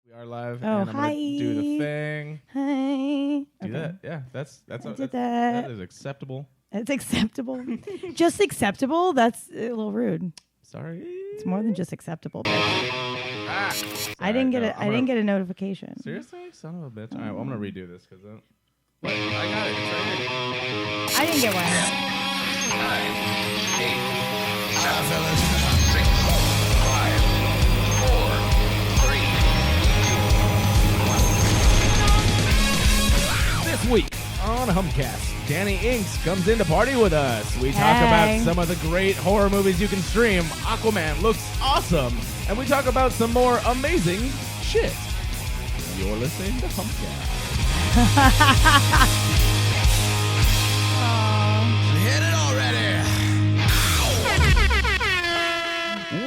We are live, Oh, and I'm hi. gonna do the thing. Hi. Do that, yeah. That's I did that that. is acceptable. It's acceptable. Just acceptable? That's a little rude. Sorry. It's more than just acceptable. Bitch. I didn't get I didn't get a notification. Seriously, son of a bitch. All right, well, I'm gonna redo this because I got it. It's right here. I didn't get one. 9, 8, 7, 6, 5, 4, 3, 2, 1. This week on Humpcast, Dani Inks comes in to party with us. We talk Hey. about some of the great horror movies you can stream. Aquaman looks awesome, and we talk about some more amazing shit. You're listening to Humpcast. Hit it already.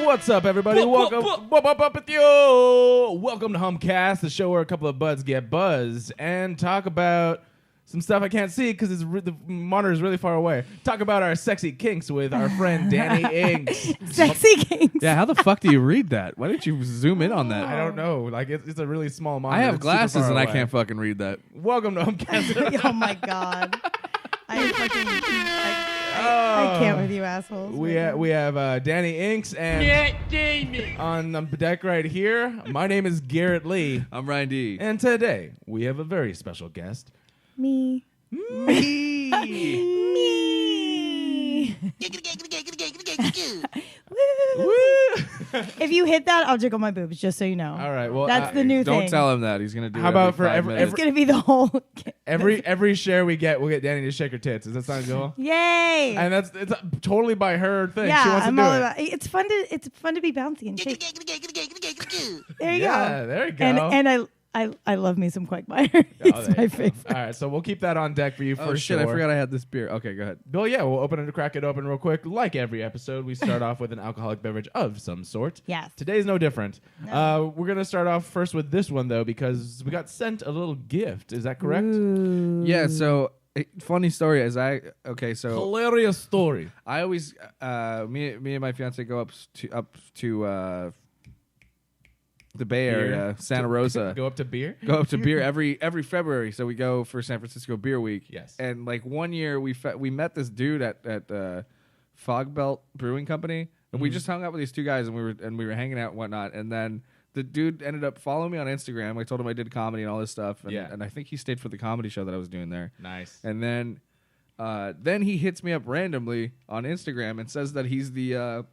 What's up, everybody? Welcome with you. Welcome to Humpcast, the show where a couple of buds get buzzed and talk about some stuff I can't see because the monitor is really far away. Talk about our sexy kinks with our friend Dani Inks. Sexy kinks. Yeah, how the fuck do you read that? Why didn't you zoom in on that? I don't know. Like it's a really small monitor. I have It's super glasses far and I away. can't fucking read that. Welcome to Humpcast. Oh my god. I can't with you assholes. We have Dani Inks and on the deck right here. My name is Garrett Lee, I'm Ryan D. and today we have a very special guest. Me. Me. Me. Woo. Woo. If you hit that, I'll jiggle my boobs, just so you know. All right. Well, That's the new Don't thing. tell him that. He's gonna do How it about for every 5 every- It's minutes. going to be the whole... every share we get, we'll get Dani to shake her tits. Does that sound cool? Yay! And it's totally by her thing. Yeah, She wants I'm to do all it. about. It's fun to be bouncy and shake. There you Yeah, go. there you go. And I love me some Quagmire. Oh, It's there my you go. favorite. All right, so we'll keep that on deck for you Oh for shit! sure. I forgot I had this beer. Okay, go ahead. Well, yeah, we'll open it and crack it open real quick. Like every episode, we start off with an alcoholic beverage of some sort. Yes. Today's no different. No. We're going to start off first with this one, though, because we got sent a little gift. Is that correct? Ooh. Yeah. So funny story. So Hilarious story. I always me and my fiance go up to the Bay Area, Santa Rosa. Go up to beer? Go up to beer every February. So we go for San Francisco Beer Week. Yes. And like one year we met this dude at Fog Belt Brewing Company, and we just hung out with these two guys, and we were hanging out and whatnot. And then the dude ended up following me on Instagram. I told him I did comedy and all this stuff, and, Yeah. and I think he stayed for the comedy show that I was doing there. Nice. And then he hits me up randomly on Instagram and says that he's the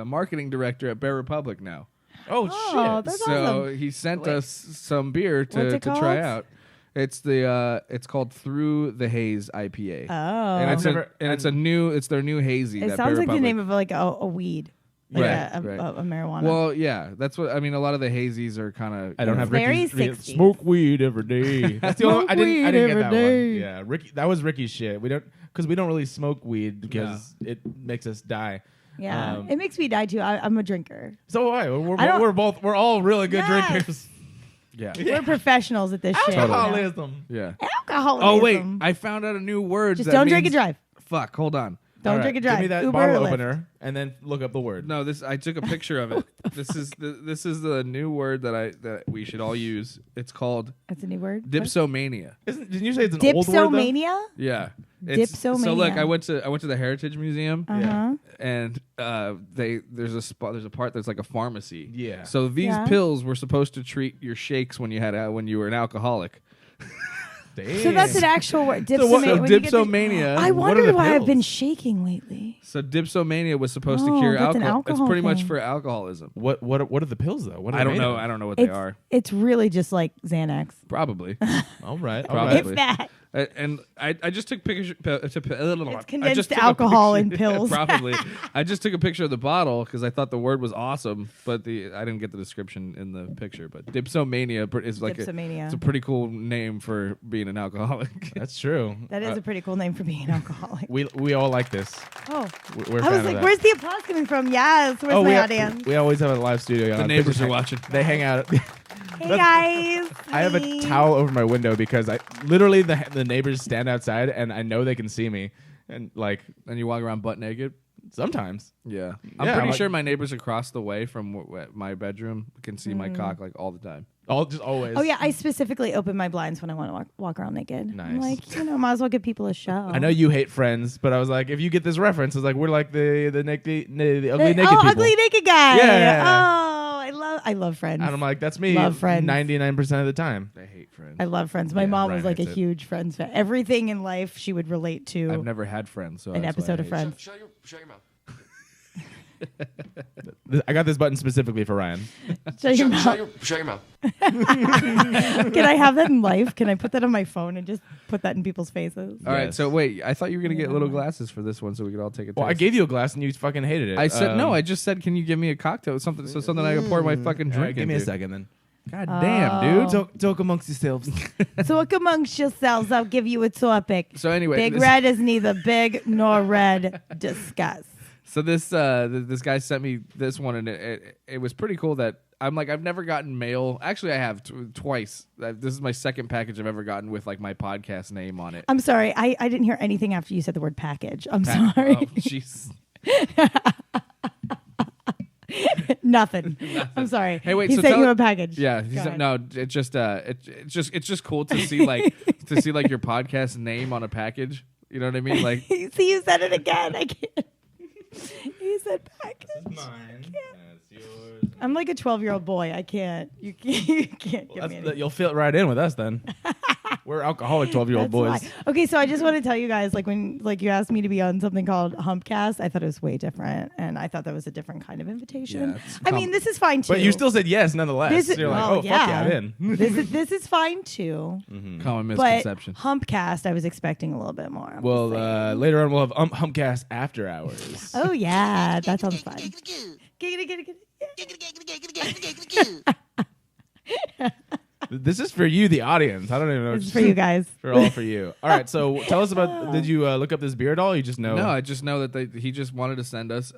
marketing director at Bear Republic now. Oh, Oh, shit. that's So awesome. he sent Wait. us some beer What's to it try called? out. It's it's called Through the Haze IPA. Oh. And it's it's their new hazy. It that sounds Bear like the Republic- name of like a weed. Like Right, a marijuana. Well, yeah, that's what I mean. A lot of the hazies are kind of. I don't have Very Ricky's 60s. smoke weed every day. That's the only Smoke I didn't weed get every that day. one. Yeah, Ricky, that was Ricky's shit. We don't really smoke weed because it makes us die. yeah. It makes me die too. I'm a drinker. So I don't- we're all really good Yes. drinkers. Yeah. We're professionals at this shit. Alcoholism. Yeah. Alcoholism. Oh wait, I found out a new word. Just that don't drink means- and drive. Fuck. Hold on. Don't All right, drink and drive. Give me that Uber bottle or Lyft. opener and then look up the word. No, I took a picture of it. This is the new word that we should all use. It's called That's a new word. dipsomania. Didn't you say it's an old word though? Dipsomania. Yeah. So Dipsomania. look, I went to the Heritage Museum. Uh-huh. And there's a part that's like a pharmacy. Yeah. So these Yeah. pills were supposed to treat your shakes when you were an alcoholic. Damn. So that's an actual word. So what- Dipsomania. When you get the- dipsomania. I what are wondered the why I've pills? been shaking lately. So dipsomania was supposed to Oh, cure that's an alcohol. It's alcohol pretty much thing. for alcoholism. What are the pills though? What are I they don't made know. of? I don't know what they are. It's really just like Xanax. Probably. All right. Probably. If that. And I just took pictures. It's condensed alcohol in pills. Probably. I just took a picture of the bottle because I thought the word was awesome, but I didn't get the description in the picture. But dipsomania is like Dipsomania. it's a pretty cool name for being an alcoholic. That's true. That is a pretty cool name for being an alcoholic. We all like this. Oh, We're a I fan was of like, that. where's the applause coming from? Yes, where's my audience? We always have a live studio. The on. neighbors They are just watching. They hang out. Hey guys. I have a towel over my window because I literally the neighbors stand outside and I know they can see me and like And you walk around butt naked. Sometimes. Yeah. Yeah, I'm pretty like- sure my neighbors across the way from my bedroom can see my cock like all the time. Just always. Oh yeah, I specifically open my blinds when I want to walk around naked. I'm Nice. like, might as well give people a show. I know you hate Friends, but I was like, if you get this reference, it's like we're like the ugly naked people. ugly naked guy. Yeah. Oh, I love Friends. And I'm like, that's me. Love Friends. 99% of the time. I hate Friends. I love Friends. My Yeah, mom Ryan was like a hates it. huge Friends fan. Everything in life she would relate to I've never had Friends, so an that's why episode I of hate Friends. Shut your mouth. I got this button specifically for Ryan. Shut your mouth. Shut your mouth. Can I have that in life? Can I put that on my phone and just put that in people's faces? All right, Yes. so wait, I thought you were gonna get little glasses for this one, so we could all take a taste. Well, I gave you a glass and you fucking hated it. I said no. I just said, can you give me a cocktail, something I can pour my fucking All right, drink give me a into? second then. God damn, dude. Talk amongst yourselves. Talk amongst yourselves. I'll give you a topic. So anyway, Big this- Red is neither big nor red. Discuss. So this guy sent me this one, and it was pretty cool. That I'm like, I've never gotten mail. Actually, I have twice. This is my second package I've ever gotten with like my podcast name on it. I'm sorry. I didn't hear anything after you said the word package. I'm sorry. Oh, jeez. Nothing. I'm sorry. Hey, wait, He so sent tell- you a package. Yeah, Go he said, ahead. no. It's just cool to see like your podcast name on a package. You know what I mean? Like, See, you said it again. I can't. You said package. Mine. That's yours. I'm like a 12-year-old boy. I can't. You can't give me any. You'll fit right in with us then. We're alcoholic 12-year-old That's boys. why. Okay, so I just want to tell you guys, like when you asked me to be on something called Humpcast, I thought it was way different, and I thought that was a different kind of invitation. Yeah, it's I mean, this is fine too. But you still said yes nonetheless. This is, You're like, well, oh, fuck yeah, I'm in. this is fine too. common But misconception. Humpcast, I was expecting a little bit more. I'm just Well, saying. later on we'll have Humpcast after hours. Oh yeah, that sounds fun. Giggity, giggity, giggity. This is for you, the audience. I don't even know. This is for you guys. All for you. All right, so tell us about. Did you look up this beer at all? Or you just know. No, I just know that he just wanted to send us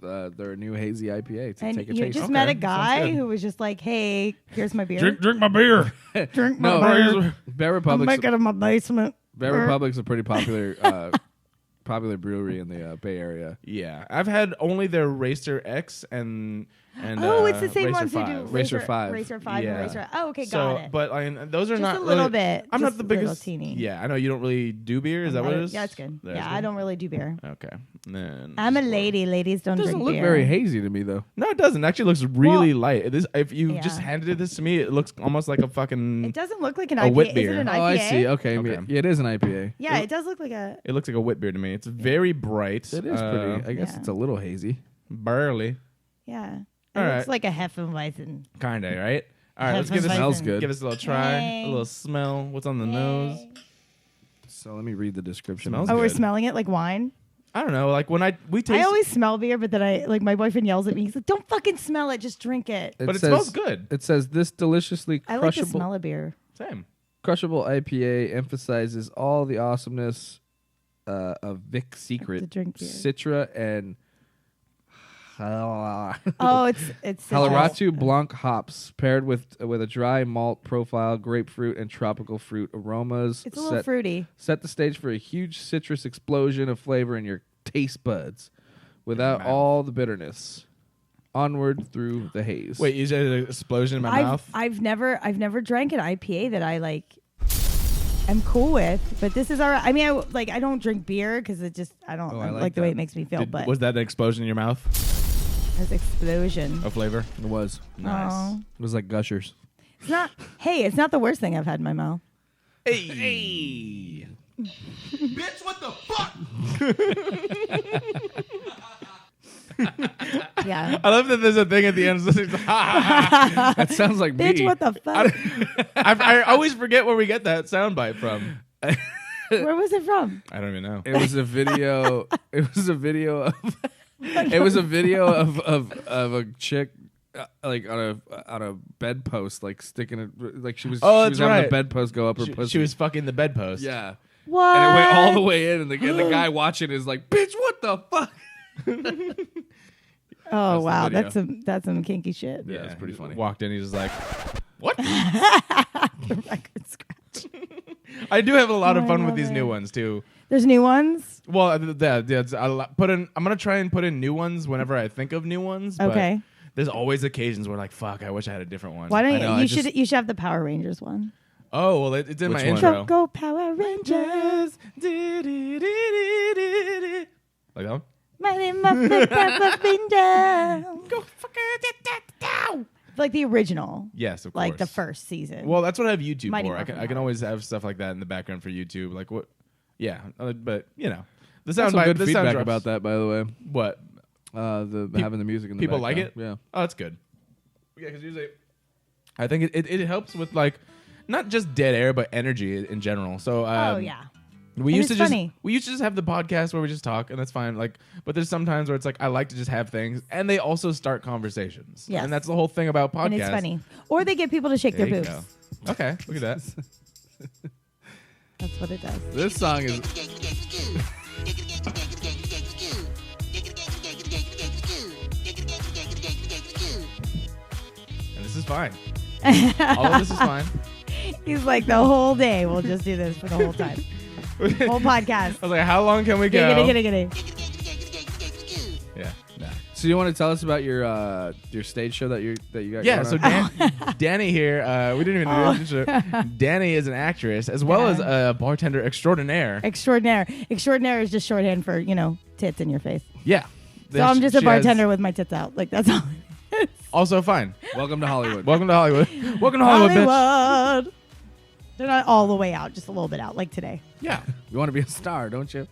their new hazy IPA to And take a you taste. just Okay, met a sounds guy good. who was just like, "Hey, here's my beer. drink my beer. Drink No, my beer. Bear I'm Republic's making it in my basement." Bear Republic's a pretty popular popular brewery in the Bay Area. Yeah, I've had only their Racer X and Oh, it's the same Racer ones who 5. do Racer 5. Racer 5 Yeah. and Racer. Oh, okay, So, got it. but I mean, those are Just not a little really- bit. I'm Just not the a little biggest. teeny. Yeah, I know you don't really do beer. Is that what it is? Yeah, it's good. That's Yeah, good? I don't really do beer. Okay. And then I'm a lady. Ladies don't It doesn't drink look beer. very hazy to me though. No, it doesn't. It actually looks really Well, light. This, if you just yeah. handed this to me, it looks almost like a fucking. It doesn't look like an A IPA. wit Is beer. it an IPA? Oh, I see. Okay, Okay. yeah, it is an IPA. Yeah, it does look like a. It looks like a wit beer to me. It's very bright. It is pretty. I guess yeah. it's a little hazy. Barely. Yeah. It All looks right. like a Hefeweizen. Kinda, right? All right, let's Hefeweizen. give this. Smells good. Give us a little try. Yay. A little smell. What's on the nose? So let me read the description. Smells Oh, we're good. smelling it like wine. I don't know. Like when we taste. I always smell beer, but then I like my boyfriend yells at me. He's like, "Don't fucking smell it, just drink it." but it smells good. It says this deliciously I like the crushable smell of beer. Same. crushable IPA emphasizes all the awesomeness of Vic Secret, To drink beer. Citra, and Oh, it's citrus. Colorado Blanc hops paired with a dry malt profile, grapefruit and tropical fruit aromas. It's a little fruity. Set the stage for a huge citrus explosion of flavor in your taste buds, without Mouth. all the bitterness. Onward through the haze. Wait, you said an explosion in my mouth? I've never drank an IPA that I like. I'm cool with, but this is all right. I mean, I don't drink beer because it just I don't Oh, I like, like the way that. it makes me feel. But Was that an explosion in your mouth this explosion. of flavor? it was. Nice. Oh. It was like gushers. It's not. Hey, it's not the worst thing I've had in my mouth. Hey. Bitch, what the fuck? Yeah. I love that there's a thing at the end. That sounds like me. Bitch, what the fuck? I always forget where we get that soundbite from. Where was it from? I don't even know. It was a video. It was a video of. It was a video of a chick. Like on a bedpost, like sticking it, like she was. Oh, she that's was having right. the bedpost go up her pussy. She was fucking the bedpost. yeah, What? and it went all the way in, and the guy watching is like, "Bitch, what the fuck?" Oh the wow, video. that's some kinky shit. Yeah, it's pretty he funny. Walked in, he's just like, "What?" The record scratch. I do have a lot of Oh, I fun with love these new it. ones too. There's new ones. Well, I'm gonna try and put in new ones whenever I think of new ones. Okay. But there's always occasions where like, fuck, I wish I had a different one. Why don't know, you should have the Power Rangers one. Oh well, it's in my Which one? intro. Go Power Rangers. Like that one. Mighty Muffin Pepper Finger. Go fucking Like the original. Yes, of course. Like the first season. Well, that's what I have YouTube Mighty for. I Muffin can Power. always have stuff like that in the background for YouTube. Like what? Yeah, but you know, the That's sound some bite. good The feedback sound drops. about that, by the way. What? Having the music in the People like it? background. Oh, that's good. Yeah, because usually, I think it helps with like not just dead air, but energy in general. So oh yeah. we And used to it's just funny. we used to just have the podcast where we just talk, and that's fine. Like, but there's sometimes where it's like I like to just have things, and they also start conversations. Yes. And that's the whole thing about podcasts. And it's funny. Or they get people to shake There their you boobs. go. Okay, look at that. That's what it does. This song is. And this is fine. All of this is fine. He's like, the whole day we'll just do this for the whole time. Whole podcast. I was like, how long can we go? Giggity. Yeah. Nah. So you want to tell us about your stage show that you got? Yeah, going so on? Danny here, we didn't even do this. Danny is an actress as well as a bartender extraordinaire. Extraordinaire. Extraordinaire is just shorthand for, tits in your face. Yeah. So I'm just a She has- bartender with my tits out. Like, that's all. Also fine. Welcome to Hollywood. Welcome to Hollywood. Welcome to Hollywood, bitch. Hollywood. They're not all the way out, just a little bit out, like today. Yeah. You want to be a star, don't you?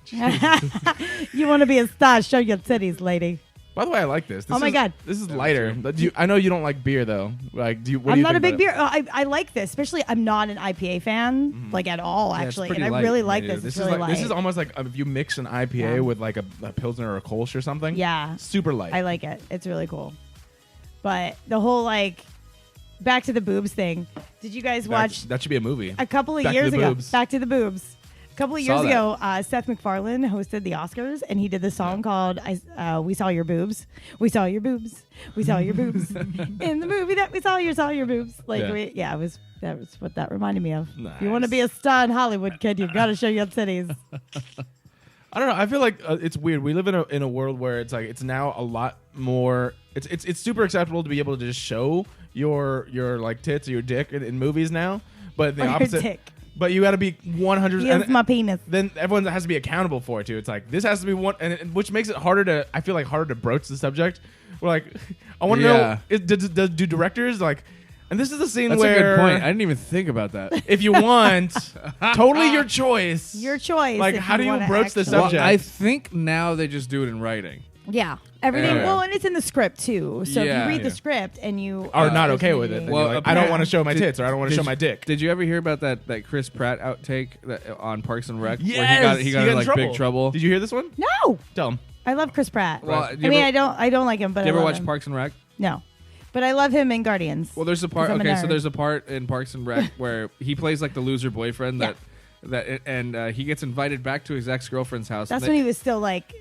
You want to be a star? Show your titties, lady. By the way, I like this. Oh my God. This is lighter. I know you don't like beer though. Like, do you? What do I'm you not a think big about beer. I like this, especially I'm not an IPA fan, like at all, it's actually. pretty And I light. really like Yeah, this. This It's is really like this light. is almost like if you mix an IPA Yeah. with like a pilsner or a Kolsch or something. Yeah. Super light. I like it. It's really cool. But the whole back to the boobs thing. Did you guys watch that should be a movie. a couple of Back to years the ago? Boobs. Back to the boobs. A couple of Saw years that. ago, Seth MacFarlane hosted the Oscars, and he did this song called "We Saw Your Boobs." We saw your boobs. We saw your boobs in the movie that we saw your boobs. Yeah. That was what that reminded me of. If you want to Nice. be a star in Hollywood, kid, you got to show your titties. I don't know. I feel like it's weird. We live in a world where it's like it's now a lot more. It's super acceptable to be able to just show your like tits or your dick in movies now, but the Or your opposite. dick. But you got to be 100. Here's my penis. Then everyone has to be accountable for it too. It's like this has to be one, which makes it harder to. I feel like harder to broach the subject. We're like, I want to Yeah. know. Do directors like? And this is the scene That's a where good point. I didn't even think about that. if you want, totally your choice. Your choice. Like, if how do you wanna broach the actually- subject? Well, I think now they just do it in writing. Yeah. Everything. Yeah. Well, and it's in the script too. So if Yeah. you read Yeah. the script and you are not there's okay gonna with it. be- Then Well, you're like, I don't yeah. want to show my tits or I don't want to show my dick. Did you ever hear about that Chris Pratt outtake on Parks and Rec? Yes, where he got in like big trouble. Did you hear this one? No. Tell him. I love Chris Pratt. Well, I do you mean, ever- I don't like him, but Did you I ever love watch him. Parks and Rec? No, but I love him in Guardians. Well, there's a part. 'Cause I'm a Okay, so nerd. there's a part in Parks and Rec where he plays like the loser boyfriend he gets invited back to his ex-girlfriend's house. That's and when he was still like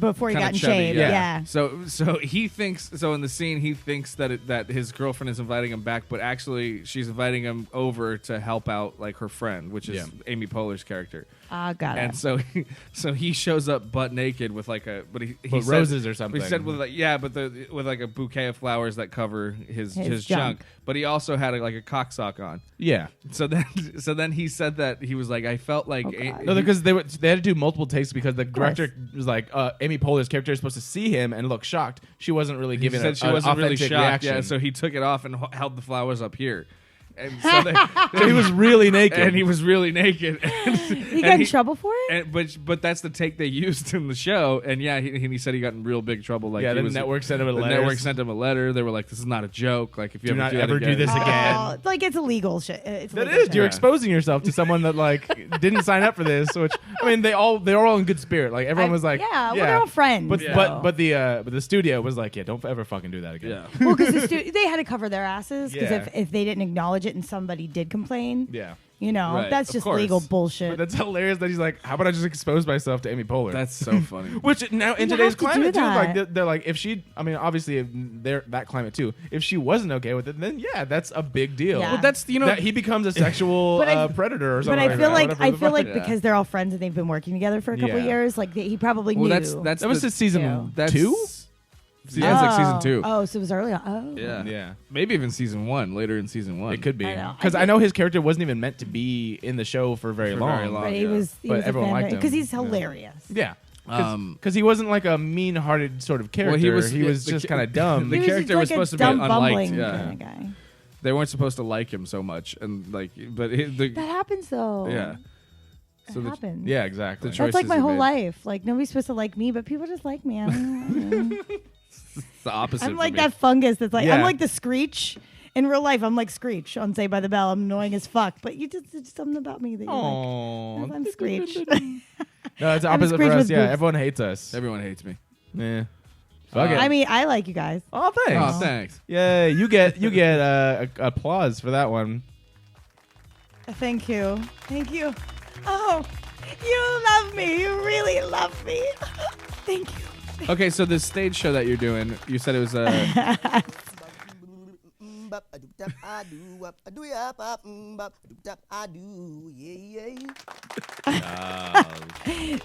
before he Kinda got in chubby, shape. yeah. Yeah. So he thinks in the scene he thinks that his girlfriend is inviting him back, but actually she's inviting him over to help out like her friend, which is Yeah. Amy Poehler's character. Got And it. so he shows up butt naked with like he With said- roses or something. He said with with like a bouquet of flowers that cover his His junk. junk. But he also had like a cock sock on. Yeah. So then he said that he was like, I felt like Oh, God. No, because they had to do multiple takes because the director was like, Amy Poehler's character is supposed to see him and look shocked. She wasn't really he giving said it she an wasn't really authentic shocked. reaction. Yeah, so he took it off and held the flowers up here. And so, So he was really naked. and he was really naked. He got in trouble for it. But that's the take they used in the show. And yeah, he said he got in real big trouble. Like Yeah, he the was, network sent him a the letter. network sent him a letter. They were like, "This is not a joke. Like if you Do not that ever do again- this again. Oh, like it's illegal shit. It's That illegal is, shit. you're Yeah. exposing yourself to someone that like didn't sign up for this. Which I mean, they're all in good spirit. Like everyone was like, yeah, well, they're all friends. But though. but the studio was like, yeah, don't ever fucking do that again. Yeah. well, because they had to cover their asses because Yeah. if they didn't acknowledge it and somebody did complain, Yeah. You know, Right, that's of just course. legal But bullshit. that's hilarious that he's like, how about I just expose myself to Amy Poehler? That's so funny. Which now in You today's have to climate do too, like that. they're like, if she, I mean, obviously they're that climate too. If she wasn't okay with it, then yeah, that's a big deal. Yeah. Well, that's that he becomes a sexual But I- predator or But something. I feel like whatever I the feel fuck. like Yeah. because they're all friends and they've been working together for a couple Yeah. years, like he probably Well, knew. that's that was the- just season Yeah. That's 2. Yeah, it's like season 2. Oh, so it was early on. Oh, Yeah. Yeah. Maybe even season 1. Later in season 1. It could be I know. because I I know his character wasn't even meant to be in the show for very For long. very long. But he yeah. was. He But was everyone liked him. because he's Yeah. hilarious. Yeah, Um, because he wasn't like a mean-hearted sort of character. Well, he was just the- kind of dumb. the He character like was supposed to a be dumb, unliked, bumbling yeah. kind of guy. They weren't supposed to like him so much, and like, but That happens though. yeah. That So the- happens. Yeah, exactly. The That's like choices my he whole made. life. Like nobody's supposed to like me, but people just like me. I don't know. It's the opposite. I'm for like me. that fungus that's like Yeah. I'm like the Screech. In real life, I'm like Screech on Saved by the Bell. I'm annoying as fuck, but you just it's something about me that you like. Aww. I'm Screech. No, it's I'm opposite for Screech us. with Yeah, boobs. everyone hates us. Everyone hates me. Yeah. Fuck it. I mean, I like you guys. Oh, thanks. Oh, thanks. Yeah, you get applause for that one. Thank you. Thank you. Oh, you love me. You really love me. Thank you. Okay, so this stage show that you're doing, you said it was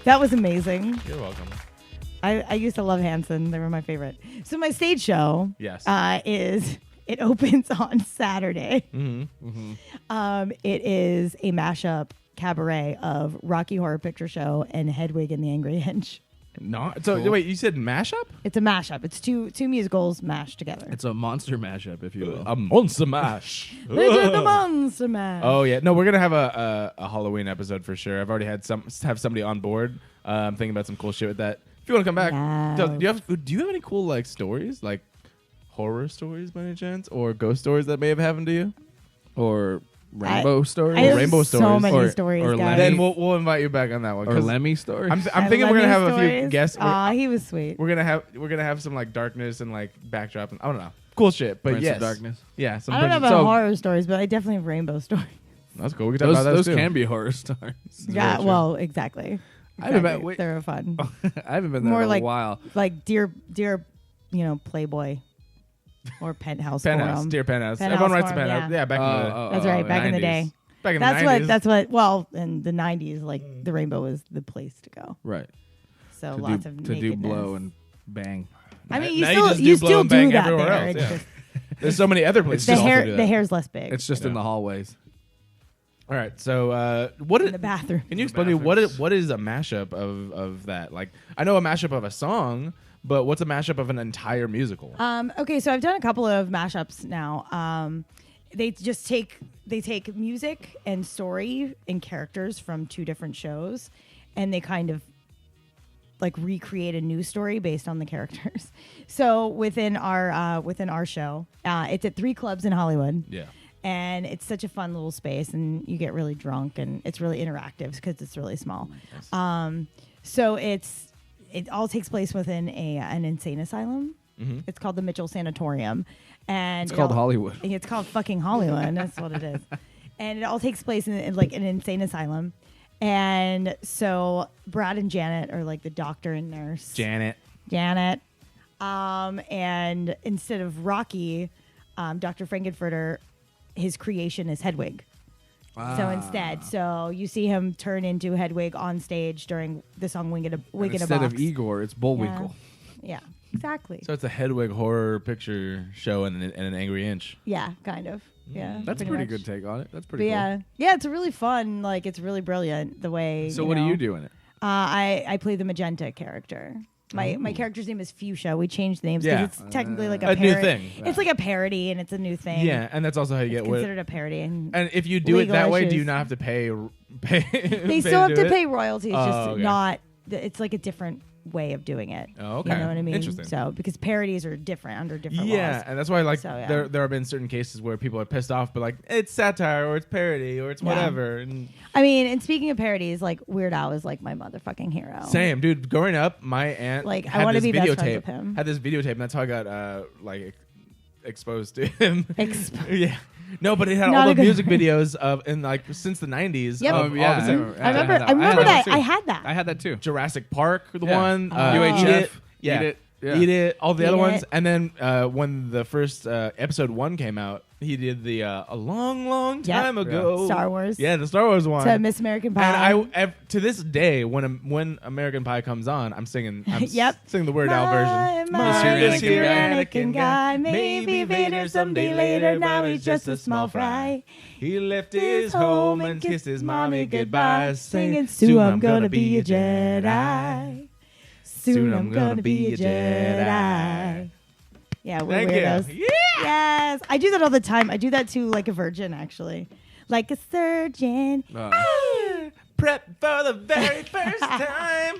That was amazing. You're welcome. I used to love Hanson. They were my favorite. So my stage show Yes. it opens on Saturday. Mm-hmm. It is a mashup cabaret of Rocky Horror Picture Show and Hedwig and the Angry Inch. No. So Cool. wait, you said mashup? It's a mashup. It's two musicals mashed together. it's a monster mashup, if you will. A monster mash. They did the monster mash. Oh yeah, no, we're gonna have a Halloween episode for sure. I've already had somebody on board. I'm thinking about some cool shit with that. If you want to come back, Yes. do you have any cool like stories, like horror stories by any chance, or ghost stories that may have happened to you? Or rainbow stories. I have Rainbow so stories. many Or- stories, or guys. Then we'll invite you back on that one. or 'cause Lemmy stories. I'm thinking we're gonna have a few Stories. guests. Aw, he was sweet. We're gonna have some like darkness and like backdrop and I don't know, cool shit. But Prince yes, of Darkness. yeah. Some I don't know Prince- about so, horror stories, but I definitely have rainbow stories. That's cool. We can talk Those, about those those too. can be horror stories. Yeah, true. well, exactly. I haven't Exactly. been- wait. They're fun. I haven't been there More in like- a while. Like dear, Playboy or Penthouse Penthouse, Forum. dear Penthouse. Penthouse Everyone writes a Forum, Penthouse. yeah. Yeah, back in the That's right, back in the 90s. day. Back in That's the 90s. That's what. Well, in the '90s, like the rainbow was the place to go. Right. So To lots do, of to do nakedness. blow and bang. I mean, Now you just still blow and bang do that everywhere there. else, It's yeah. just There's so many other places. the to also hair. do The that. hair's less big. It's just in the hallways. All right. So what in did the bathroom. Can you explain to me what is a mashup of that? Like I know a mashup of a song, but what's a mashup of an entire musical? Okay, so I've done a couple of mashups now. They just take music and story and characters from two different shows, and they kind of like recreate a new story based on the characters. So within our show, it's at 3 clubs in Hollywood. Yeah. And it's such a fun little space, and you get really drunk, and it's really interactive because it's really small. So it all takes place within an insane asylum. Mm-hmm. It's called the Mitchell Sanatorium, and It's called Hollywood. It's called fucking Hollywood. That's what it is. And it all takes place in like an insane asylum. And so Brad and Janet are like the doctor and nurse. Janet. And instead of Rocky, Dr. Frankenfurter, his creation is Hedwig. So instead, you see him turn into Hedwig on stage during the song Wing in a Box. Instead of Igor, it's Bullwinkle. Yeah, exactly. So it's a Hedwig horror picture show and an Angry Inch. Yeah, kind of. Yeah, That's a pretty pretty much. good take on it. That's But pretty cool. yeah, it's really fun. Like, it's really brilliant the way. So what do you do in it? I play the magenta character. My character's name is Fuchsia. We changed the names Yeah. because it's technically like A new thing. It's like a parody, and it's a new thing. Yeah, and that's also how you it's get what. considered a parody. And And if you do it legal that way, do issues. you not have to pay? they still have to it? pay royalties. Oh, Just okay. not. It's like a different way of doing it. Oh, okay. You know what I mean? Interesting. So because parodies are different under different Yeah, laws. and that's why like So, yeah. there have been certain cases where people are pissed off, but like it's satire or it's parody or it's Yeah. whatever. And I mean, and speaking of parodies, like Weird Al is like my motherfucking hero. same, dude. Growing up, my aunt Like, I had wanna this be best friends videotape. with him. Had this videotape, and that's how I got exposed to him. Yeah. No, but it had Not all a the good music videos of in like since the 90s. Yep. Of Oh, all yeah. the same- I remember I had that. too. I had that. I had that too. Jurassic Park, the Yeah. one. UHF, Eat It. Yeah. Eat It. Yeah. Eat It, all the Eat other It. ones. And then when the first episode 1 came out, he did the a long Yep. time ago. Star Wars. Yeah, the Star Wars one. To Miss American Pie. And to this day, when American Pie comes on, I'm singing. I'm Yep. Singing the Weird Al version. This here Anakin guy. Maybe Vader someday later. Now he's just a small fry. He left his home and kissed his mommy goodbye, Singing, soon I'm gonna be a Jedi. Soon I'm gonna be a Jedi. Yeah, we're Thank weirdos. you. Yeah. Yes, I do that all the time. I do that to like a virgin, actually, like a surgeon. Prep for the very first time.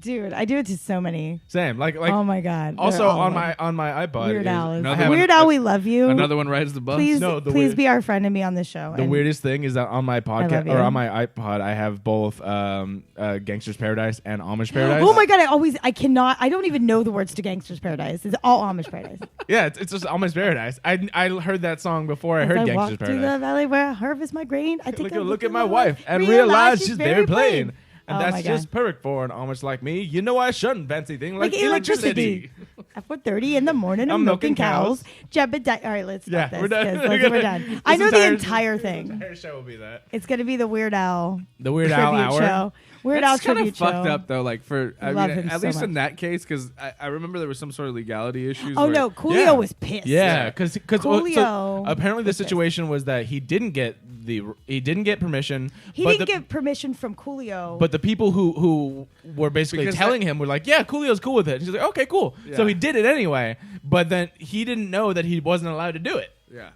Dude, I do it to so many. Same, like Oh my god. also They're all on like- my iPod. Weird Al. is- Is, I have Weird Al, we love you. Another one rides the bus. Please, No, the please weird- be our friend and be on the show. The And weirdest thing is that on my love podcast you. or on my iPod, I have both Gangster's Paradise and Amish Paradise. Oh my god, I don't even know the words to Gangster's Paradise. It's all Amish Paradise. Yeah, it's just Amish Paradise. I heard that song before I As heard I Gangster's walk through the Paradise. valley where I harvest my grain, I take a Look at the my world, wife and realize she's very plain. And Oh that's my just God. perfect for an Amish like me. You know I shouldn't fancy thing like Like electricity. At 4:30 in the morning, I'm milking cows. Jebediah. All right, let's stop Yeah, this. we're done. 'cause We're we're gonna- done. I this know the entire- entire This thing. entire show will be that. It's going to be the Weird Al The Weird Al tribute hour. show. Weird Al That's kind of tribute show. fucked up though. Like I Love mean, him at so least in much. that case, because I remember there was some sort of legality issues. Oh where- no, Coolio Yeah. was pissed. Yeah, because Coolio apparently the was pissed. situation was that he didn't get permission. He but didn't the, get permission from Coolio. But the people who were basically Because telling him were like, yeah, Coolio's cool with it. He's like, okay, cool. So Yeah. he did it anyway. But then he didn't know that he wasn't allowed to do it. Yeah.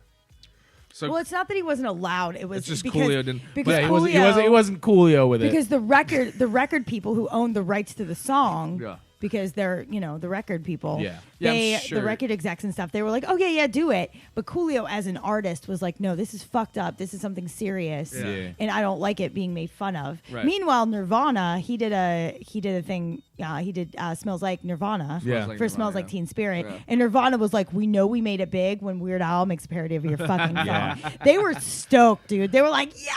So well, it's not that he wasn't allowed. It was It's just because, Coolio didn't- because Yeah, Coolio, he wasn't Coolio with it. because the record people who owned the rights to the song, Yeah. because they're the record people, Yeah. Yeah, I'm they sure. the record execs and stuff, they were like, okay, yeah, do it. But Coolio as an artist was like, no, this is fucked up. This is something serious, Yeah. and I don't like it being made fun of. Right. Meanwhile, Nirvana, he did a thing. He did Smells Like Nirvana. Yeah. Like For Nirvana, Smells Like yeah. Teen Spirit. Yeah. And Nirvana was like, we know we made it big when Weird Al makes a parody of your fucking Yeah. song. They were stoked, dude. They were like, yeah.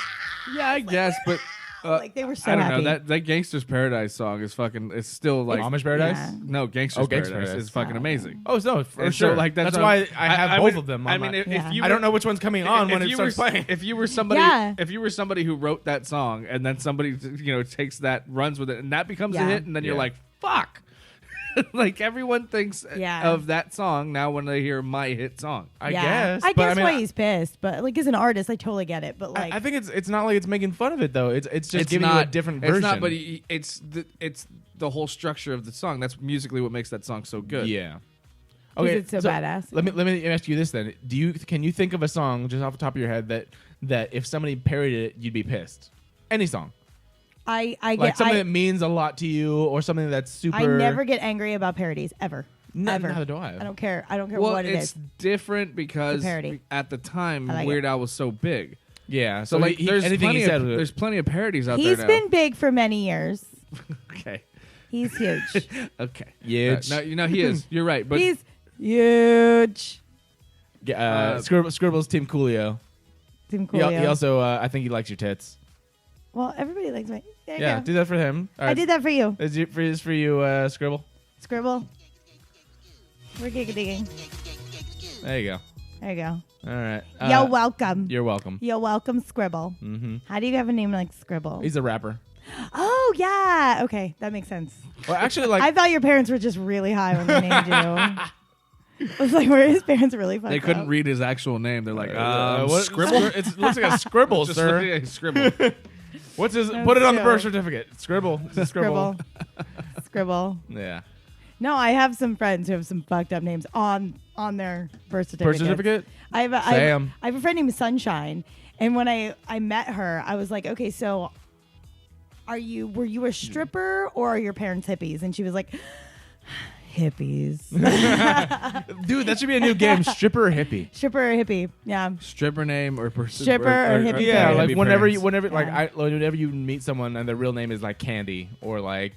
Yeah, I guess, but Like, they were so I don't happy. know that Gangster's Paradise song is fucking. It's still like Amish Paradise? Yeah. No, Gangster's Gangster's Paradise Paradise. is fucking amazing. Oh, no, for And sure. so, like that's what why I'm- I have both would- of them. I on mean, my- if Yeah. you I don't know which one's coming on when it you starts were, playing. If you were somebody, Yeah. if you were somebody who wrote that song and then somebody takes that, runs with it, and that becomes a Yeah. hit, and then you're Yeah. like, fuck. Like everyone thinks Yeah. of that song now when they hear my hit song. I Yeah. guess. I but guess mean, why he's pissed. But like as an artist, I totally get it. But like, I think it's not like it's making fun of it though. It's just It's giving you a not- different version. It's not, but it's the whole structure of the song. That's musically what makes that song so good. yeah. it's so badass. Let me ask you this then. Can you think of a song just off the top of your head that if somebody parodied it, you'd be pissed? Any song. I Like get something that means a lot to you or something that's super I never get angry about parodies ever. Ever. Neither do I. I don't care. I don't care Well, what it it's is. different because It's a parody. at the time I like Weird Al was so big. Yeah. So like, there's anything plenty he said of, was- there's plenty of parodies out He's there now. been big for many years. Okay. He's huge. Okay. Huge. No, he is. You're right. But He's huge. Scribble's Team Coolio. Team He, Coolio. he also I think he likes your tits. Well, everybody likes me. There you Yeah, go. do that for him. All right. I did that for you. Is for you, Scribble. Scribble. We're giggling. There you go. There you go. All right. You're welcome. You're welcome. You're welcome, Scribble. Mm-hmm. How do you have a name like Scribble? He's a rapper. Oh, yeah. Okay, that makes sense. Well, actually, like I thought your parents were just really high when they named you. I was like, were his parents really fucked they couldn't up? read his actual name. They're like, Scribble. It looks like a scribble, Just sir. like a scribble. What's his? That's Put it on the true. birth certificate. Scribble. It's a scribble. Scribble. Yeah. No, I have some friends who have some fucked up names on their birth certificate. Birth certificate. I have Sam. I have a friend named Sunshine, and when I met her, I was like, okay, so were you a stripper or are your parents hippies? And she was like, hippies. Dude, that should be a new game. Stripper or hippie? Stripper or hippie? Yeah. Stripper name or person. Stripper or hippie Yeah, parents. like whenever Yeah. whenever you meet someone and their real name is like Candy or like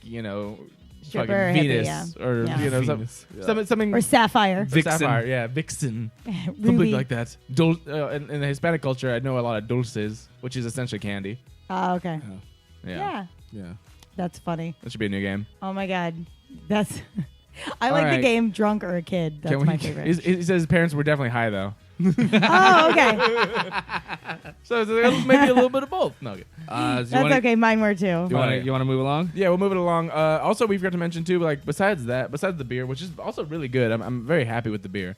Stripper fucking or Venus hippie, yeah. or Yeah. you know Venus, yeah. something Or Sapphire. Vixen. Sapphire, yeah, Vixen, something Ruby. like that. In the Hispanic culture, I know a lot of dulces, which is essentially candy. Oh, okay. Yeah, Yeah. Yeah. That's funny. that should be a new game. Oh my God. That's. I All like the right. game Drunk or a Kid. That's Can we- my favorite. He says his parents were definitely high though, Oh, okay. so it's maybe a little bit of both. No, okay. That's okay. Mine were too. You want to move along? Yeah, we'll move it along. Also, we forgot to mention too, like besides the beer, which is also really good. I'm very happy with the beer.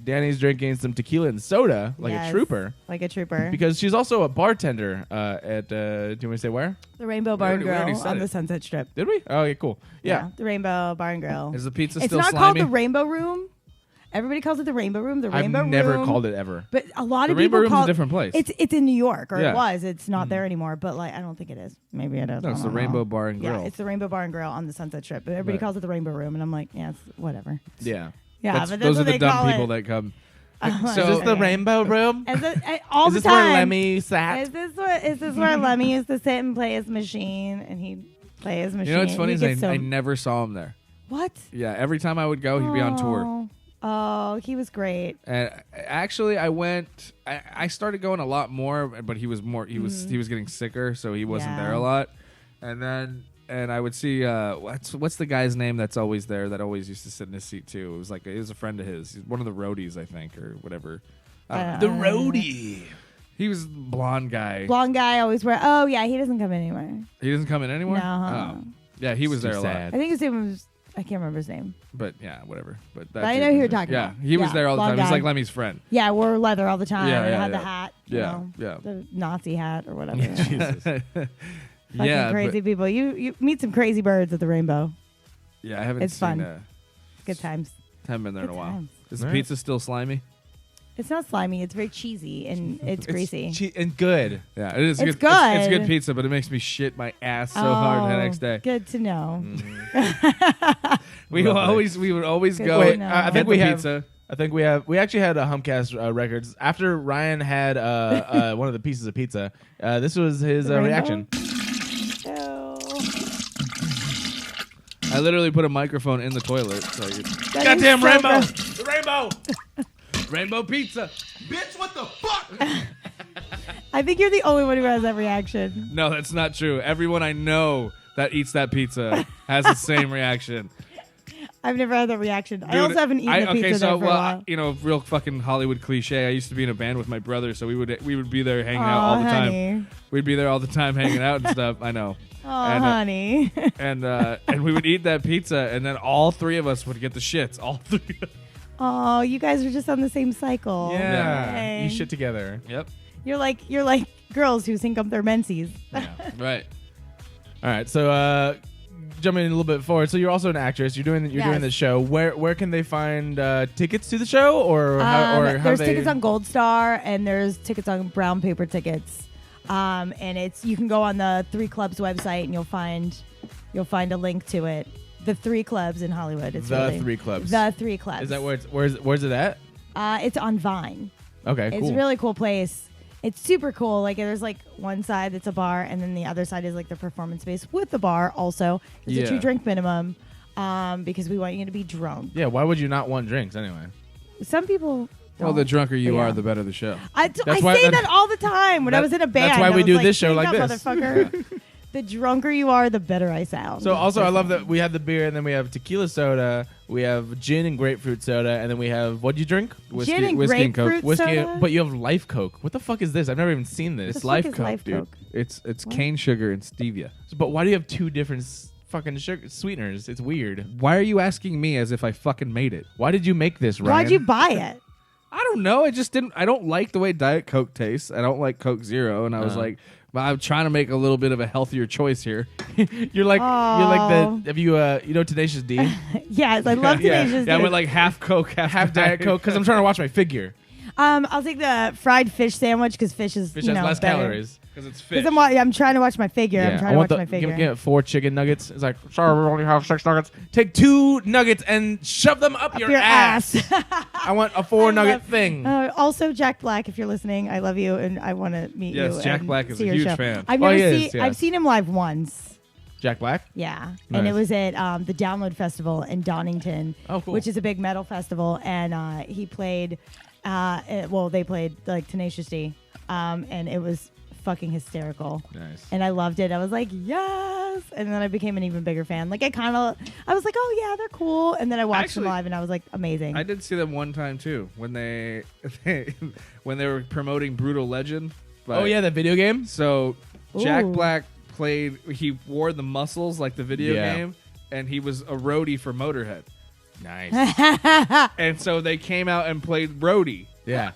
Danny's drinking some tequila and soda, like a Yes, trooper, Like a trooper. because she's also a bartender at. Do you want me to say where? The Rainbow Bar and we already Grill said on it. the Sunset Strip. Did we? Oh, okay, cool. Yeah. The Rainbow Bar and Grill. Is the pizza It's still not slimy? called the Rainbow Room. Everybody calls it the Rainbow Room. The I've Rainbow Room. never called it ever. But a lot The of Rainbow people Room's call a different place. It's in New York, or Yeah. it was. It's not there anymore. But like, I don't think it is. Maybe it is. No, I it's the don't know. Rainbow Bar and Grill. Yeah, it's the Rainbow Bar and Grill on the Sunset Strip. But everybody Right. calls it the Rainbow Room, and I'm like, yeah, it's whatever. Yeah. Yeah, That's- but that's those what are the they dumb call people it. that come. Oh, So is this the okay. Rainbow Room? All is the this time. where Lemmy sat? Is this where Lemmy used to sit and play his machine, and he'd play his machine? You know what's funny He is gets I so- never saw him there. What? Yeah, every time I would go, he'd be on tour. Oh, he was great. And actually, I went. I started going a lot more, but he was more. He was getting sicker, so he wasn't Yeah. there a lot. And I would see what's the guy's name that's always there that always used to sit in his seat too. It was a friend of his. He's one of the roadies, I think, or whatever. I don't know. The roadie. He was a blonde guy. Blonde guy always wear. Oh yeah, he doesn't come in anymore. He doesn't come in anymore. No. Oh. Yeah, he was It's there too a lot. sad. I think his name was. I can't remember his name. But yeah, whatever. But I dude know who was you're there. talking Yeah, about. he was Yeah, there all the blonde time. He's guy. like Lemmy's friend. Yeah, wore leather all the time. Yeah, and yeah, had the yeah. hat. Yeah, you yeah. know, the Nazi hat or whatever. Jesus. Fucking Yeah, crazy but- people. You meet some crazy birds at the Rainbow. Yeah, I haven't It's seen. fun. Good times. Haven't been there in a Good while. times. Is the All right. pizza still slimy? It's not slimy. It's very cheesy and it's greasy. And good. Yeah, it is It's good. It's good. good pizza, but it makes me shit my ass so hard the next day. Good to know. We Lovely. would always Good go. to Wait, know. I get think the we have. pizza. I think we actually had a Humpcast records after Ryan had one of the pieces of pizza. This was his The rainbow? reaction. Ew. I literally put a microphone in the toilet. So I could, That Goddamn is so rainbow! gross. The rainbow! rainbow pizza. Bitch, what the fuck? I think you're the only one who has that reaction. No, that's not true. Everyone I know that eats that pizza has the same reaction. I've never had that reaction. I Dude, also haven't eaten a pizza okay, there so for a while. you know, real fucking Hollywood cliche. I used to be in a band with my brother, so we would be there hanging out all the time. Honey. We'd be there all the time hanging out and stuff. I know. Oh, And, honey. And we would eat that pizza, and then all three of us would get the shits. All three. Oh, you guys are just on the same cycle. Yeah, Dang. you shit together. Yep. You're like girls who sync up their menses. Right. All right, so jumping in a little bit forward. So you're also an actress. You're doing Yes. the show. Where can they find tickets to the show, or how There's they? tickets on Gold Star and there's tickets on Brown Paper Tickets. And you can go on the 3 Clubs website and you'll find a link to it. The 3 Clubs in Hollywood. It's The really, 3 Clubs. The 3 Clubs. Is that where's it at? It's on Vine. Okay, It's cool. a really cool place. It's super cool. Like there's like one side that's a bar, and then the other side is like the performance space with the bar. Also, there's Yeah. a 2 drink minimum, because we want you to be drunk. Yeah, why would you not want drinks anyway? Some people. Well, the don't. drunker you Yeah. are, the better the show. I That's why- say that all the time when I was in a band. that's why I we was do like, this show "Stand like up, this." motherfucker." The drunker you are, the better I sound. So also, I love that we have the beer, and then we have tequila soda, we have gin and grapefruit soda, and then we have what do you drink? Gin and whiskey and Coke. grapefruit Whiskey, soda? but you have Life Coke. What the fuck is this? I've never even seen this. The It's fuck Life is Coke, Life dude. Coke? It's What? cane sugar and stevia. But why do you have 2 different fucking sweeteners? It's weird. Why are you asking me as if I fucking made it? Why did you make this, Ryan? Why'd you buy it? I don't know. I just didn't. I don't like the way Diet Coke tastes. I don't like Coke Zero, and I was like, well, I'm trying to make a little bit of a healthier choice here. you're like Oh. the have you Tenacious D? Yes, I love Tenacious Yeah, I D. went like half Coke, Half Diet Coke because I'm trying to watch my figure. I'll take the fried fish sandwich because fish is Fish you has know, less better. calories. because it's fish. Because I'm trying to watch my figure. I'm trying to watch my figure. Give me 4 chicken nuggets. It's like, sorry, we only have 6 nuggets. Take 2 nuggets and shove them up, your ass. I want a 4 nugget thing. Also, Jack Black, if you're listening, I love you and I want to meet you. Yes, Jack and Black is see a your huge show. fan. I've Oh, never he is, seen. yes. I've seen him live once. Jack Black? Yeah, Nice. and it was at the Download Festival in Donington, Oh, cool. which is a big metal festival. And he played, they played like Tenacious D, and it was fucking hysterical. Nice. And I loved it. I was like, yes. And then I became an even bigger fan. Like I was like, oh yeah, they're cool. And then I watched them live, and I was like, amazing. I did see them one time too when they when they were promoting Brutal Legend. Oh yeah, that video game. So Jack Ooh. Black played. He wore the muscles like the video Yeah. game, and he was a roadie for Motorhead. Nice. And so they came out and played roadie. Yeah.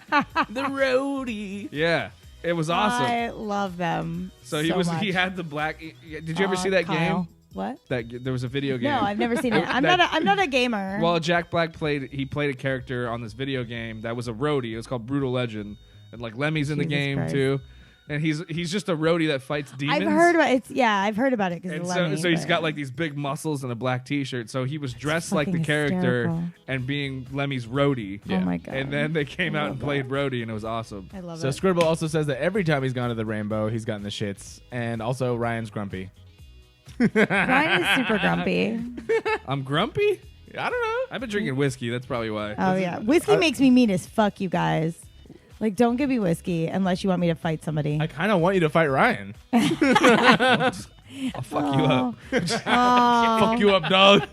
The roadie. Yeah, it was awesome. I love them. So much. he had the black. Did you ever see that Kyle. game? What? There was a video game. No, I've never seen it. I'm not a gamer. Well, Jack Black played a character on this video game that was a roadie. It was called Brutal Legend, and like Lemmy's in the Jesus game Christ. too. And he's just a roadie that fights demons. I've heard about it. I've heard about it because And so he's got like these big muscles and a black T-shirt. So he was dressed like the fucking character hysterical. and being Lemmy's roadie. Yeah. Oh my god! And then they came I out love and played that. roadie, and it was awesome. I love So it. Scribble also says that every time he's gone to the Rainbow, he's gotten the shits, and also Ryan's grumpy. Ryan is super grumpy. I'm grumpy. I don't know. I've been drinking whiskey. That's probably why. Oh yeah, whiskey makes me mean as fuck, you guys. Like, don't give me whiskey unless you want me to fight somebody. I kind of want you to fight Ryan. I'll fuck you up. Fuck you up, dog.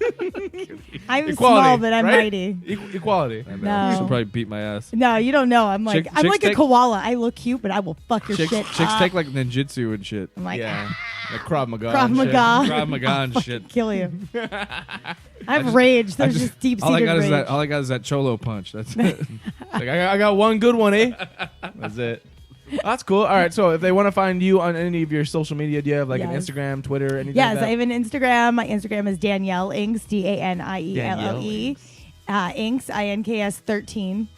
I'm Equality, small, but I'm right? mighty. Equality. I know. No. She'll probably beat my ass. No, you don't know. I'm like Chicks a take- koala. I look cute, but I will fuck your Chicks shit. take like ninjutsu and shit. I'm like, Yeah. Like Krav Maga. Krav and shit. Maga. Krav Maga and shit. kill you. I have rage. There's just deep all I seated got rage. is that. All I got is that cholo punch. That's it. Like, I got one good one, eh? That's it. That's cool. All right. So if they want to find you on any of your social media, do you have like an Yes. Instagram, Twitter, anything Yes, like that? I have an Instagram. My Instagram is Danielle Inks, DANIELLE. Inks, INKS 13.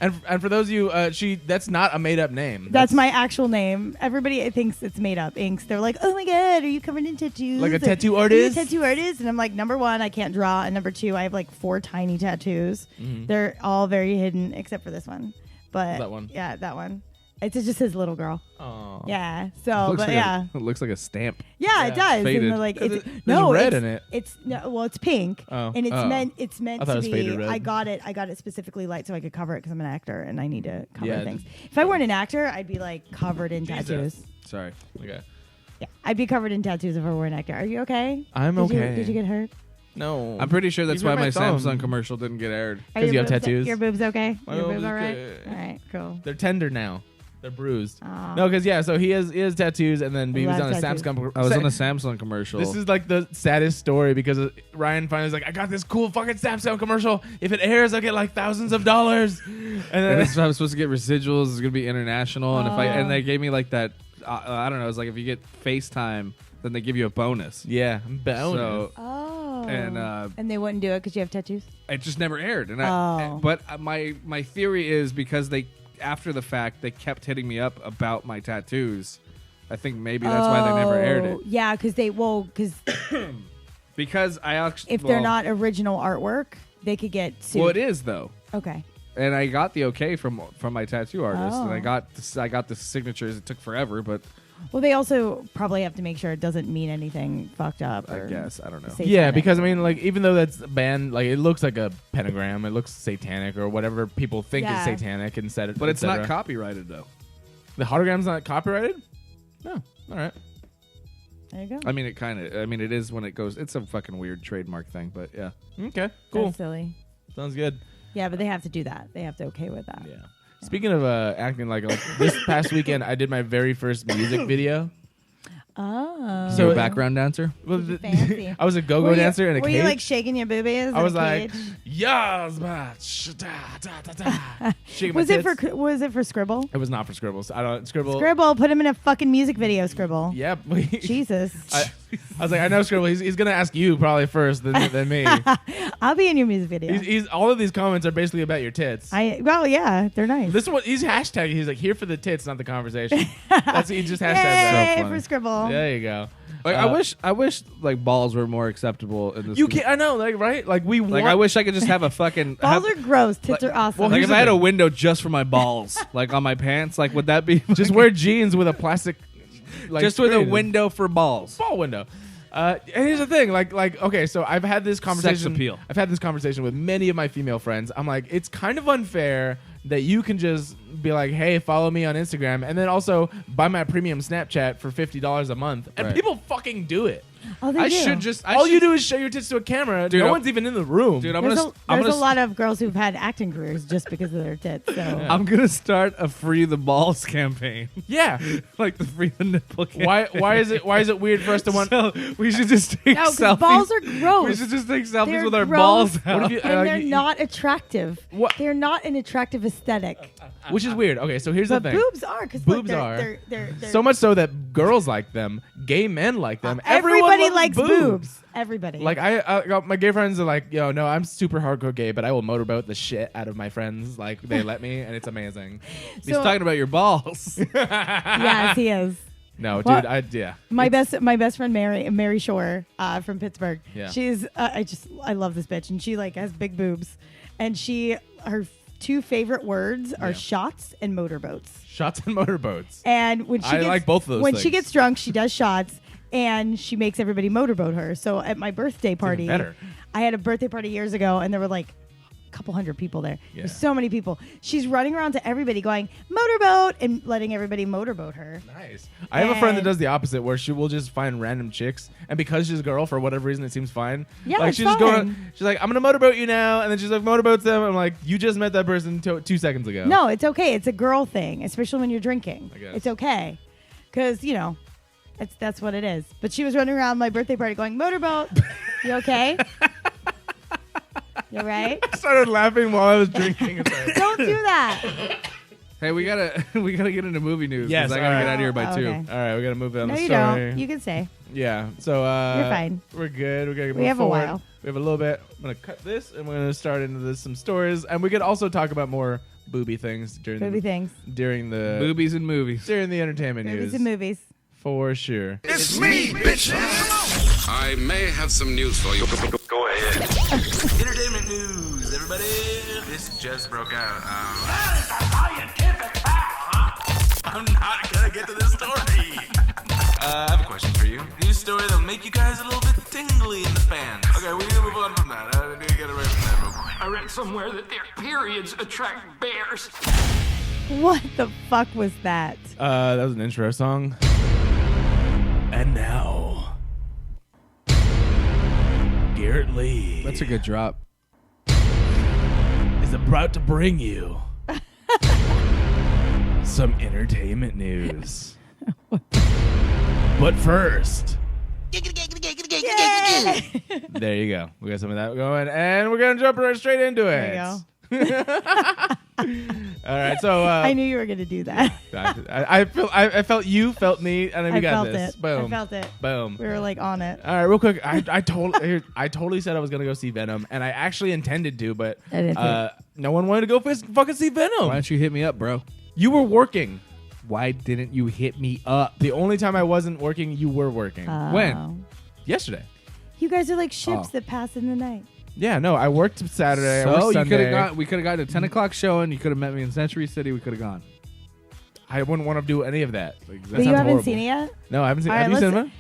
And for those of you, that's not a made up name. That's my actual name. Everybody thinks it's made up. Inks. They're like, oh my god, are you covered in tattoos? Like a Or, tattoo "Are you artist?" a tattoo artist? And I'm like, number one, I can't draw, and number two, I have like 4 tiny tattoos. Mhm. They're all very hidden except for this one. But That one? yeah, that one. It just says little girl. Aw. Yeah. So, but yeah. it looks like a stamp. Yeah, it Yeah. does. Faded. And they're like, 'Cause it's, there's no, red it's, in it. It's no, well, it's pink, Oh. and it's Oh. meant I to thought it was be. faded red. I got it specifically light so I could cover it because I'm an actor and I need to cover Yeah. things. If I weren't an actor, I'd be like covered in Jesus. tattoos. Sorry. Okay. Yeah, I'd be covered in tattoos if I were an actor. Are you okay? I'm Did okay. did you get hurt? No. I'm pretty sure that's You why hurt my thumb. Samsung commercial didn't get aired. Are 'Cause you your have boobs- tattoos? Your boobs okay? My Your boobs boobs all right? okay. All right, cool. They're tender now. They're bruised. Aw. No, because so he has tattoos, and then he was love on a tattoos. Samsung. I was on a Samsung commercial. This is like the saddest story because Ryan finally was like, I got this cool fucking Samsung commercial. If it airs, I'll get like thousands of dollars. And and then this is how I was supposed to get residuals. It's gonna be international, and if Oh. and they gave me like that. I don't know. It's like if you get FaceTime, then they give you a bonus. yeah, bonus. So Oh. And they wouldn't do it because you have tattoos. it just never aired. And Oh. but my theory is because they after the fact they kept hitting me up about my tattoos. I think maybe that's why they never aired it. Yeah, because Because I actually if they're not original artwork, they could get sued. well, it is though. Okay. And I got the okay from my tattoo artist, and Oh. I got the signatures. It took forever, but Well, they also probably have to make sure it doesn't mean anything fucked up. I or guess I don't know. satanic. Yeah, because I mean, like, even though that's banned, like, it looks like a pentagram. It looks satanic or whatever people think Yeah. is satanic instead of. But it's not etc. copyrighted though. The hologram's not copyrighted. No, all right. There you go. I mean, it is when it goes. It's a fucking weird trademark thing, but yeah. Okay, cool. That's silly. Sounds good. Yeah, but they have to do that. They have to okay with that. Yeah. Speaking of acting, like this past weekend, I did my very first music video. Oh. So So it- background dancer. Well, Fancy. I was a go-go dancer in a were cage. you like shaking your boobies? I in was a like, cage? yes, match. Shaking my was it tits. was it for Scribble? It was not for Scribbles. I don't Scribble. Scribble, put him in a fucking music video. Scribble. Yep. Jesus. I was like, I know Scribble. He's gonna ask you probably first than me. I'll be in your music video. He's all of these comments are basically about your tits. Well, yeah, they're nice. This is what he's hashtagging. He's like, here for the tits, not the conversation. That's he just hashtagged that. Yay funny. for Scribble. There you go. Like, I wish like balls were more acceptable in this. You can't. I know, like, right? Like we Like want. I wish I could just have a fucking. Balls have, are gross. Tits like- are awesome. well, like here's if I the had a thing. window just for my balls, like on my pants, like would that be just wear jeans with a plastic, like just with a screen. window for balls? ball window. And here's the thing, okay, so I've had this conversation. Sex appeal. I've had this conversation with many of my female friends. I'm like, it's kind of unfair that you can just be like, hey, follow me on Instagram, and then also buy my premium Snapchat for $50 a month, and Right. people fucking do it. Oh, they I do. should just. All you do is show your tits to a camera. Dude, no I'm- one's even in the room. Dude, There's a I'm gonna lot of girls who've had acting careers just because of their tits. So I'm gonna start a free the balls campaign, yeah. like the free the nipple campaign. Why is it weird for us to want? So we should just take no, because selfies. balls are gross. We should just take selfies They're with our gross. balls out. What if you- and they're you- not attractive. What? They're not an attractive aesthetic. Which is weird. Okay, so here's But the thing. boobs are because Boobs they're, are. They're So much so that girls like them, gay men like them. Everyone everybody loves likes boobs. Everybody. Like I got my gay friends are like, yo, no, I'm super hardcore gay, but I will motorboat the shit out of my friends. Like they let me, and it's amazing. He's talking about your balls. Yes, he is. No, What? dude, yeah. My best friend Mary Shore from Pittsburgh. Yeah. She's I love this bitch, and she like has big boobs, and her two favorite words are Yeah. shots and motorboats. Shots and motorboats. And when she I gets, like both of those when she things. gets drunk, she does shots, and she makes everybody motorboat her. So at my birthday party, better. I had a birthday party years ago, and there were like a couple hundred people there. Yeah. There's so many people. She's running around to everybody going motorboat and letting everybody motorboat her. Nice. I have a friend that And- does the opposite, where she will just find random chicks, and because she's a girl, for whatever reason, it seems fine. Yeah, like it's she's just fine. she's like, I'm gonna motorboat you now, and then she's like motorboats them. I'm like, you just met that person 2 seconds ago. No, it's okay. It's a girl thing, especially when you're drinking. I guess. It's okay, because that's what it is. But she was running around my birthday party going motorboat. You okay? You all right? I started laughing while I was drinking. It's like- Don't do that. Hey, we gotta get into movie news. 'cause Yes, I gotta alright. get out of here by Oh, 2. okay. All right, we gotta move on No, the you story. don't. You can say. Yeah. So You're fine. We're good. We're gonna We move have a forward. while. We have a little bit. I'm gonna cut this, and we're gonna start into some stories, and we could also talk about more booby things during Movie things. during the Boobies and movies. during the entertainment Movies news and movies. for sure. It's me, bitch. I may have some news for you. Go ahead. Entertainment news, everybody. This just broke out. That is a scientific fact, huh? I'm not gonna get to this story. I have a question for you. News story that'll make you guys a little bit tingly in the fans. Okay, we're gonna move on from that. I need to get away from that real quick. I read somewhere that their periods attract bears. What the fuck was that? That was an intro song. And now, Garrett Lee That's a good drop. is about to bring you some entertainment news. But first, there you go. We got some of that going, and we're gonna jump right straight into it. There you go. All right, so I knew you were gonna do that. I felt you felt me, and then we I got felt this. it. Boom. I felt it. Boom. We were like on it. All right, real quick. I totally said I was gonna go see Venom, and I actually intended to, but I didn't no one wanted to go fucking see Venom. Why don't you hit me up, bro? You were working. Why didn't you hit me up? The only time I wasn't working, you were working. When? Yesterday. You guys are like ships Oh. that pass in the night. Yeah, no, I worked Saturday. I So worked you Sunday. could have gone. We could have gotten a 10 o'clock show, and you could have met me in Century City. We could have gone. I wouldn't want to do any of that. That But you sounds haven't horrible. seen it yet? No, I haven't seen. All Have right, you seen let's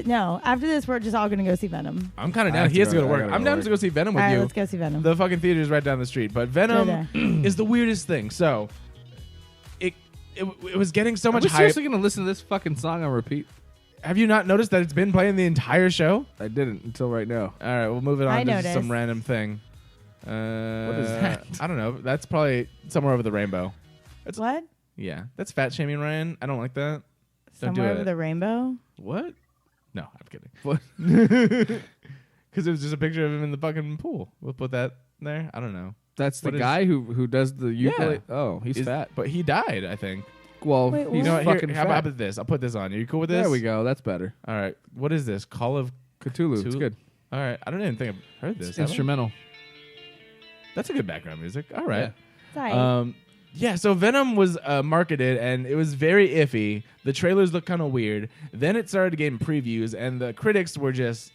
Venom? after this, we're just all gonna go see Venom. I'm kind of I down. have He to has to go to go- I work. gotta I'm go down to to go see Venom All with right, you. let's go see Venom. The fucking theater is right down the street. But Venom is the weirdest thing. So, it was getting so Are much we hype. seriously gonna listen to this fucking song on repeat? Have you not noticed that it's been playing the entire show? I didn't until right now. All right, we'll move it on I to noticed. some random thing. What is that? I don't know. That's probably somewhere over the rainbow. What? Yeah, that's fat shaming Ryan. I don't like that. Don't do Somewhere it. over the rainbow? What? No, I'm kidding. What? Because it was just a picture of him in the fucking pool. We'll put that there. I don't know. That's the What is- guy who does the ukulele. Oh, he's Is- fat. But he died, I think. Well, Wait, he's what? You know what? fucking How fat. about this? I'll put this on. Are you cool with this? There we go. That's better. All right. What is this? Call of Cthulhu. It's Cthulhu? good. All right. I don't even think I've heard this. It's have I? instrumental. That's a good background music. All right. Sorry. Yeah, so Venom was marketed, and it was very iffy. The trailers looked kind of weird. Then it started getting previews, and the critics were just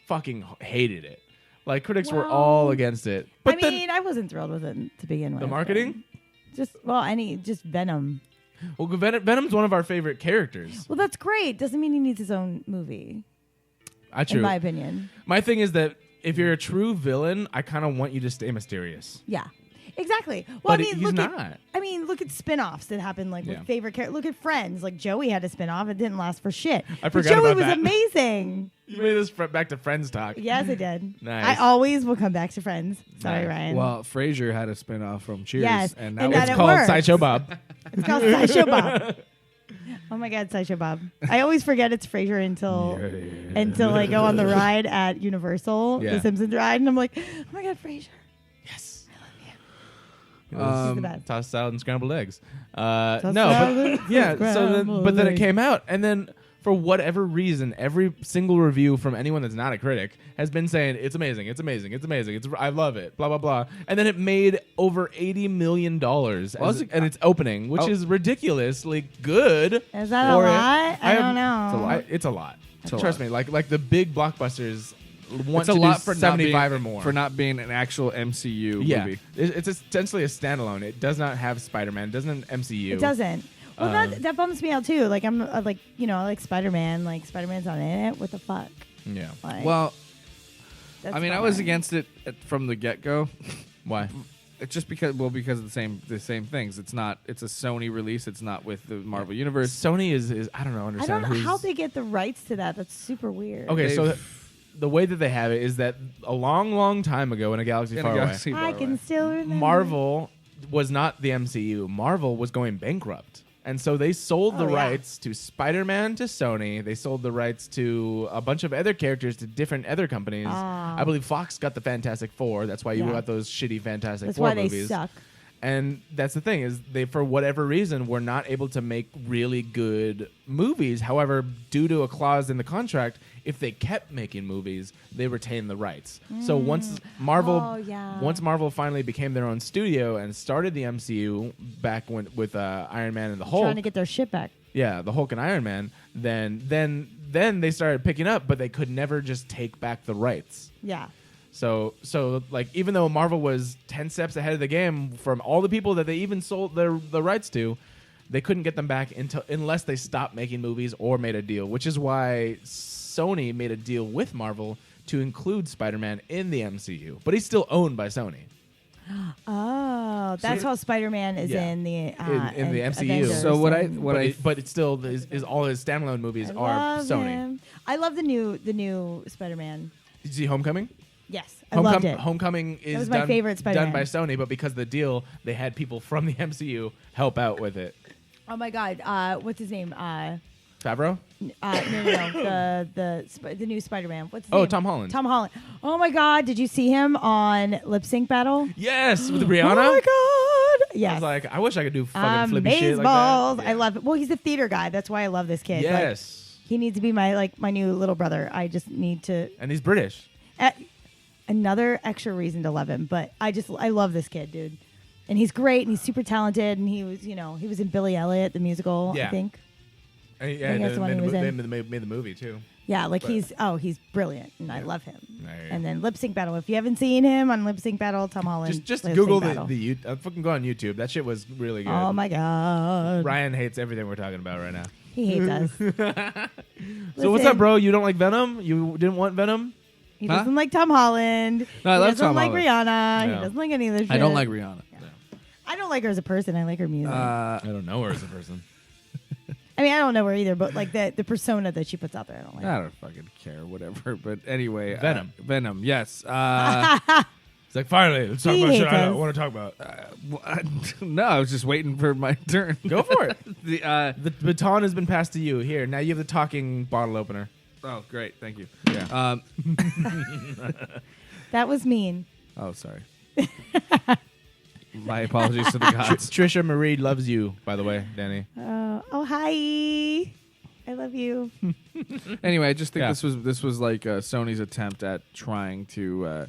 fucking hated it. Like, critics were Well, all against it. But I then mean, I wasn't thrilled with it to begin with. the marketing? Just just Venom. Well, Venom's one of our favorite characters. Well, that's great. Doesn't mean he needs his own movie. True. in my opinion. My thing is that if you're a true villain, I kind of want you to stay mysterious. Yeah. Exactly. Well, But I mean, he's not. Look at spin-offs that happen like Yeah. with favorite characters. Look at Friends. Like Joey had a spin-off. It didn't last for shit. I But forgot Joey about was that. amazing. You made this back to Friends talk. Yes, I did. Nice. I always will come back to Friends. Sorry, Nice. Ryan. Well, Frasier had a spin-off from Cheers. Yes, And and that that It's it called works. Sideshow Bob. It's called Sideshow Bob. Oh my God, Sideshow Bob. I always forget it's Frasier until I go on the ride at Universal, Yeah. the Simpsons ride, and I'm like, oh my God, Frasier. Yes. He's the best. Tossed salad and scrambled eggs. Tossed No, salad but yeah. and So scrambled but then it eggs. came out, and then for whatever reason, every single review from anyone that's not a critic has been saying it's amazing, it's amazing, it's amazing, I love it, blah blah blah. And then it made over $80 million and its opening, which is ridiculously good. Is that a for it. lot? I don't have- know. It's a lot. It's a Trust lot. me, like the big blockbusters want It's to a lot do for 75 not or being, more. for not being an actual MCU yeah, movie. it's essentially a standalone. It does not have Spider-Man. It doesn't have MCU. It doesn't. Well, that bums me out too. Like I'm like I like Spider-Man. Like Spider-Man's not in it. What the fuck? Yeah. Like, Well, that's I mean, I bummer. was against it from the get-go. Why? It's just because of the same things. It's a Sony release. It's not with the Marvel Universe. Sony is I don't know. I Understand don't know who's- how they get the rights to that. That's super weird. Okay, so They've- the way that they have it is that a long time ago in a galaxy In a far galaxy away, far I can away. still remember. Marvel was not the MCU. Marvel was going bankrupt. And so they sold the Oh, yeah. rights to Spider-Man to Sony. They sold the rights to a bunch of other characters to different other companies. Ah. I believe Fox got the Fantastic Four. That's why you Yeah. got those shitty Fantastic That's Four why movies. they suck. And that's the thing is they, for whatever reason, were not able to make really good movies. However, due to a clause in the contract, if they kept making movies, they retained the rights. So once Oh, yeah. Marvel finally became their own studio and started the MCU back with Iron Man and the Hulk, Trying to get their shit back. yeah, the Hulk and Iron Man, then they started picking up, but they could never just take back the rights. Yeah. So like even though Marvel was 10 steps ahead of the game from all the people that they even sold the rights to, they couldn't get them back unless they stopped making movies or made a deal, which is why Sony made a deal with Marvel to include Spider-Man in the MCU, but he's still owned by Sony. Oh, that's how Spider-Man is Yeah. in the In the MCU. Avengers So what and- But it's still is all his standalone movies I are love Sony. him. I love the new Spider-Man. Did you see Homecoming? Yes, I loved it. Homecoming is was my favorite Spider-Man. done by Sony, but because of the deal, they had people from the MCU help out with it. Oh my God, what's his name? Favreau? No, the new Spider-Man. What's his Oh, name? Tom Holland. Tom Holland. Oh my God, did you see him on Lip Sync Battle? Yes, with Rihanna. Oh my God, I yes. was like, I wish I could do fucking flippy shit like Amazeballs. that. I love it. Well, he's a theater guy. That's why I love this kid. Like, Yes, he needs to be my new little brother. I just need to. and he's British. Another extra reason to love him, but I love this kid, dude. And he's great, and he's super talented, and he was in Billy Elliot, the musical, Yeah. I think. And I think that's the one he was in. They made the movie too. Yeah, like But- he's brilliant, and I love him. There you And go. then Lip Sync Battle. If you haven't seen him on Lip Sync Battle, Tom Holland. Just Lip Google Sync Battle. the fucking go on YouTube. That shit was really good. Oh my God, Ryan hates everything we're talking about right now. he hates us. So what's up, bro? You don't like Venom? You didn't want Venom? He Huh? doesn't like Tom Holland. No, I he love doesn't Tom like Holland. Rihanna. Yeah. He doesn't like any of this shit. I don't like Rihanna. I don't like her as a person. I like her music. I don't know her as a person. I mean, I don't know her either, but like the persona that she puts out there, I don't like. I don't fucking care, whatever. But anyway, Venom. Venom, yes. It's like finally, let's talk He about shit hates I us. want to talk about. No, I was just waiting for my turn. Go for it. The, The baton has been passed to you. Here, now you have the talking bottle opener. oh, great, thank you. Yeah. That was mean. Oh, sorry. My apologies to the gods. Trisha Marie loves you, by the way, Danny. Oh, hi. I love you. Anyway, I just think Yeah. this was like Sony's attempt at trying to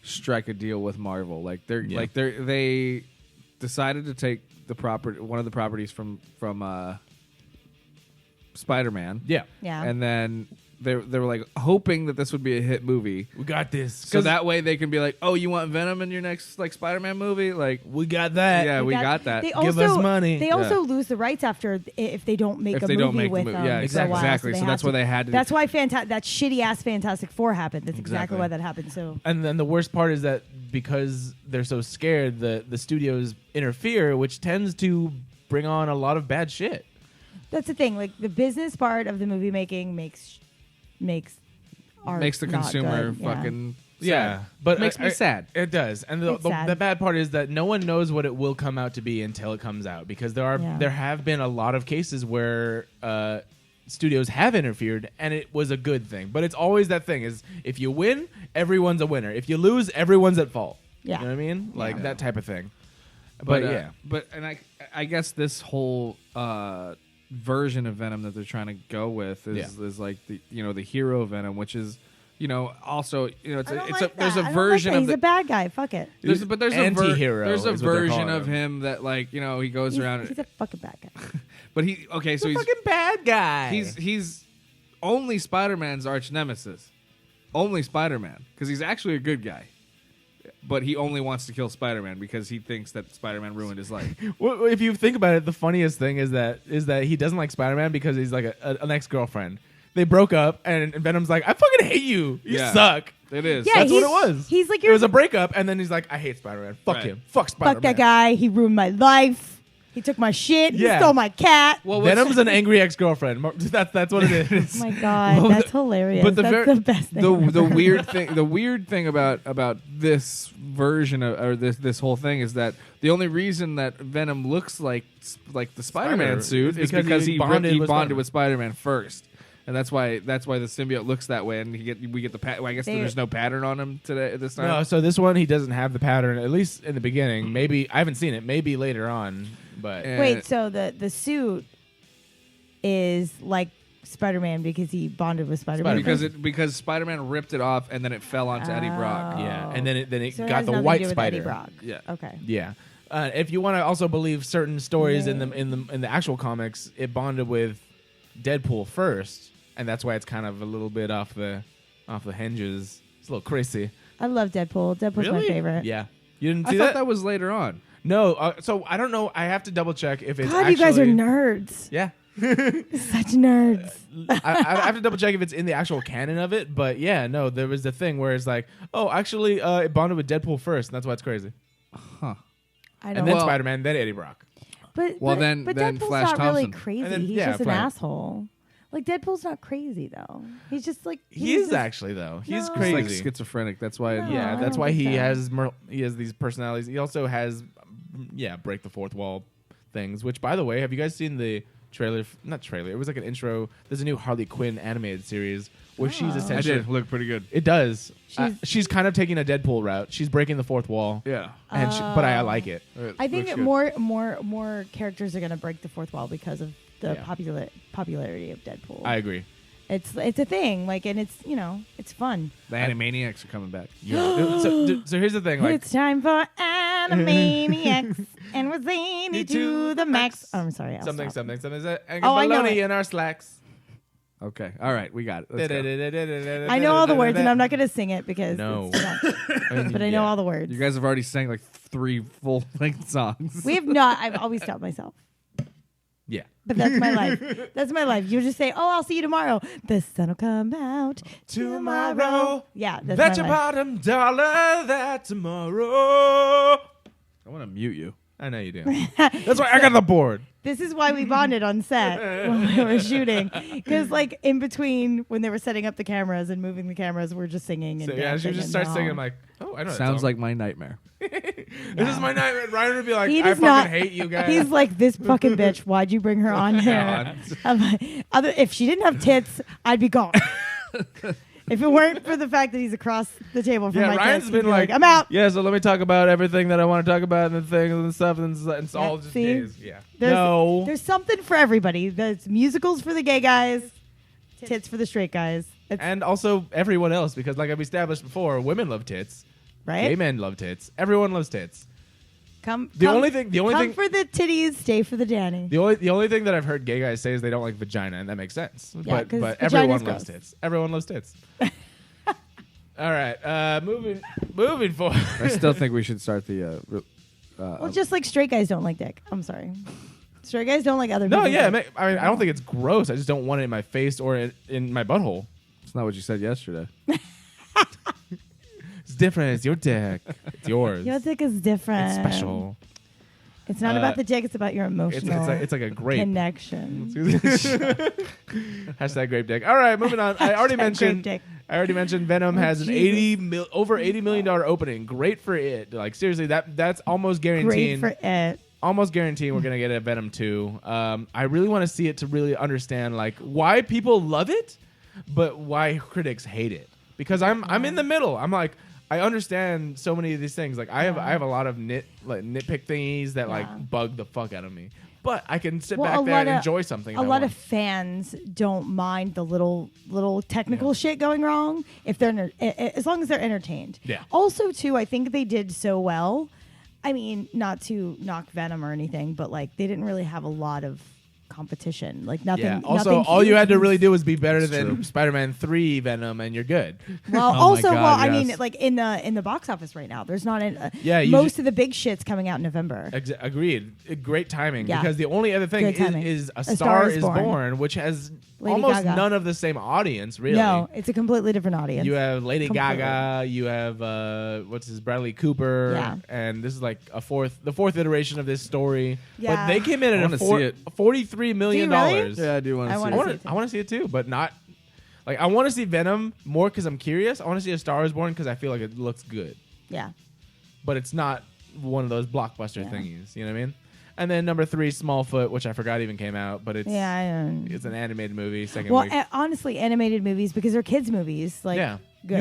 strike a deal with Marvel. Like they decided to take one of the properties from Spider-Man. Yeah. Yeah. And then they were like hoping that this would be a hit movie. We got this. So that way they can be like, oh, you want Venom in your next like Spider-Man movie? Like, we got that. yeah, we got that. They Give also, us money. They also lose the rights after if they don't make If a they movie don't make the with movie. them. Yeah, for a exactly. while, Exactly. they So have that's why they had to. That's why that shitty ass Fantastic Four happened. That's exactly Exactly. why that happened. So And then the worst part is that because they're so scared, the studios interfere, which tends to bring on a lot of bad shit. that's the thing. Like the business part of the movie making makes art makes the not consumer good. Yeah. fucking Yeah, sad. but Makes me sad. It does, and It's sad. the bad part is that no one knows what it will come out to be until it comes out, because there have been a lot of cases where studios have interfered, and it was a good thing. But it's always that thing: is if you win, everyone's a winner. If you lose, everyone's at fault. Yeah. You know what I mean? Like that type of thing. But yeah, I guess this whole version of Venom that they're trying to go with is like the hero Venom, which is also it's I don't it's like a there's that. a I don't version like that. of He's a bad guy. Fuck it. there's Anti-hero There's a is what they're version calling of him that like he goes around. He's a fucking bad guy. But so he's a he's fucking bad guy. he's only Spider-Man's arch nemesis. Only Spider-Man, because he's actually a good guy. But he only wants to kill Spider-Man because he thinks that Spider-Man ruined his life. Well, if you think about it, the funniest thing is that he doesn't like Spider-Man because he's like an ex-girlfriend. They broke up, and Venom's like, I fucking hate you. You Yeah. suck. It is. Yeah, That's what it was. He's like, It was a breakup, and then he's like, I hate Spider-Man. Fuck Right. him. Fuck Spider-Man. fuck that guy. He ruined my life. He took my shit. Yeah. He stole my cat. Well, Venom's an angry ex-girlfriend. That's what it is. Oh my god, that's hilarious. But That's the best thing. the weird thing about this version of this whole thing is that the only reason that Venom looks like the Spider-Man suit is because he bonded with Spider-Man first. And that's why the symbiote looks that way, and we get the pattern. I guess there's no pattern on him today this time. No, so this one he doesn't have the pattern, at least in the beginning. Maybe I haven't seen it. Maybe later on, but Wait, so the suit is like Spider-Man because he bonded with Spider-Man. because Spider-Man ripped it off and then it fell onto Eddie Brock. yeah, and then it So it got has the nothing white to do with spider. Eddie Brock. Yeah. Okay. Yeah. If you want to also believe certain stories in the actual comics, it bonded with Deadpool first, and that's why it's kind of a little bit off the hinges. It's a little crazy. I love Deadpool. Deadpool's my favorite. Yeah. You didn't I see thought that was later on. No. So I don't know. I have to double check if it's God, actually. you guys are nerds. Yeah. Such nerds. I have to double check if it's in the actual canon of it, but yeah, no, there was the thing where it's like, oh, actually, it bonded with Deadpool first, and that's why it's crazy. I And don't. then Well- Spider-Man, then Eddie Brock. but then Deadpool's Flash not really Thompson. crazy. And then- He's yeah, just an fine. asshole. Like Deadpool's not crazy though. He's just like He is just- actually though. He's No. crazy. He's like schizophrenic. That's why. No. Yeah, I that's don't why think so. he has these personalities. He also has, break the fourth wall things. Which, by the way, have you guys seen the trailer? Not trailer. It was like an intro. There's a new Harley Quinn animated series where she's Oh. essentially. I did look pretty good. It does. She's kind of taking a Deadpool route. She's breaking the fourth wall. Yeah. And but I like it. I think Looks that good. more characters are gonna break the fourth wall because of the Yeah. popularity of Deadpool. I agree. It's a thing, like, and it's fun. The Animaniacs are coming back. So here's the thing. Like, It's time for Animaniacs, and we're zany to the max. Oh, I'm sorry. I'll something. stop. And Oh, I know baloney it. in our slacks. Okay. All right. We got it. Let's go. I know all the words, and I'm not gonna sing it because No. it's too much. But I know all the words. You guys have already sang like 3 full-length songs. We have not. I've always stopped myself. Yeah. But that's my life. That's my life. You just say, "Oh, I'll see you tomorrow." The sun will come out Tomorrow. Yeah, that's Bet my your life. bottom dollar that tomorrow. I want to mute you. I know you do. That's why I got the board. This is why we bonded on set when we were shooting, because like in between when they were setting up the cameras and moving the cameras, we're just singing and So yeah, she dancing just and starts all. singing. I'm like, oh, I know. that Sounds song. like my nightmare. This is my nightmare. Ryan would be like, He I does fucking not. hate you guys. He's like, this fucking bitch. Why'd you bring her on here? I'm like, if she didn't have tits, I'd be gone. If it weren't for the fact that he's across the table from yeah, my Ryan's desk, been he'd be like, I'm out. Yeah, so let me talk about everything that I want to talk about and the things and stuff, and it's all just see? gays. Yeah. There's something for everybody. There's musicals for the gay guys, tits for the straight guys. It's, And also everyone else, because like I've established before, women love tits. right? Gay men love tits. Everyone loves tits. Come only thing for the titties, stay for the Dani. The only thing that I've heard gay guys say is they don't like vagina, and that makes sense. Yeah, but 'cause everyone vagina's loves gross. tits. Everyone loves tits. All right, moving forward. I still think we should start the. Well, just like straight guys don't like dick. I'm sorry. Straight guys don't like other No, people's yeah, dick. I mean, I don't think it's gross. I just don't want it in my face or in my butthole. It's not what you said yesterday. It's different. It's your dick. It's yours. Your dick is different. It's special. It's not about the dick. It's about your emotional It's like a grape. connection. Hashtag grape dick. All right, moving on. I already mentioned. Grape dick. I already mentioned Venom has an over $80 million opening. Great for it. Like seriously, that's almost guaranteed. Great for it. Almost guaranteed we're gonna get a Venom 2. I really want to see it to really understand like why people love it, but why critics hate it. Because I'm in the middle. I'm like, I understand so many of these things. Like I have a lot of nitpick thingies that like bug the fuck out of me. But I can sit back there and enjoy something. A lot of fans don't mind the little technical shit going wrong if they're as long as they're entertained. Yeah. Also, too, I think they did so well. I mean, not to knock Venom or anything, but like they didn't really have a lot of competition. Like nothing. Yeah. Also, nothing all you had to huge. really do was be better than Spider-Man 3 Venom, and you're good. Well, Oh my God, I mean, yes. like in the box office right now, there's not most of the big shit's coming out in November. Agreed. Great timing. Yeah. Because the only other thing Good timing. is A Star is Born, which has Lady almost Gaga. none of the same audience, really. No, it's a completely different audience. You have Lady Completely. Gaga. You have Bradley Cooper. Yeah. And this is like the fourth iteration of this story. Yeah. But they came in I at wanna see it. $43 million. Do you really? Yeah, I do want I to see wanna it. see it too. I want to see it too, but not like I want to see Venom more because I'm curious. I want to see A Star is Born because I feel like it looks good, Yeah. but it's not one of those blockbuster thingies. You know what I mean? And then number 3, Smallfoot, which I forgot even came out, but it's it's an animated movie. Second Well, week. honestly, animated movies because they're kids' movies, like Yeah.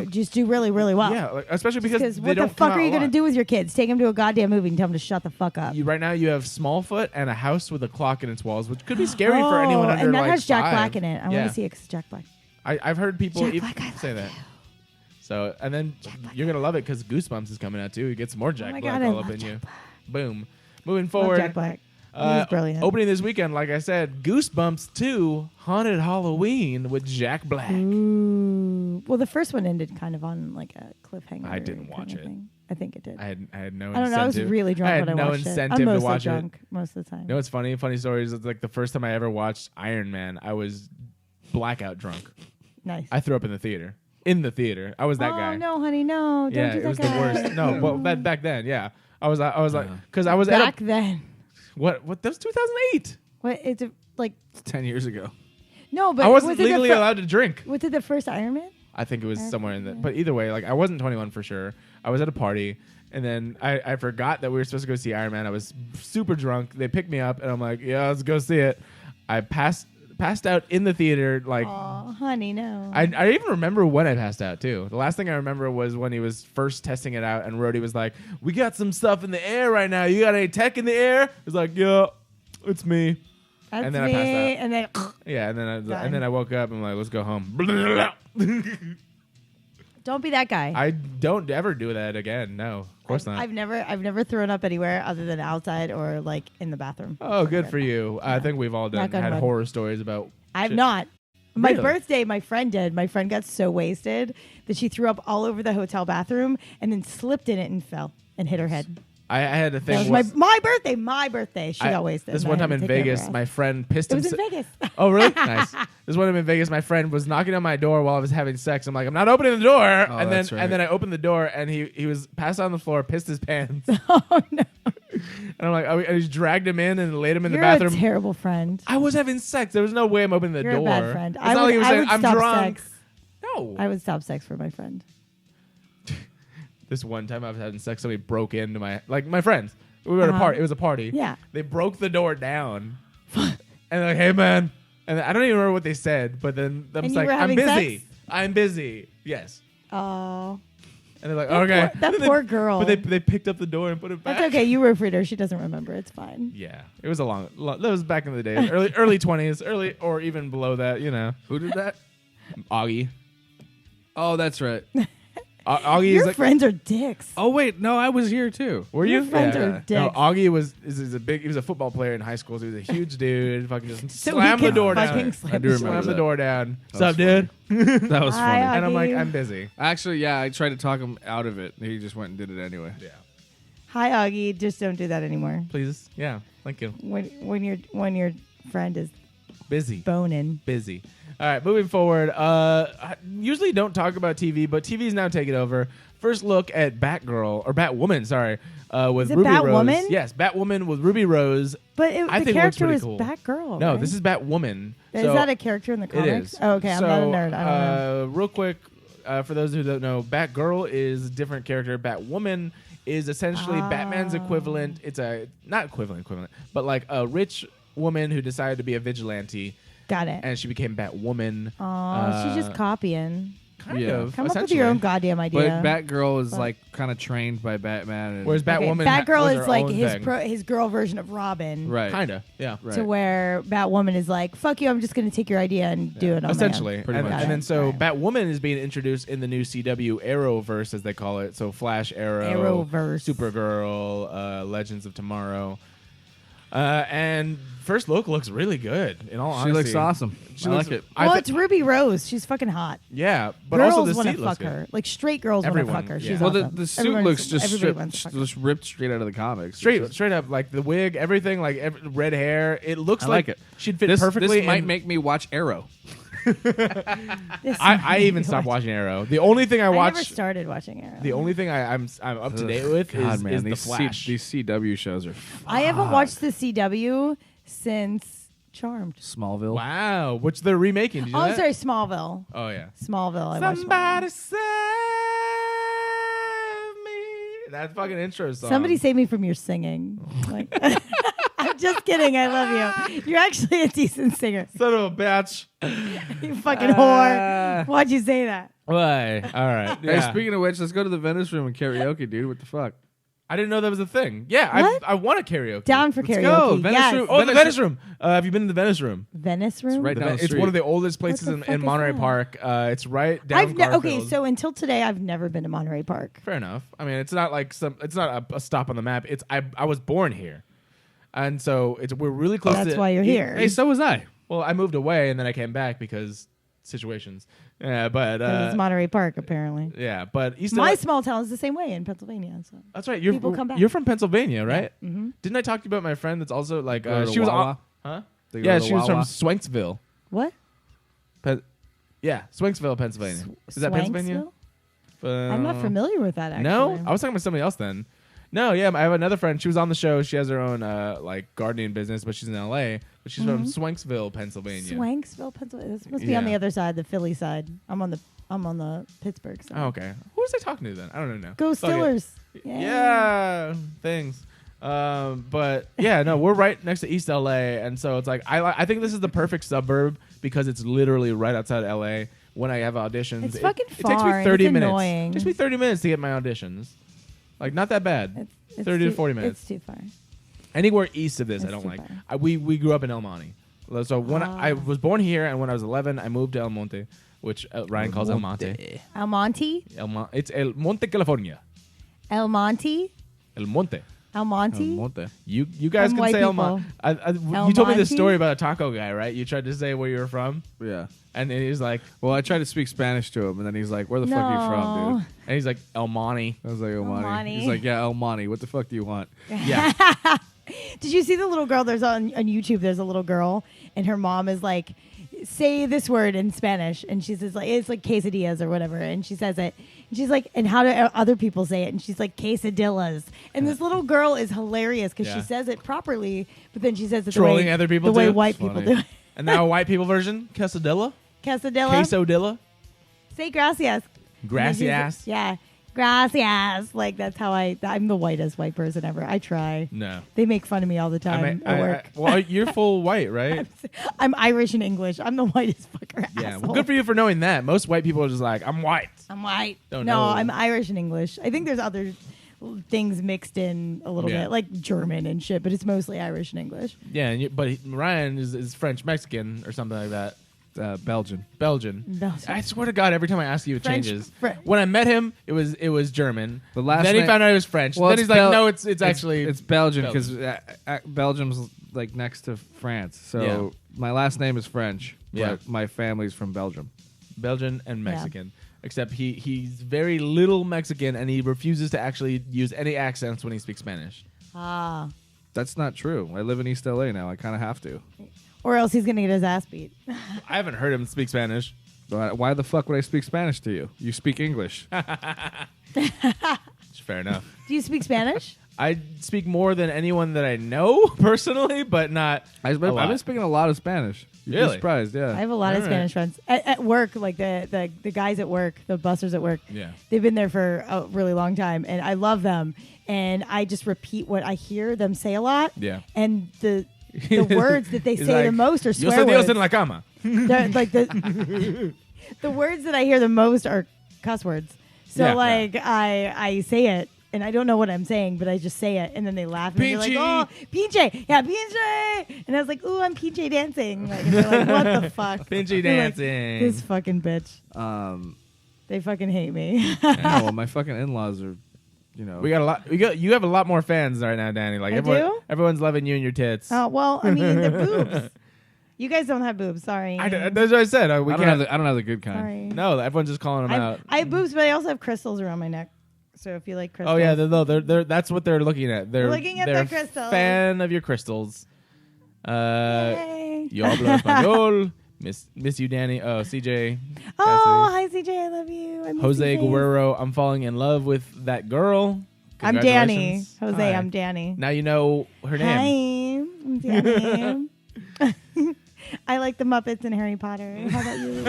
just do really, really well. Yeah, like, especially because they what don't the fuck come are you out a gonna lot. do with your kids? Take them to a goddamn movie and tell them to shut the fuck up. Right now, you have Smallfoot and a house with a clock in its walls, which could be scary for anyone under and that like has Jack 5. Black in it. I Yeah. want to see it because Jack Black. I've heard people Jack even Black, I say love that. you. So, and then you're gonna love it because Goosebumps is coming out too. You get some more Jack my Black God, I all love up in Jack you. Black. Boom. Moving Love forward. Jack Black. He's brilliant. Opening this weekend, like I said, Goosebumps 2 Haunted Halloween with Jack Black. Ooh. Well, the first one ended kind of on like a cliffhanger. I didn't kind watch of it. thing. I think it did. I had no I don't incentive. know. I was really drunk I had when I no watched it. incentive I'm to mostly watch drunk it. most of the time. You know what's funny? Funny stories. It's like the first time I ever watched Iron Man, I was blackout drunk. Nice. I threw up in the theater. In the theater. I was that guy. Oh no, honey, no! Don't Yeah, do it that was guy. the worst. No, well, back then, yeah. I was like, because I was Back at then. what? That was 2008. What? It's like 10 years ago. no, but I wasn't was it the legally allowed to drink. Was it the first Iron Man? I think it was somewhere in the. But either way, like I wasn't 21 for sure. I was at a party, and then I forgot that we were supposed to go see Iron Man. I was super drunk. They picked me up, and I'm like, yeah, let's go see it. I passed out in the theater. Like Oh, honey, no. I even remember when I passed out too. The last thing I remember was when he was first testing it out, and Rhodey was like, "We got some stuff in the air right now. You got any tech in the air?" I was like, "Yeah, it's me." That's and then me. I passed out. And then Yeah, and Done. then I woke up and I'm like, "Let's go home." don't be that guy. I don't ever do that again. No, of course not. I've never thrown up anywhere other than outside or like in the bathroom. Oh, good for you. I think we've all Knock on had wood. horror stories about. I've shit. not. My Really? birthday, my friend did. My friend got so wasted that she threw up all over the hotel bathroom and then slipped in it and fell and hit her head. I had a That thing. was my birthday. My birthday. She got wasted. This and one I had time to in take care of her Vegas, ass. my friend pissed It was in himself. Vegas. Oh, really? Nice. This one time in Vegas, my friend was knocking on my door while I was having sex. I'm like, I'm not opening the door. and then that's right. and then I opened the door and he was passed out on the floor, pissed his pants. Oh no! And I'm like, I just dragged him in and laid him in You're the bathroom. a terrible friend. I was having sex. There was no way I'm opening the You're door. a bad friend. It's not like he was I saying, would I'm stop drunk. sex. No. I would stop sex for my friend. This one time I was having sex, somebody broke into my friends. We were at a party. It was a party. Yeah. They broke the door down. And they're like, hey, man. And I don't even remember what they said, but then I was And you like, were I'm having busy. sex? I'm busy. Yes. Oh, And they're like, That okay. poor- that Then poor girl. But they picked up the door and put it back. that's okay. You roofed her. She doesn't remember. It's fine. Yeah. It was that was back in the days. early 20s, early or even below that, you know. Who did that? Augie. Oh, that's right. Augie is Your like, friends are dicks. Oh wait, no, I was here too. were Your you? friends Yeah. are No, dicks. Augie he was a football player in high school. So he was a huge dude. Fucking just So slam he the could door fucking down. slam I do the remember Slam the that. door down. What's That up, was dude? That was Hi, funny. And I'm like, Augie. I'm busy. Actually, yeah, I tried to talk him out of it. He just went and did it anyway. Yeah. Hi, Augie. Just don't do that anymore. Please. Yeah. Thank you. When your friend is Busy. boning. Busy. All right, moving forward. I usually don't talk about TV, but TV's now taking over. First look at Batwoman, sorry, with Is it Ruby Batwoman? Rose. Yes, Batwoman with Ruby Rose. But I the think it looks character pretty was cool. Batgirl. No, right? this is Batwoman. Is So that a character in the it comics? is. Oh, okay, I'm So, not a nerd. I don't know. Real quick, for those who don't know, Batgirl is a different character. Batwoman is essentially Batman's equivalent. It's a not equivalent, but like a rich woman who decided to be a vigilante, Got it. and she became Batwoman. Oh, she's just copying. Kind Yeah. of. Come up with essentially. your own goddamn idea. But Batgirl is like kind of trained by Batman. And Whereas Okay, Batwoman, Batgirl was is her like own his thing. his girl version of Robin. right, Kinda, yeah. right. To where Batwoman is like, fuck you, I'm just going to take your idea and do it on Essentially, my own. Pretty and, much. and then so Right. Batwoman is being introduced in the new CW Arrowverse, as they call it. So Flash, Arrow, Arrowverse. Supergirl, Legends of Tomorrow, and first look looks really good. In all honesty, She looks awesome. She I looks- like it. Well, I it's Ruby Rose. She's fucking hot. Yeah, but Girls also the want seat to looks fuck good. her. Like straight girls want to Everyone, fuck her. yeah. She's Well, awesome. the suit Everyone looks wants- just everybody wants to stripped, fuck her. just ripped straight out of the comics. Straight up, like the wig, everything, like red hair. It looks I like like it. she'd fit This perfectly. This might in- make me watch Arrow. This I even might stopped be watching Arrow. The only thing I I never watch, started watching Arrow. the only thing I'm up to date with God, is, man, is the these Flash. these CW shows are I haven't watched the CW since Charmed. Smallville. Wow, which they're remaking. Did you Oh, know I'm that? sorry, Smallville. Oh yeah. Smallville. I watched Somebody Smallville. save me. That fucking intro song. Somebody save me from your singing. Like, I'm just kidding. I love you. You're actually a decent singer. son of a bitch. You fucking whore. Why'd you say that? Why? All right. Hey, Yeah. speaking of which, let's go to the Venice Room and karaoke, dude. What the fuck? I didn't know that was a thing. Yeah, What? I want a karaoke. Down for Let's karaoke. go. Venice Yes. Room. Oh, the Venice Room. Have you been to the Venice Room? Venice Room? right down the It's street. one of the oldest places the in fuck is Monterey that? Park. It's right down Okay, Garfield. so until today, I've never been to Monterey Park. Fair enough. I mean, it's not like it's not a stop on the map. It's I was born here, and so we're really close. That's to why you're here. Hey, so was I. Well, I moved away and then I came back because situations. Yeah, but It's Monterey Park, apparently. yeah, but East My LA small town is the same way in Pennsylvania. So That's right. people come back. You're from Pennsylvania, right? Mm-hmm. Didn't I talk to you about my friend that's also like Go to the she was Wawa? huh? They go Yeah, to the she was from Wawa? Swanksville. What? Yeah, Swanksville, Pennsylvania. Is that Pennsylvania? I'm not familiar with that. Actually, No, I was talking about somebody else then. No, yeah, I have another friend. She was on the show. She has her own like gardening business, but she's in LA. But she's from Swanksville, Pennsylvania. Swanksville, Pennsylvania. This must be on Yeah. the other side, the Philly side. I'm on the Pittsburgh side. Oh, okay. Who was I talking to then? I don't know. Go Fuck it. Steelers! Yeah, things. But yeah, no, we're right next to East LA, and so it's like I think this is the perfect suburb because it's literally right outside LA. When I have auditions, It's fucking It takes far, me and 30 it's minutes. annoying. It takes me 30 minutes to get my auditions. Like not that bad. It's 30 to too- 40 minutes. It's too far. Anywhere east of this, I It's don't too like. far. We grew up in El Monte. So when I was born here, and when I was 11, I moved to El Monte, which Ryan calls El Monte. El Monte, It's El Monte, California. El Monte, El Monte. El Monte. Monte. You guys Them can white say El people. Monte. El You told me this Monte? story about a taco guy, right? You tried to say where you were from, Yeah. and then he's like, Well, I tried to speak Spanish to him, and then he's like, "Where the fuck are you from, No. dude?" and he's like El Monte. I was like, "El Monte." Monte. He's like, "Yeah, El Monte. What the fuck do you want?" Yeah. Did you see the little girl? There's on YouTube. There's a little girl, and her mom is like, "Say this word in Spanish," and she says like it's like quesadillas or whatever, and she says it, and she's like, "And how do other people say it?" And she's like, "Quesadillas." And this little girl is hilarious because Yeah. she says it properly, but then she says it Trolling the way, other people the way too? white Funny. people do it. And now a white people version, quesadilla, Quesadilla. quesodilla, Say gracias. gracias. Yeah. Gracias. Like that's how I'm the whitest white person ever. I try. No. They make fun of me all the time at work. well, you're full white, right? I'm Irish and English. I'm the whitest fucker. Yeah. asshole. Well, good for you for knowing that. Most white people are just like, I'm white. I'm white. Don't no, know. I'm Irish and English. I think there's other things mixed in a little Yeah. bit, like German and shit, but it's mostly Irish and English. Yeah, but Ryan is French Mexican or something like that. Belgian. Belgian. I swear to God, every time I ask you, it French, changes. French. When I met him, it was German. The last then he name- found out it was French. Well, then it's he's like, Bel- no, it's actually it's Belgian Belgian. because Belgium's like next to France. So Yeah. my last name is French. Yeah. But my family's from Belgium. Belgian and Mexican. Except he's very little Mexican, and he refuses to actually use any accents when he speaks Spanish. Ah. That's not true. I live in East LA now. I kind of have to. Or else he's gonna get his ass beat. I haven't heard him speak Spanish. Why the fuck would I speak Spanish to you? You speak English. Fair enough. Do you speak Spanish? I speak more than anyone that I know personally, but not. I've been speaking a lot of Spanish. You'd Really? be surprised, yeah. I have a lot of All right. Spanish friends at work, like the guys at work, the busters at work. Yeah. They've been there for a really long time, and I love them. And I just repeat what I hear them say a lot. Yeah. And the words that they He's say like, the most are Yo swear soy Dios words. en la cama. They're, like the words that I hear the most are cuss words. So Yeah. like I say it. And I don't know what I'm saying, but I just say it, and then they laugh, and they're like, "Oh, PJ, yeah, PJ," and I was like, "Ooh, I'm PJ dancing." Like, and they're like, "What the fuck?" PJ They're like, dancing. this fucking bitch. They fucking hate me. No, well, my fucking in-laws are, you know. We got a lot. You have a lot more fans right now, Danny. Like I do? everyone's loving you and your tits. Oh well, I mean the boobs. You guys don't have boobs. Sorry. That's what I said. We I can't. don't have the good kind. Sorry. No, everyone's just calling them out. I have boobs, but I also have crystals around my neck. So if you like crystals. Oh yeah, they're that's what they're looking at. They're Looking at they're the crystals. Fan of your crystals. Yay. Yo hablo español. Miss you, Danny. Oh, CJ. Oh, Cassidy. hi CJ, I love you. I miss Jose you, guys. Guerrero. I'm falling in love with that girl. I'm Danny. Congratulations. Jose, Hi. I'm Danny. Now you know her name. Hi, I'm Danny. I like the Muppets and Harry Potter. How about you?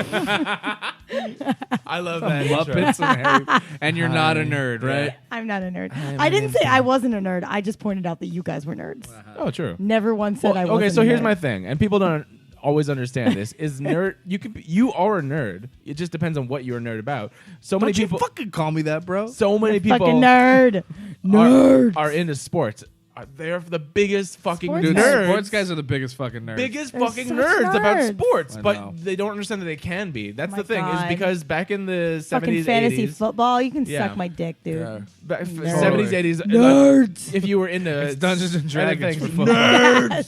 I love that. Muppets and Harry. And you're not a nerd, right? I'm not a nerd. I'm I didn't say I wasn't a nerd. I just pointed out that you guys were nerds. Oh, true. Never once said I wasn't. Okay, so a here's nerd. my thing, and people don't always understand this: is nerd. You are a nerd. It just depends on what you're a nerd about. So many Don't you people. fucking call me that, bro. So many people Fucking nerd. Nerds. are into sports. They're the biggest fucking Sports Dude, nerds. sports guys are the biggest fucking nerds. Biggest They're fucking such nerds about nerds. sports, I but know. they don't understand that they can be. That's Oh the my thing. Is God. because back in the Fucking 70s, fantasy 80s, football. You can Yeah. suck my dick, dude. Yeah. Nerds. 70s, 80s, Nerds. if you were into It's Dungeons and other Dragons things, for football.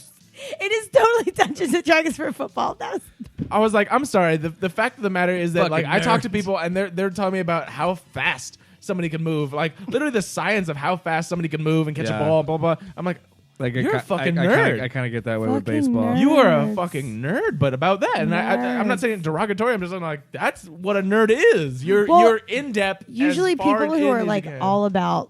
It is totally Dungeons and Dragons for football. That's I was like, I'm sorry. The fact of the matter is that Fucking like I talk to nerds. people and they're telling me about how fast somebody can move, like literally the science of how fast somebody can move and catch Yeah. a ball, blah blah. I'm like, Like You're a fucking I nerd. kind of get that way with Fucking baseball. nerd. you are a Nerds. fucking nerd, but about that, and I'm not Nerds. saying it derogatory. I'm just saying like that's what a nerd is. You're Well, in depth. usually as far people in who are as you like can. all about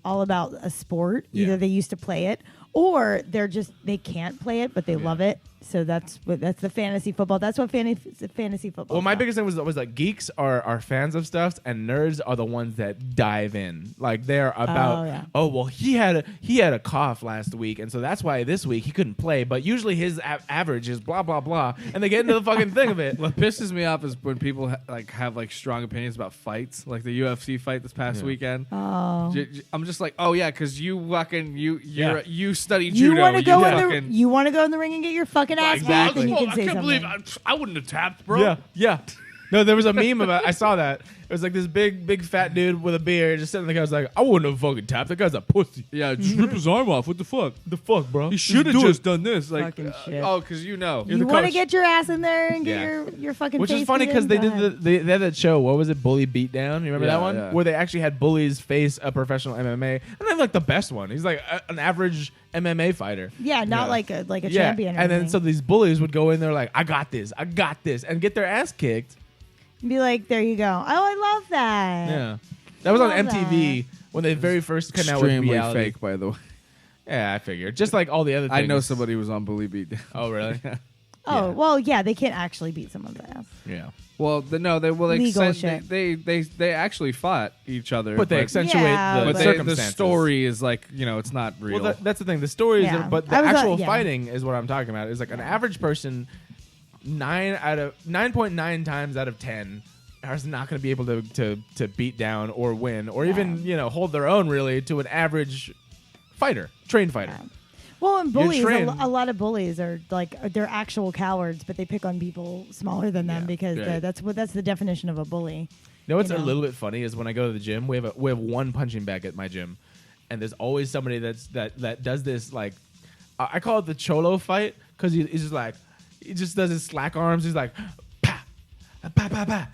a sport. Yeah. Either they used to play it or they can't play it, but they love it. So that's the fantasy football. That's what fantasy football. Well, my is biggest thing was like geeks are fans of stuff, and nerds are the ones that dive in. Like they're about, Oh, yeah. well, he had a cough last week, and so that's why this week he couldn't play. But usually his average is blah blah blah, and they get into the fucking thing of it. What pisses me off is when people have like strong opinions about fights, like the UFC fight this past weekend. Oh. I'm just like, oh yeah, because you fucking you study You judo. want to go in fucking, the you want to go in the ring and get your fucking ass Exactly. beat, then you can I say can't something. believe I wouldn't have tapped, bro. Yeah. No, there was a meme about. I saw that. It was like this big fat dude with a beard just sitting there. I was like, I wouldn't have fucking tapped. That guy's a pussy. Yeah, just rip his arm off. What the fuck? The fuck, bro? He should have do just it. done this. Like, Fucking shit. oh, because you know. You're You the want to coach. get your ass in there and get Yeah. your fucking Which face is funny beat because in? they Go did ahead. they had that show. What was it? Bully Beatdown. You remember Yeah, that one? yeah. Where they actually had bullies face a professional MMA, and they like the best one. He's like an average MMA fighder. Yeah, not like a Yeah, champion. Or and then anything. so these bullies would go in there like, I got this, and get their ass kicked. Be like, there you go. Oh, I love that. Yeah, that was on Love MTV when they very first came out with Extremely reality. fake, by the way. Yeah, I figured. Just like all the other things. I know somebody who was on Bully Beat. Oh, really? Oh, Yeah. well, yeah, they can't actually beat someone's ass. Yeah. Well, Legal shit. they actually fought each other, But they accentuate Yeah, the but but- the circumstances. story is like, you know, it's not real. Well, that's the thing. The stories, Yeah. but the I was, actual yeah. fighting is what I'm talking about. Is like an average person, 9.9 times out of 10 is not going to be able to beat down or win or even hold their own really to an average fighter, trained fighter. Yeah. Well, and You're bullies, trained. a lot of bullies are like they're actual cowards, but they pick on people smaller than them because Right. that's the definition of a bully. You know what's You know? a little bit funny is when I go to the gym, we have one punching bag at my gym, and there's always somebody that does this like I call it the cholo fight because he's just like he just does his slack arms. He's like pa pa pa pa.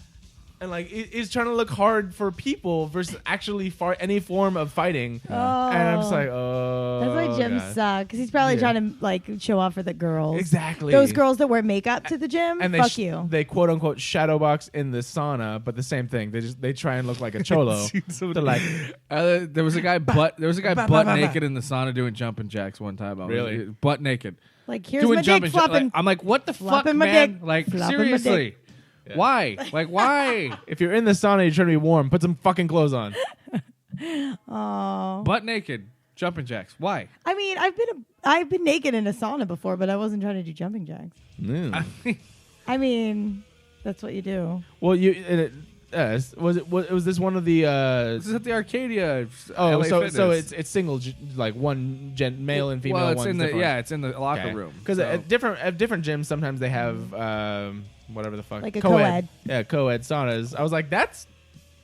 And like he's trying to look hard for people versus actually any form of fighting. And I'm just like, oh, That's why Jim God. sucks because he's probably Yeah. trying to like show off for the girls. Exactly. Those girls that wear makeup to the gym. And Fuck you. They quote unquote shadow box in the sauna, but the same thing. They try and look like a cholo. They're like, There was a guy butt ba. naked in the sauna doing jumping jacks one time. Really? Butt naked. Like here's Doing my dick jumping jacks. flopping. I'm like, what the fuck, flopping my man? dick. Like, Flopping my dick. seriously. Why? Like, why? if you're in the sauna, you're trying to be warm. Put some fucking clothes on. Oh. Butt naked, jumping jacks. Why? I mean, I've been naked in a sauna before, but I wasn't trying to do jumping jacks. I mean, that's what you do. Well, was this one of the? This is at the Arcadia. Oh, LA so Fitness. it's single, like one male and female. Well, it's one's in the different. it's in the locker room. Because so. at different gyms, sometimes they have whatever the fuck, Like a co-ed. Yeah, co-ed saunas. I was like, that's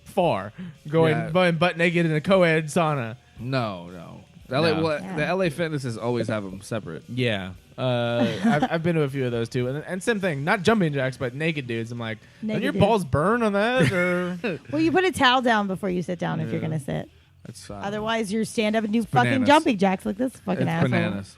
far going butt naked in a co-ed sauna. No. No. The LA Fitnesses always have them separate. Yeah. I've been to a few of those too, and same thing, not jumping jacks, but naked dudes. I'm like, Naked are your dudes. balls burn on that, or Well, you put a towel down before you sit down if you're gonna sit. That's Otherwise, you stand up and do fucking bananas. jumping jacks like this fucking it's asshole. bananas.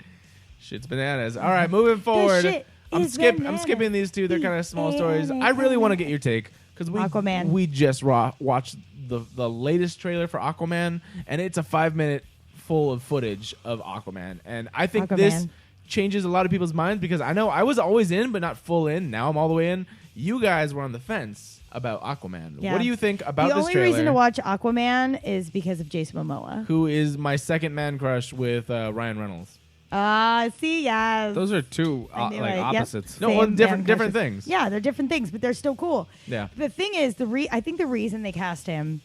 shit's bananas. All right, moving forward. shit I'm is I'm bananas. skipping these two. They're kind of small stories. I really want to get your take because Aquaman. we just watched the latest trailer for Aquaman, and it's a 5-minute full of footage of Aquaman, and I think this Aquaman. changes a lot of people's minds because I know I was always in, but not full in. Now I'm all the way in. You guys were on the fence about Aquaman. Yeah. What do you think about The this only trailer? reason to watch Aquaman is because of Jason Momoa. Who is my second man crush with Ryan Reynolds? See, yes. Those are two I knew like it. Yep. opposites. No, Same well, man different crushes. things. Yeah, they're different things, but they're still cool. Yeah. The thing is, I think the reason they cast him,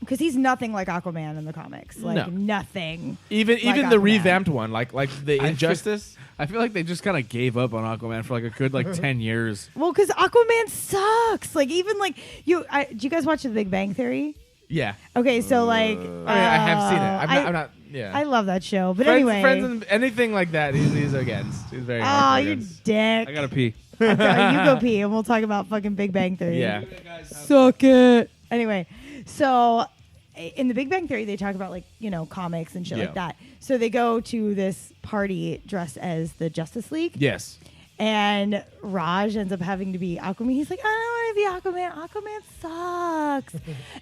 because he's nothing like Aquaman in the comics. Like, No. nothing. Even like the Aquaman. revamped one, like the I Injustice. I feel like they just kind of gave up on Aquaman for like a good 10 years. Well, because Aquaman sucks. Like, even like, do you guys watch The Big Bang Theory? Yeah. Okay, so like. I mean, I have seen it. I'm not. Yeah. I love that show. But friends, anyway. friends and anything like that, he's against. He's very Oh, hard you against. dick. I gotta pee. You go pee and we'll talk about fucking Big Bang Theory. Yeah. Suck it. Anyway, so in the Big Bang Theory, they talk about comics and shit Yeah. like that. So they go to this party dressed as the Justice League. Yes. And Raj ends up having to be Aquaman. He's like, I don't want to be Aquaman. Aquaman sucks.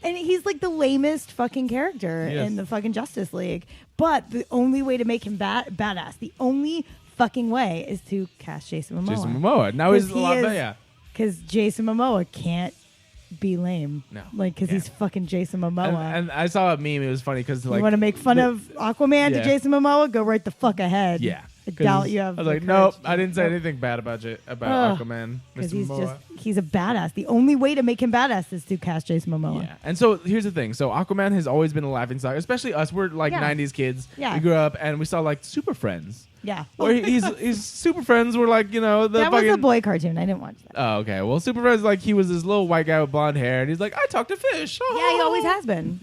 And he's like the lamest fucking character Yes. in the fucking Justice League. But the only way to make him badass, the only fucking way is to cast Jason Momoa. Jason Momoa. Now he's a lot better. Yeah. Because Jason Momoa can't be lame. No, Because yeah. he's fucking Jason Momoa. And I saw a meme. It was funny because like you want to make fun of Aquaman Yeah. to Jason Momoa? Go right the fuck ahead. Yeah. I 'Cause doubt you have. I was like, the nope. courage I to- didn't say Nope. anything bad about Aquaman, Ugh. Mr. Because he's Momoa. he's a badass. The only way to make him badass is to cast Jason Momoa. Yeah. And so here's the thing. So Aquaman has always been a laughing stock, especially us. We're like Yeah. 90s kids. Yeah. We grew up and we saw like Super Friends. Yeah. Where he's Super Friends were like, the That fucking. was a boy cartoon. I didn't watch that. Oh, okay. Well, Super Friends, like, he was this little white guy with blonde hair, and he's like, I talk to fish. Yeah, he always has been.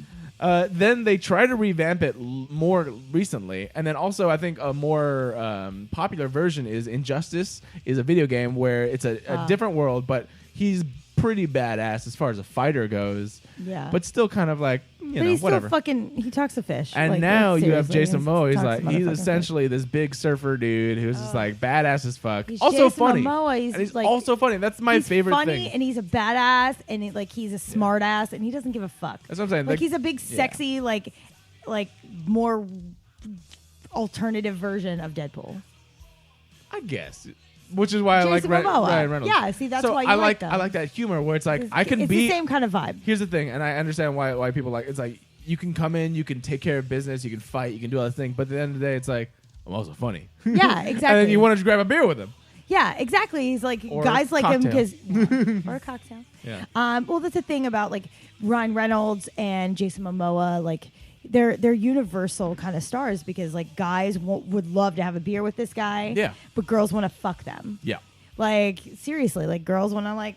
Then they try to revamp it more recently, and then also I think a more popular version is Injustice, is a video game where it's a different world, but he's pretty badass as far as a fighter goes. Yeah. But still kind of like, But he's whatever. still fucking. He talks to fish. And Like, now you have seriously, Jason Momoa. He's talks like to he's motherfucking essentially this big surfer dude who's just like badass as fuck. He's Also Jason funny. Momoa. And he's like, also funny. That's my he's favorite funny, thing. and he's a badass, and he's a smart ass, and he doesn't give a fuck. That's what I'm saying. Like he's a big, sexy, like more alternative version of Deadpool. I guess. Which is why I like Jason Momoa. Ryan Reynolds. Yeah, see, that's so why you I like them. I like that humor where it's like It's, I can it's be. the same kind of vibe. Here's the thing, and I understand why people like. It's like you can come in, you can take care of business, you can fight, you can do all this thing, but at the end of the day, it's like I'm also funny. Yeah, exactly. And then you want to grab a beer with him. Yeah, exactly. He's like Or guys like him cocktail. because or a cocktail. Yeah. Well, that's the thing about like Ryan Reynolds and Jason Momoa. Like they're universal kind of stars because like guys would love to have a beer with this guy. Yeah. But girls want to fuck them. Yeah. Like seriously, like girls want to like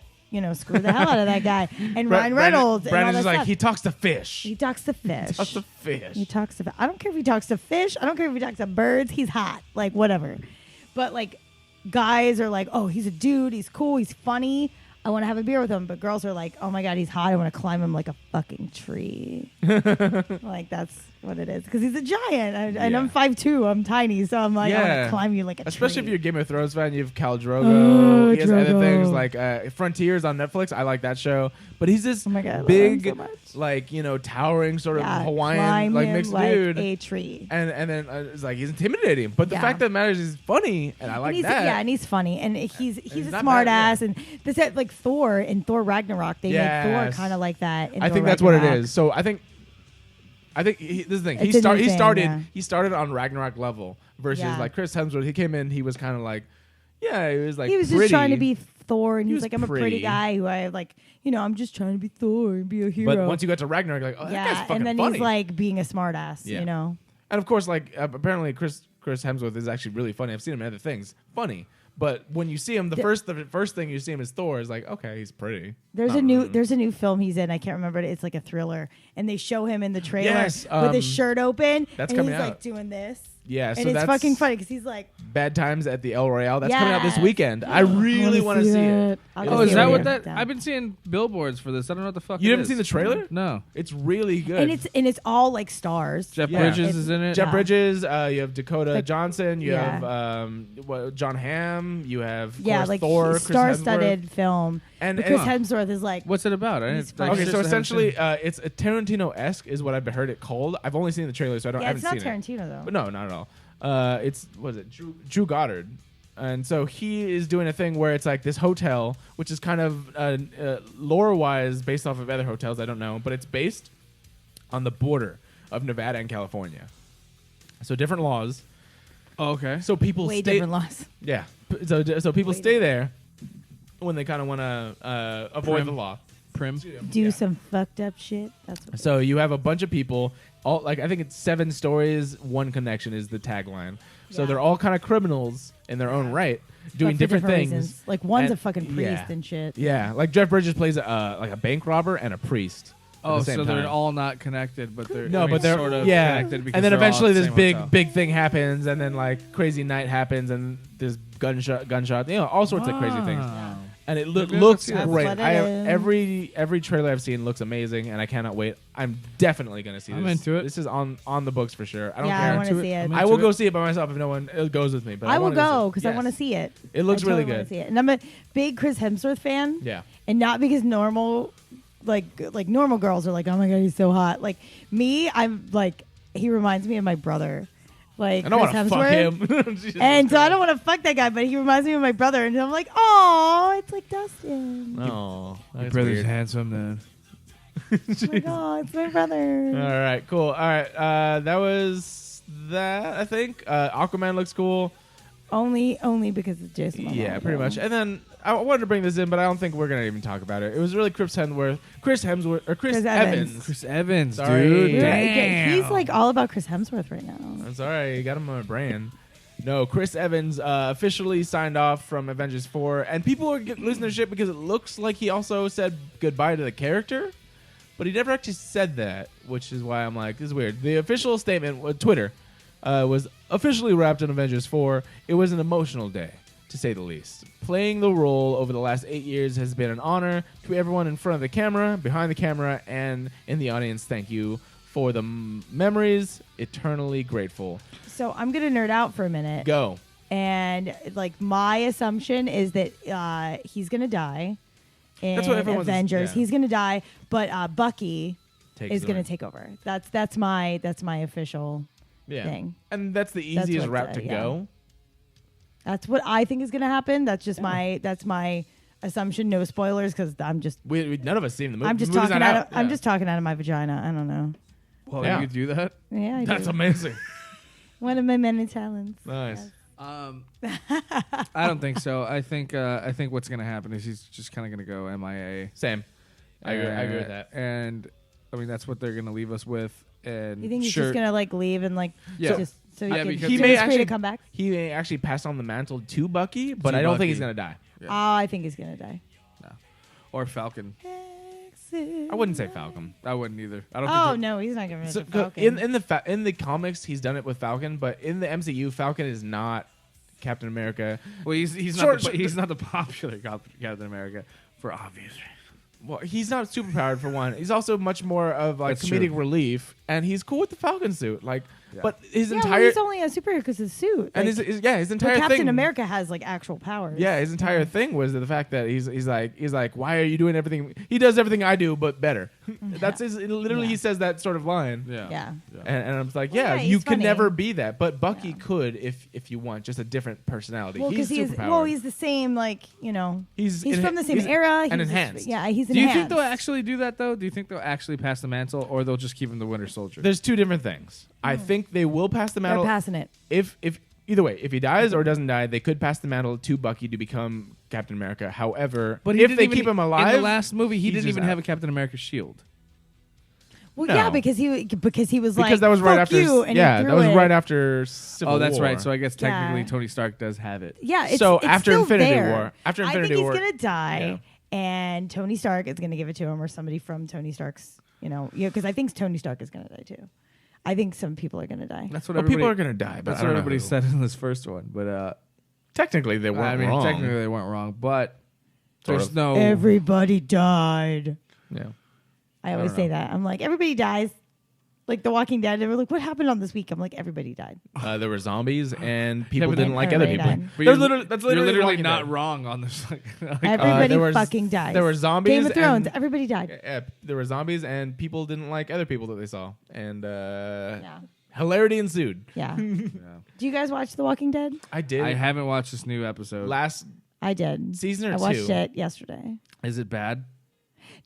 screw the hell out of that guy. And Ryan Brandon- Reynolds. Brandon's and all that like, stuff. he talks to fish. He talks to fish. Talks to fish. He talks to. I don't care if he talks to fish. I don't care if he talks to birds. He's hot. Like whatever. But like, guys are like, oh, he's a dude. He's cool. He's funny. I want to have a beer with him. But girls are like, oh my god, he's hot. I want to climb him like a fucking tree. Like that's what it is. Because he's a giant, and I'm 5'2". I'm tiny, so I'm like, I want to climb you like a Especially tree. if you're a Game of Thrones fan, you have Khal Drogo. Oh, he has other Drogo. things like Frontiers on Netflix. I like that show. But he's this Oh my God, I love him big, so much. like, towering sort of Yeah, Hawaiian, climb like him mixed like dude. a tree. And then it's like he's intimidating. But the Yeah. fact that matters is funny, and I like and he's, that. Yeah, and he's funny, and he's a not smart bad, ass, and this like Thor in Thor Ragnarok, they made Thor Yes. kind of like that. In I Thor think that's what it Ragnarok. is. So I think this is the thing. It's a new thing, started yeah. he started on Ragnarok level versus Yeah. like Chris Hemsworth. He came in. He was kind of like, yeah, he was like He was just pretty. trying to be Thor, and He he was was like, I'm a pretty. pretty guy who I like. I'm just trying to be Thor and be a hero. But once you got to Ragnarok, you're like, oh, that guy's fucking and then funny. he's like being a smart ass, Yeah. And of course, like apparently Chris Hemsworth is actually really funny. I've seen him in other things, funny. But when you see him, the first thing you see him is Thor. Is like, okay, he's pretty. There's a new film he's in. I can't remember it. It's like a thriller, and they show him in the trailer Yes, with his shirt open. that's and coming he's out. like doing this. Yeah, and so it's that's fucking funny because he's like, Bad Times at the El Royale. That's coming out this Yes. weekend. I really want to see it. I'll It go Oh, is see that it what when that? you're I've been seeing billboards for this. I don't know what the fuck. You it haven't is. seen the trailer? No. It's really good. and it's all like stars. Jeff Yeah. Bridges is in it. Jeff Yeah. Bridges, you have Dakota Like- Johnson, you Yeah. have John Hamm, you have of Yeah, course, like Thor, Chris star-studded film. And- But and- Chris Hemsworth is like, What's it about? I He's didn't. funny. Okay, so just- essentially, it's a Tarantino-esque is what I've heard it called. I've only seen the trailer, so I yeah, haven't it's not seen it. Tarantino though. But no, not at all. It's what is it? Drew Goddard, and so he is doing a thing where it's like this hotel, which is kind of lore-wise based off of other hotels. I don't know, but it's based on the border of Nevada and California. So different laws. Oh, okay. So people Way stay. different laws. Yeah. So people Way stay there when they kind of want to avoid Prim. the law. Prim. Do some fucked up shit. That's what So you have a bunch of people, all like I think it's 7 stories, 1 connection is the tagline. So Yeah. they're all kind of criminals in their own right, doing but for different things. reasons. Like one's And- a fucking priest yeah. and shit. Yeah, like Jeff Bridges plays like a bank robber and a priest. at Oh, the same so they're time. all not connected, but they're No, I mean, but they're sort of yeah. connected because And then they're all eventually at the this same big hotel. big thing happens, and then like crazy night happens, and this gunshot, all sorts of crazy things. Wow. And it Maybe I'll looks see that. great. That's what I it have is. every trailer I've seen looks amazing, and I cannot wait. I'm definitely gonna see this. I'm into it. This is on the books for sure. I don't Yeah, care. I want to into see it. it. I'm I will into go it. see it by myself if no one goes with me. But I will wanna go go see because I want to see it. It looks I really totally wanna good. see it. And I'm a big Chris Hemsworth fan. Yeah. And not because normal girls are like, oh my god, he's so hot. Like me, I'm like, he reminds me of my brother. Like I don't Chris want to Hemsworth. fuck him. Jesus And so I Christ. don't want to fuck that guy, but he reminds me of my brother, and I'm like, oh, it's like Dustin. Oh, Your that's brother's weird. handsome, then. I'm like, oh, it's my brother. All right, cool. All right, that was that. I think Aquaman looks cool. Only because it's Jason Momoa. Yeah, pretty much. And then I wanted to bring this in, but I don't think we're gonna even talk about it. It was really Chris Evans. Chris Evans. Evans. Chris Evans, Sorry. dude. Yeah, Damn. He's like all about Chris Hemsworth right now. I'm sorry, you got him on my brain. No, Chris Evans officially signed off from Avengers 4, and people are losing their shit because it looks like he also said goodbye to the character, but he never actually said that, which is why I'm like, this is weird. The official statement, Twitter, was officially wrapped in Avengers 4. It was an emotional day, to say the least. Playing the role over the last 8 years has been an honor. To everyone in front of the camera, behind the camera, and in the audience, thank you for the memories. Eternally grateful. So I'm gonna nerd out for a minute. Go. And like my assumption is that he's gonna die in That's what everyone's- Avengers. yeah. He's gonna die, but Bucky Takes is the gonna ring. take over. That's my official Yeah. thing. And that's the That's easiest what route to yeah. go. That's what I think is gonna happen. That's just my assumption. No spoilers because I'm just None of us seen the movie. I'm just The movie's talking not out. out. I'm Yeah. just talking out of my vagina. I don't know. Well, Yeah. you could do that. Yeah, I That's do. amazing. One of my many talents. Nice. I don't think so. I think what's gonna happen is he's just kind of gonna go MIA. Same. I agree with that. And I mean that's what they're gonna leave us with. and You think he's shirt. just gonna like leave and like Yeah. just so Yeah, he because can he feel may free to actually come back? He may actually pass on the mantle to Bucky, but To I don't think Bucky. he's gonna die. Yeah. Oh, I think he's gonna die. or Falcon. I wouldn't say Falcon. I wouldn't either. I don't. Oh think no, he's not giving it So, to Falcon. in the comics, he's done it with Falcon, but in the MCU, Falcon is not Captain America. well, he's Short- not he's not the popular Captain America for obvious reasons. Well, he's not superpowered for one. He's also much more of like That's comedic true. relief, and he's cool with the Falcon suit. Like, Yeah. but his yeah, well, entire he's only a superhero because his suit. and Like, his but entire Captain thing. America has like actual powers. Yeah, his entire thing was the fact that he's like, why are you doing everything? He does everything I do, but better. That's his. Literally, Yeah. he says that sort of line. Yeah. And I'm just like, Well, yeah, yeah, you he's can funny. never be that. But Bucky Yeah. could if you want, just a different personality. Well, he's because superpowered. he's the same. Like He's from the same he's- era. and he's enhanced. Yeah, he's Do you enhanced. think they'll actually do that though? Do you think they'll actually pass the mantle, or they'll just keep him the Winter Soldier? There's two different things. I think they will pass the They're mantle. passing it. If either way, if he dies or doesn't die, they could pass the mantle to Bucky to become Captain America. However, But if they keep him alive, in the last movie, he he's didn't just even have out. a Captain America shield. Well, No. yeah, because he was like, because that was right "Fuck after. you," and he Yeah, threw that was it. right after Civil Oh, that's War. right. So I guess technically Yeah. Tony Stark does have it. Yeah, it's, So it's after still Infinity there. War- after Infinity I think War- he's gonna die, and Tony Stark is gonna give it to him, or somebody from Tony Stark's, because I think Tony Stark is gonna die too. I think some people are gonna die. That's what Well, everybody, people are gonna die, but That's I what don't know everybody who. said in this first one. But Technically, they weren't I mean, wrong. technically they weren't wrong. But Sort there's of. no. Everybody died. Yeah. I always say that. I'm like, everybody dies. Like The Walking Dead, they were like, "What happened on this week?" I'm like, everybody died. There were zombies, and people but didn't then- like other Everybody people. died. But There's you're- literally, that's literally, you're literally Walking not Dead. wrong on this. Everybody there was- fucking dies. there were zombies Game of Thrones. and- Everybody died. There were zombies, and people didn't like other people that they saw, and Yeah. hilarity ensued. Yeah. Do you guys watch The Walking Dead? I did I haven't watched this new episode. last I did. season or I watched two. it yesterday. Is it bad?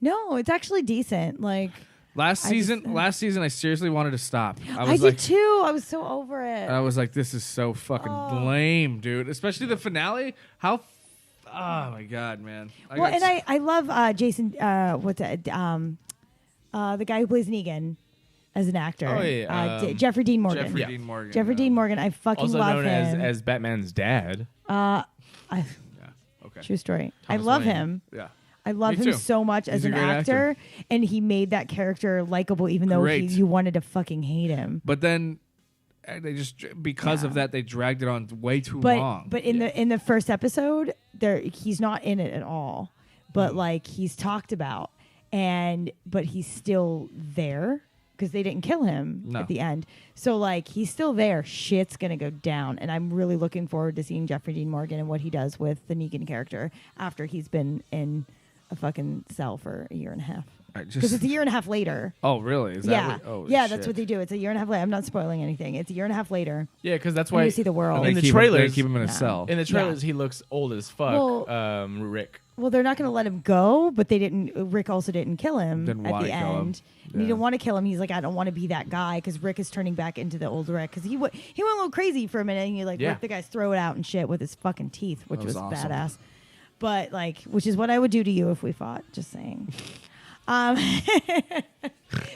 No, it's actually decent. Like Last I season, just- I seriously wanted to stop. I I was did like, too. I was so over it. I was like, this is so fucking lame, dude. Especially the finale. How? Oh my god, man. well, and I love Jason. What's that? The guy who plays Negan as an actor. Oh, yeah, Jeffrey Dean Morgan. Jeffrey Yeah. Dean Morgan. Jeffrey Dean Morgan. I fucking Also love known him. as Batman's dad. I, Okay. true story. I Thomas love Wayne. him. Yeah. I love Me him too. so much as He's a an great actor, and he made that character likable, even though Great. you wanted to fucking hate him. But then they just because of Yeah. that they dragged it on way too But long. but in the first episode, he's not in it at all. But like he's talked about, but he's still there because they didn't kill him No. at the end. So like he's still there. Shit's gonna go down, and I'm really looking forward to seeing Jeffrey Dean Morgan and what he does with the Negan character after he's been in a fucking cell for a year and a half. Because it's a year and a half later. Oh, really? Is that Yeah, what, oh, yeah, shit. that's what they do. It's a year and a half later. I'm not spoiling anything. It's a year and a half later. Yeah, because that's And why you see the world. They in the keep him- trailers. they keep him in a Yeah. cell. In the trailers, he looks old as fuck. Well- Rick. Well, they're not going to let him go, but they didn't. Rick also didn't kill him Didn't at wanna the kill him. end. And he Yeah. didn't want to kill him. He's like, I don't want to be that guy because Rick is turning back into the old Rick because he went a little crazy for a minute and he like Yeah. ripped the guy's throat out and shit with his fucking teeth, which That was was awesome. badass. But like, which is what I would do to you if we fought. Just saying.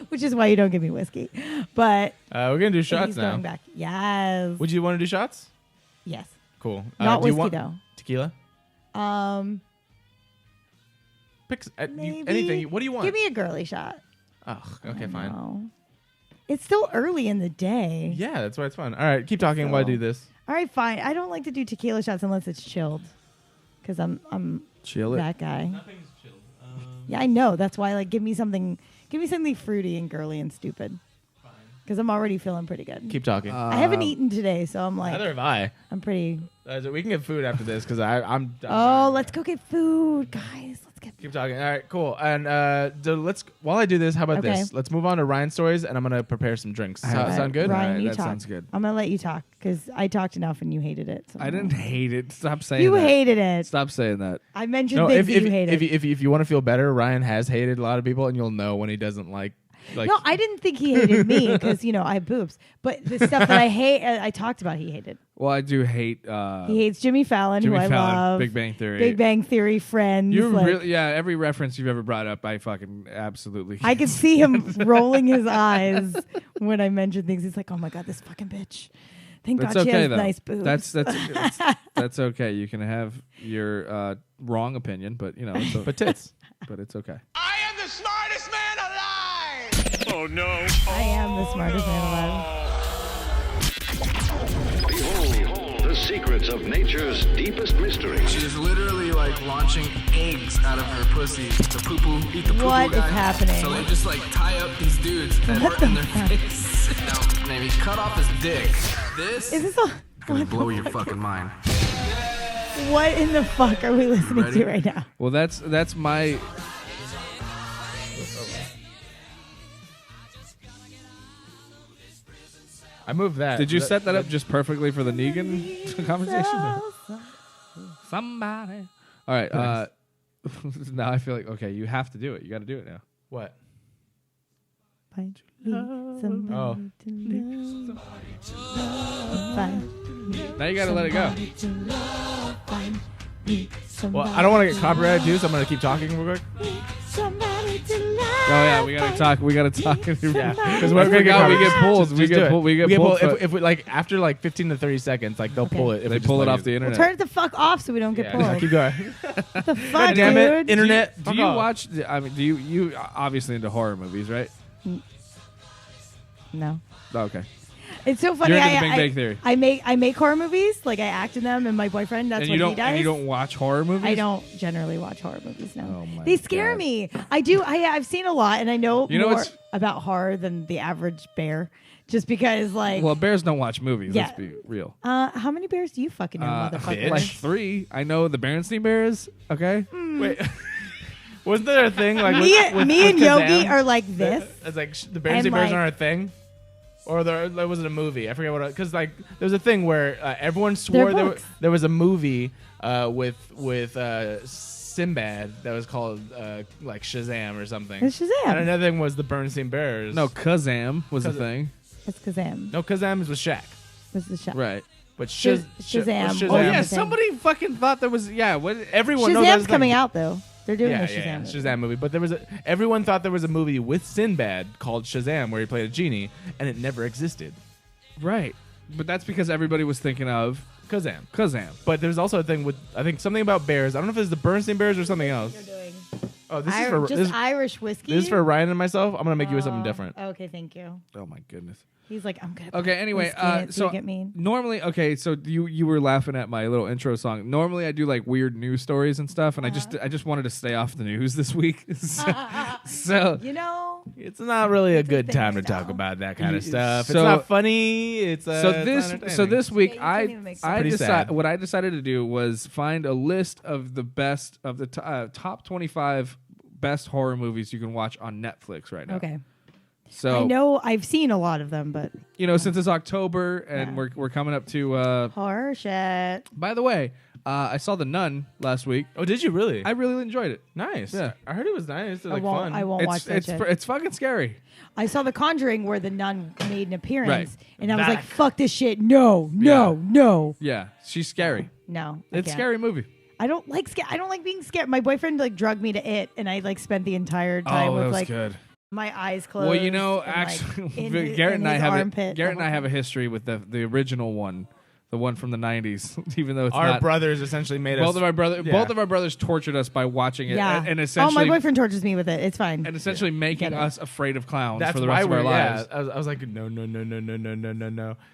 Which is why you don't give me whiskey. But We're gonna do shots he's now. going back. Yes. Would you want to do shots? Yes. Cool. Not do you whiskey want tequila? Pick Maybe. anything. What do you want? Give me a girly shot. Ugh, okay, fine. No. It's still early in the day. Yeah, that's why it's fun. All right, keep talking while I do this. All right, fine. I don't like to do tequila shots unless it's chilled, because I'm Chill it. that guy. Nothing's chilled. Yeah, I know. That's why give me something fruity and girly and stupid. Because I'm already feeling pretty good. Keep talking. I haven't eaten today, so I'm like, Neither have I. I'm pretty. We can get food after this because I'm. Oh, let's go get food, guys. Let's get. Keep talking. All right, cool. And let's while I do this, how about Okay. this? Let's move on to Ryan's stories, and I'm gonna prepare some drinks. Alright, Sound good? Ryan, Alright, you that talk. sounds good. I'm gonna let you talk because I talked enough and you hated it. So I didn't hate it. Stop saying You that. hated it. Stop saying that. I mentioned No, things that you hated. if you want to feel better, Ryan has hated a lot of people, and you'll know when he doesn't like Like, No, I didn't think he hated me because I have boobs. But the stuff that I hate, I talked about, he hated. Well, I do hate. He hates Jimmy Fallon, Jimmy who I Fallon, love. Big Bang Theory. Big Bang Theory, Friends. You like, really, yeah. Every reference you've ever brought up, I fucking absolutely. I could see him rolling his eyes when I mentioned things. He's like, "Oh my god, this fucking bitch." Thank That's God she okay has though. nice boobs. That's okay. You can have your wrong opinion, but it's but tits. but it's okay. I am the smartest man alive! Oh no. I am the smartest man alive. Behold the secrets of nature's deepest mystery. She's literally like launching eggs out of her pussy. The poo-poo, eat the poo-poo What is guy. happening? So they just like tie up these dudes and What put in the their face. Now, maybe cut off his dick. This Is this a gonna blow your fucking mind. what in the fuck are we listening Ready? to right now? Well, that's my. I moved that. Did you set that up just perfectly for the Negan conversation? Somebody. All right. Now I feel like you have to do it. You got to do it now. What? Find me somebody Oh. to love. Find me Now you got to let it go. somebody to love. Find me Well, somebody I don't want to get copyrighted too, so I'm gonna keep talking real quick. somebody to love. Oh yeah, we got to talk. We got to talk. Yeah, Because we're gonna get we copyrighted. get pulled. Just We do get it. pulled. We get pulled. If we like after like 15 to 30 seconds, like they'll pull it. If They we just pull it let off the you. internet. Turn it the fuck off so we don't get Yeah, pulled. keep going. What the fuck, God damn it, dude? internet. Do fuck you off. watch? I mean, do you obviously into horror movies, right? No. Oh, okay. It's so funny. You're into the Big Bang Theory. I make horror movies. Like I act in them, and my boyfriend. That's And what you don't. he does. And you don't watch horror movies. I don't generally watch horror movies. No, Oh my they scare God. me. I do. I've seen a lot, and I know You know more what's- about horror than the average bear. Just because, like, Well, bears don't watch movies. Yeah. Let's be real. how many bears do you fucking know, motherfucker? Like 3. I know the Berenstain Bears. Okay. Wait, wasn't there a thing like me with and Yogi Kazam? are like this. It's like the Berenstain And, Bears like- aren't a thing, or there was it a movie? I forget what. Because like there was a thing where everyone swore books. there was a movie with Sinbad that was called like Shazam or something. It's Shazam. And another thing was the Bernstein Bears. No, Kazam was the Kazam. thing. It's Kazam. no, Kazam is with Shaq, This is the shot. Right. but Shazam. Shazam. Oh yeah, thing. somebody fucking thought there was. Yeah. What? Everyone knows that's Shazam's the coming thing. out though. They're doing Yeah, a Shazam. yeah, movie. Shazam movie. But there was everyone thought there was a movie with Sinbad called Shazam where he played a genie, and it never existed. Right. But that's because everybody was thinking of Kazam. Kazam. But there's also a thing with I think something about bears. I don't know if it's the Bernstein Bears or something else. You're doing Oh, this is for just Irish whiskey. this is for Ryan and myself. I'm gonna make you with something different. Okay, thank you. Oh my goodness. He's like, I'm good. Okay. Anyway, so get mean. normally, okay, so you were laughing at my little intro song. Normally, I do like weird news stories and stuff, and I just wanted to stay off the news this week. so You know, It's not really a good thing time to right talk now. about that kind of So- stuff. It's not funny. It's so it's this entertaining. week Yeah, you can't even make sense. Pretty sad. what I decided to do was find a list of the best of the top 25 best horror movies you can watch on Netflix right now. okay. So I know I've seen a lot of them, but since it's October and Yeah. we're coming up to horror shit. by the way, I saw The Nun last week. Oh, did you really? I really enjoyed it. Nice. Yeah. I heard it was nice. It's like fun. I won't watch that It's shit. it's fucking scary. I saw The Conjuring where the nun made an appearance, Right. and I was like, Back. "Fuck this shit! No, no, Yeah. no, Yeah, she's scary. no." I It's a can't. scary movie. I don't like I don't like being scared. My boyfriend like drugged me to it, and I like spent the entire time with like good. my eyes closed. Well, you know, and, actually, like, in his- Garrett in and I his have armpit Garrett and the I whole have a time. history with the original one, the one from the '90s. Even though it's Our not. brothers essentially made both us. of our Yeah. both of our brothers tortured us by watching it, Yeah. and Oh, essentially my boyfriend tortures me with it. It's fine. and essentially making Get it. us afraid of clowns That's for the why rest of we're our lives. Yeah, I was like, no.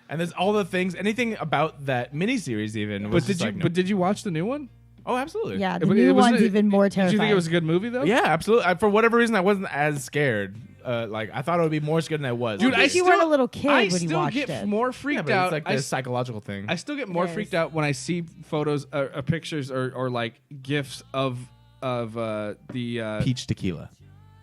And there's all the things, anything about that miniseries even. Was But did just you? like, no. but did you watch the new one? Oh, absolutely. Yeah, the But new wasn't one's it- even more Did you terrifying. think it was a good movie though? Yeah, absolutely. For whatever reason, I wasn't as scared. Like I thought it would be more scared than I was. Dude, I think you weren't a little kid I when you still watched get it. more yeah, freaked but out. it's like I this psychological thing. I still get more It freaked is. out when I see photos or pictures or like gifs of the Peach tequila.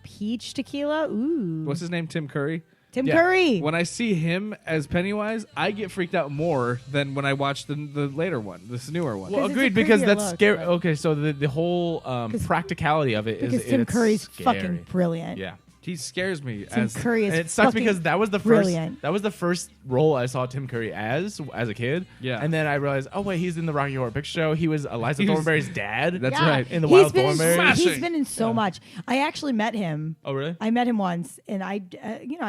Peach tequila. Ooh, what's his name, Tim Curry. Tim yeah. Curry. When I see him as Pennywise, I get freaked out more than when I watch the later one, this newer one. Well, Because it's a agreed because creepier that's look, scary. but- Okay, so the whole practicality of it is because Tim it's Curry's scary. fucking brilliant. Yeah. He scares me. Tim Curry is And it sucks fucking because that was the first brilliant. that was the first role I saw Tim Curry as a kid. Yeah. And then I realized, oh wait, he's in the Rocky Horror Picture Show. He was Eliza He was- Thornberry's dad. That's right. In the He's Wild been Thornberrys. He's been in so much. I actually met him. Oh really? I met him once, and I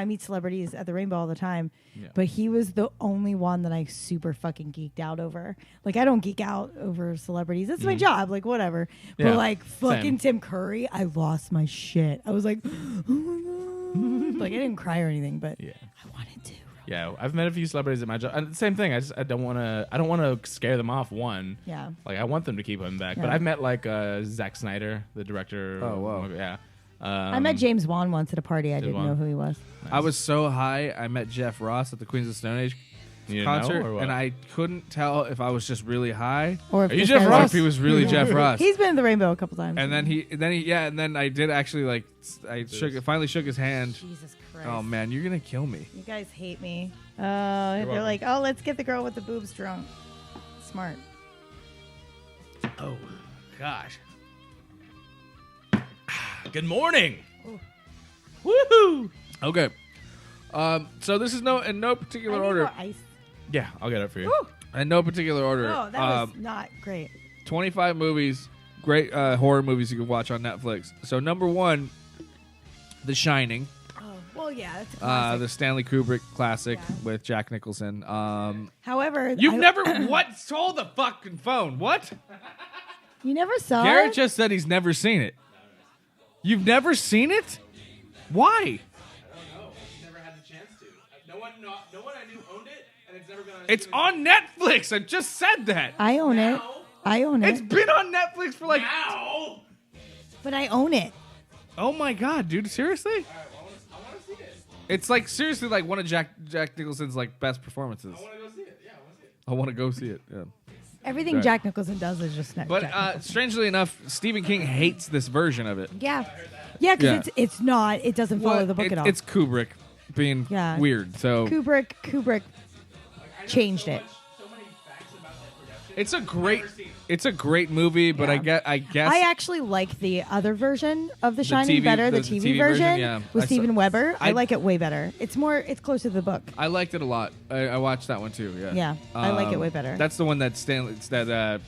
meet celebrities at the Rainbow all the time, but he was the only one that I super fucking geeked out over. Like, I don't geek out over celebrities. That's my job. Like, whatever. Yeah, But like fucking same. Tim Curry, I lost my shit. I was like, oh my god. Like, I didn't cry or anything, but Yeah. I wanted to. Yeah, I've met a few celebrities at my job. And same thing. I don't want to scare them off. One. Yeah. Like I want them to keep him back. But Yeah. I've met like Zack Snyder, the director. Oh, wow. Yeah. I met James Wan once at a party. I didn't Wan? know who he was. I was so high. I met Jeff Ross at the Queens of Stone Age You didn't know, concert, or what? and I couldn't tell if I was just really high Or if Are you this Jeff guy or Ross? was- if he was really Jeff Ross. He's been in the Rainbow a couple times. And then I did actually like finally shook his hand. Jesus Christ. Oh man, you're gonna kill me. You guys hate me. They're welcome. like, oh, let's get the girl with the boobs drunk. Smart. Oh, gosh. Good morning. Woohoo! Okay. So this is in no particular I need order. more ice. Yeah, I'll get it for you. Woo! In no particular order. Oh, that was not great. 25 movies, great horror movies you can watch on Netflix. So number 1, The Shining, Oh, well, yeah, that's a classic. the Stanley Kubrick classic Yeah. with Jack Nicholson. However, You've never what? Hold the fucking phone. What? you never saw Garrett it? just said he's never seen it. You've never seen it? Why? Never had the chance to. No one I knew owned it, and it's never been on. It's on Netflix. I just said that. I own it. I own It's it. been on Netflix for like. Ow! But I own it. Oh my god, dude! Seriously? I want to see it. It's like seriously like one of Jack Nicholson's like best performances. I want to go see it. Yeah, I want to see it. I want to go see it. Yeah. Everything Right. Jack Nicholson does is just But Jack Nicholson. strangely enough, Stephen King hates this version of it. Yeah. Yeah, because Yeah. it's not. It doesn't follow Well, the book at all. It's Kubrick being Yeah. weird. So Kubrick changed it. it's a great movie, but Yeah. I guess I actually like the other version of The Shining TV better, the the TV, TV version, version, yeah. with I saw- Steven Weber. I I- like it way better. It's closer to the book. I liked it a lot. I watched that one too. Yeah. Yeah, I like it way better. That's the one that Stanley. It's that.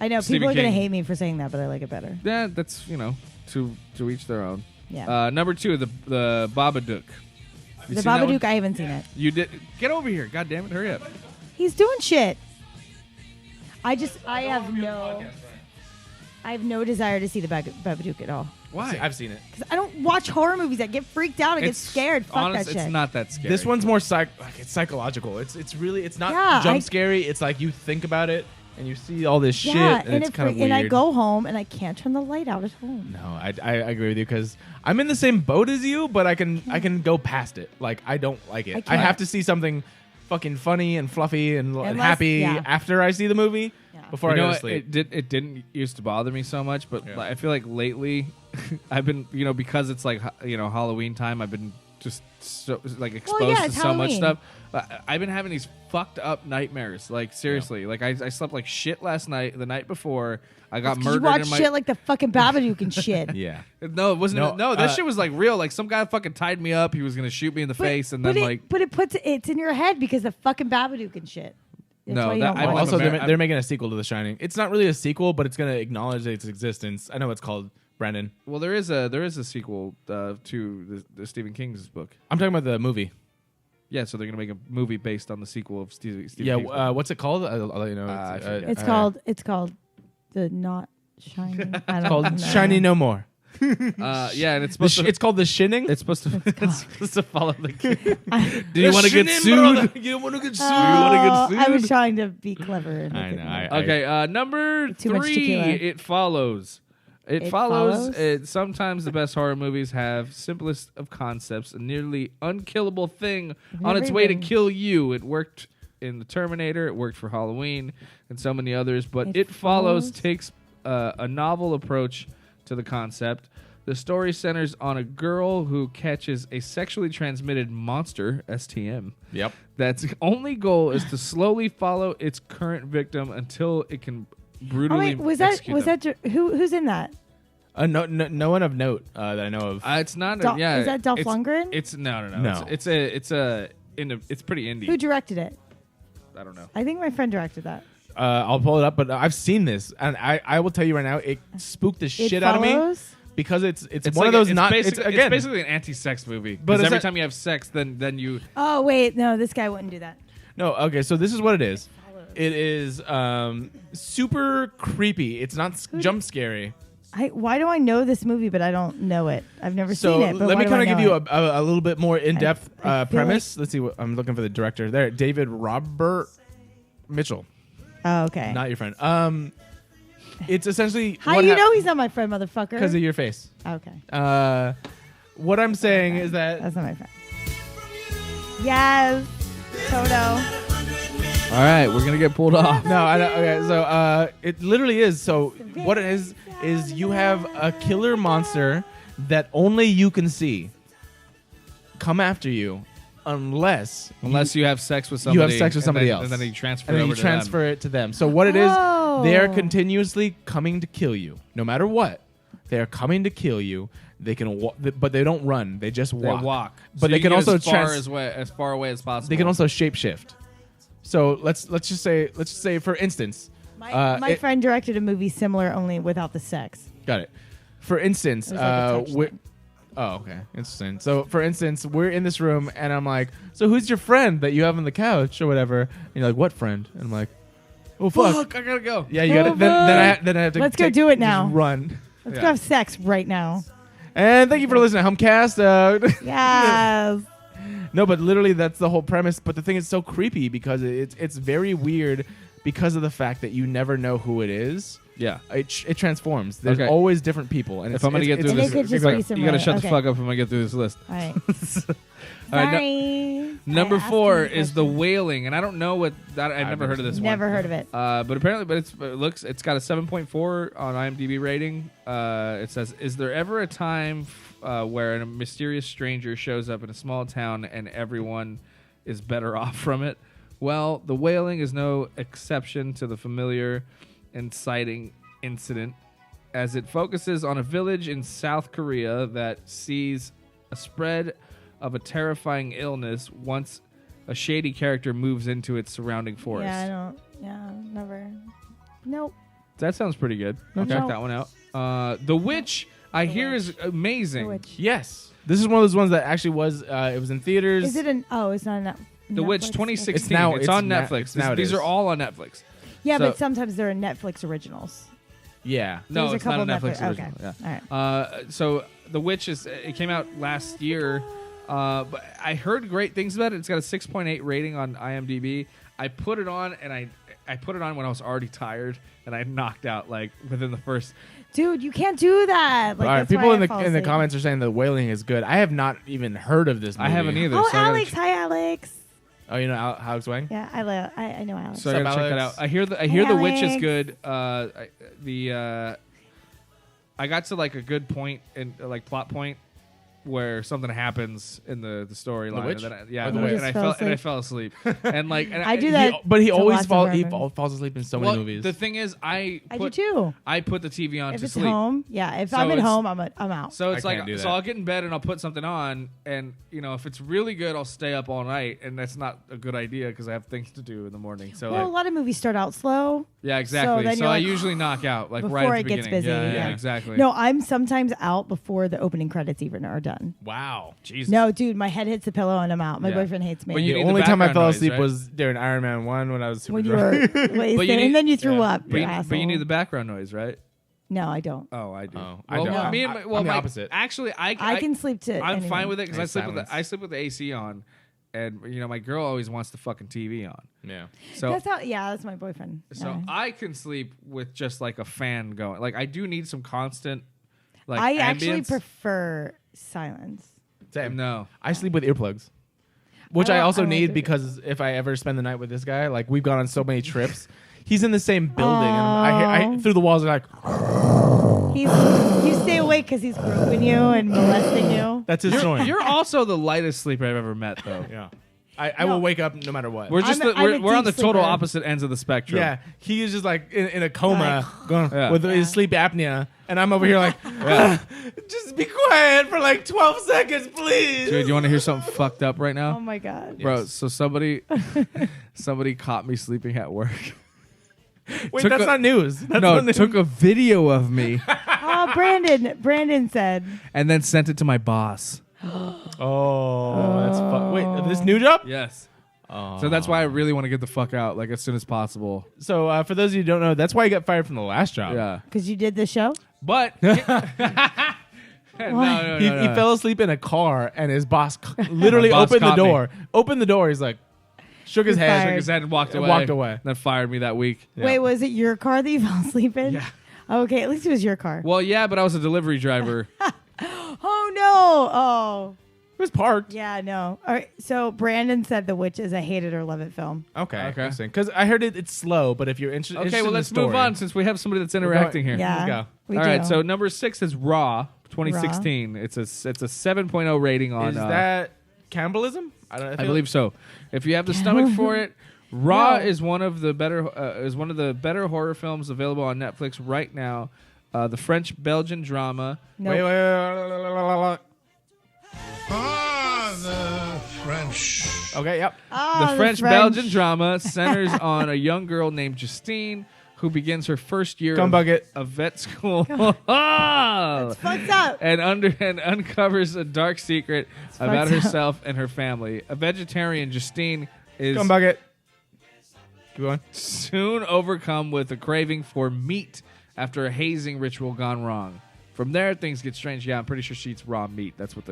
I know Stephen people are gonna King. hate me for saying that, but I like it better. Yeah, that's to each their own. Yeah. Number 2, the Babadook. You The seen that one? Babadook, I haven't seen it. You did. Get over here! God damn it! Hurry up! He's doing shit. I have no desire to see the Babadook at all. Why? I've seen it. Because I don't watch horror movies. I get freaked out. I get It's scared. Fuck honest, that shit. It's not that scary. This one's more it's psychological. It's really it's not Yeah, jump I- scary. It's like you think about it and you see all this shit Yeah, and it's kind of weird. and I go home and I can't turn the light out at home. No, I agree with you because I'm in the same boat as you, but I can go past it. Like I don't like it. I can't. have to see something fucking funny and fluffy and Unless- happy yeah. after I see the movie. Yeah. Before You I know go what? to sleep. It didn't used to bother me so much, but Yeah. I feel like lately, I've been because it's like Halloween time. I've been just so, like exposed yeah, to it's so much Halloween. stuff. I've been having these fucked up nightmares. Like seriously, like I slept like shit last night. The night before, I got 'Cause murdered you watch in my. shit like the fucking Babadook and shit. Yeah. No, it wasn't. No, No, that uh, shit was like real. Like some guy fucking tied me up. He was gonna shoot me in the face, and then but it puts it's in your head because of fucking Babadook and shit. That's No, why you that- don't I'm watch Also, it. they're making a sequel to The Shining. It's not really a sequel, but it's going to acknowledge its existence. I know it's called Brandon. well, there is a sequel to the Stephen King's book. I'm talking about the movie. Yeah, so they're gonna make a movie based on the sequel of Stephen Yeah, King's book. what's it called? I'll let you know. I forget. It's called the Not Shining. I don't called know. Shiny No More. Yeah, and it's supposed to. It's called The Shinning. It's supposed to. It's supposed to follow the. I, Do you want to get sued? You want to get sued? I was trying to be clever. And I make know. it- Okay, number Too much 3. tequila. It follows. It It follows. follows? Sometimes the best horror movies have simplest of concepts, a nearly unkillable thing on its never way to even- kill you. It worked in the Terminator. It worked for Halloween and so many others. But It It Follows Follows? takes a novel approach to the concept. The story centers on a girl who catches a sexually transmitted monster, STM. Yep. That's only goal is to slowly follow its current victim until it can Oh brutally wait, was execute them. that who's in that? No one of note that I know of. It's not. Is that Dolph Lundgren? It's no. No. It's pretty indie. Who directed it? I don't know. I think my friend directed that. I'll pull it up, but I've seen this, and I will tell you right now, it spooked the shit out of me because it's one of those it's basically an anti-sex movie. But Because every time you have sex, then you. Oh wait, no, this guy wouldn't do that. No, okay, so this is what it is. It is super creepy. It's not jump scary. Why do I know this movie, but I don't know it? I've never seen it. But let me kind of give you a little bit more in-depth premise. Let's see. I'm looking for the director there. David Robert Mitchell. Oh, okay. Not your friend. It's essentially how you know he's not my friend, motherfucker? Because of your face. Okay. What I'm saying is that that's not my friend. Yes, Toto. All right, we're gonna get pulled off. No, I don't. Okay, so it literally is. So what it is you have a killer monster that only you can see come after you, unless you have sex with somebody. You have sex with somebody else, and then you transfer it to them. So what it is, they are continuously coming to kill you, no matter what. They are coming to kill you. They can, but they don't run. They just walk. They walk, but so they can also as far away as possible. They can also shapeshift. So let's just say for instance, my friend directed a movie similar, only without the sex. Got it. For instance, okay, interesting. So for instance, we're in this room and I'm like, so who's your friend that you have on the couch or whatever? And you're like, what friend? And I'm like, oh fuck, I gotta go. Yeah, you gotta. Then I have to. Let's go do it now. Run. Let's go have sex right now. And thank you for listening to Humpcast. Yes. No, but literally that's the whole premise. But the thing is so creepy because it's very weird because of the fact that you never know who it is. Yeah, it transforms. There's always different people, and if I'm gonna get through this, you gotta shut the fuck up. If I'm gonna get through this list. All right. Sorry. Number 4 is The Wailing, and I don't know what that. I've never heard of this one. Never heard of it. But apparently, it's got a 7.4 on IMDb rating. It says, "Is there ever a time where a mysterious stranger shows up in a small town and everyone is better off from it? Well, The Wailing is no exception to the familiar inciting incident, as it focuses on a village in South Korea that sees a spread of a terrifying illness once a shady character moves into its surrounding forest." Never. Nope. That sounds pretty good. I'll check that one out. The Witch, I hear, is amazing. The Witch. Yes. This is one of those ones that actually was, it was in theaters. Is it it's not a The Witch 2016. It's on Netflix. These are all on Netflix. Yeah, but sometimes they're Netflix originals. Yeah. No, There's it's not a Netflix original. Okay. Yeah. All right. So The Witch it came out last year, but I heard great things about it. It's got a 6.8 rating on IMDb. I put it on, and I put it on when I was already tired, and I knocked out like within the first. Dude, you can't do that. Like, all right, people in the comments are saying The Wailing is good. I have not even heard of this movie. I haven't either. Oh, so Alex! Hi, Alex. Oh, you know Alex Wang? Yeah, I know Alex. So I gotta check that out. I hear The Witch is good. I got to like a good point in like plot point where something happens in the storyline. The Witch? And I fell asleep. And like I do that. But he always falls asleep in so many movies. The thing is, I do too. I put the TV on if to it's sleep. Home, yeah. If I'm at home, I'm out. So it's I like can't do so that. I'll get in bed and I'll put something on, and if it's really good, I'll stay up all night, and that's not a good idea because I have things to do in the morning. So a lot of movies start out slow. Yeah, exactly. So I usually knock out like right at the beginning. Before it gets busy. Yeah, exactly. No, I'm sometimes out before the opening credits even are done. Wow. Jesus. No, dude, my head hits the pillow and I'm out. My boyfriend hates me. But the only time I fell asleep was during Iron Man 1 when I was super drunk. And then you threw up. But you need the background noise, right? No, I don't. Oh, I do. Oh, I don't. I'm the opposite. Actually, I can sleep to. I'm anything. fine with it because I sleep with the AC on, and my girl always wants the fucking TV on. Yeah. So that's my boyfriend. So I can sleep with just like a fan going. Like I do need some constant. Like I ambience. actually prefer silence. Same. No, I sleep with earplugs, which I also need because if I ever spend the night with this guy, like we've gone on so many trips, he's in the same building, and I through the walls are like. You stay awake because he's groping you and molesting you. That's his snoring. You're also the lightest sleeper I've ever met, though. Yeah. I will wake up no matter what. We're just I'm a we're on the deep total sleeper. opposite ends of the spectrum. Yeah, he is just like in a coma going Yeah. with his sleep apnea, and I'm over here like, just be quiet for like 12 seconds, please. Dude, you want to hear something fucked up right now? Oh my god. Bro, so somebody caught me sleeping at work. Wait, took that's a- not news. That's No, not news. took a video of me Oh, Brandon said. and then sent it to my boss. Oh, that's wait, this new job? Yes. So that's why I really want to get the fuck out, like as soon as possible. So for those of you who don't know, that's why you got fired from the last job. Yeah. Because you did the show? But no. He fell asleep in a car, and his boss literally My boss opened the caught me. door. Opened the door. He's like, shook his He's head. fired. Shook his head and walked And away. walked away. Then fired me that week. Wait, was it your car that you fell asleep in? Yeah. Okay, at least it was your car. Well, yeah, but I was a delivery driver. Oh, no. Oh. It was parked. Yeah, no. All right, so Brandon said The Witch is a hate it or love it film. Okay. Okay. Because I heard it's slow, but if you're interested, Okay, well, let's move on since we have somebody that's interacting here. Yeah. Let's go. We All right, do. so number 6 is Raw, 2016. It's a 7.0 rating on. Is that cannibalism? I believe so. If you have the stomach for it, Raw No. is one of the better horror films available on Netflix right now. The French-Belgian drama. Nope. Wait. The French. Okay, yep. Oh, The French-Belgian drama centers on a young girl named Justine who begins her first year Cum bucket. of vet school. Fucked up. and uncovers a dark secret about fucked up. herself and her family. A vegetarian, Justine is Come bucket. Keep going. soon overcome with a craving for meat after a hazing ritual gone wrong. From there, things get strange. Yeah, I'm pretty sure she eats raw meat. That's what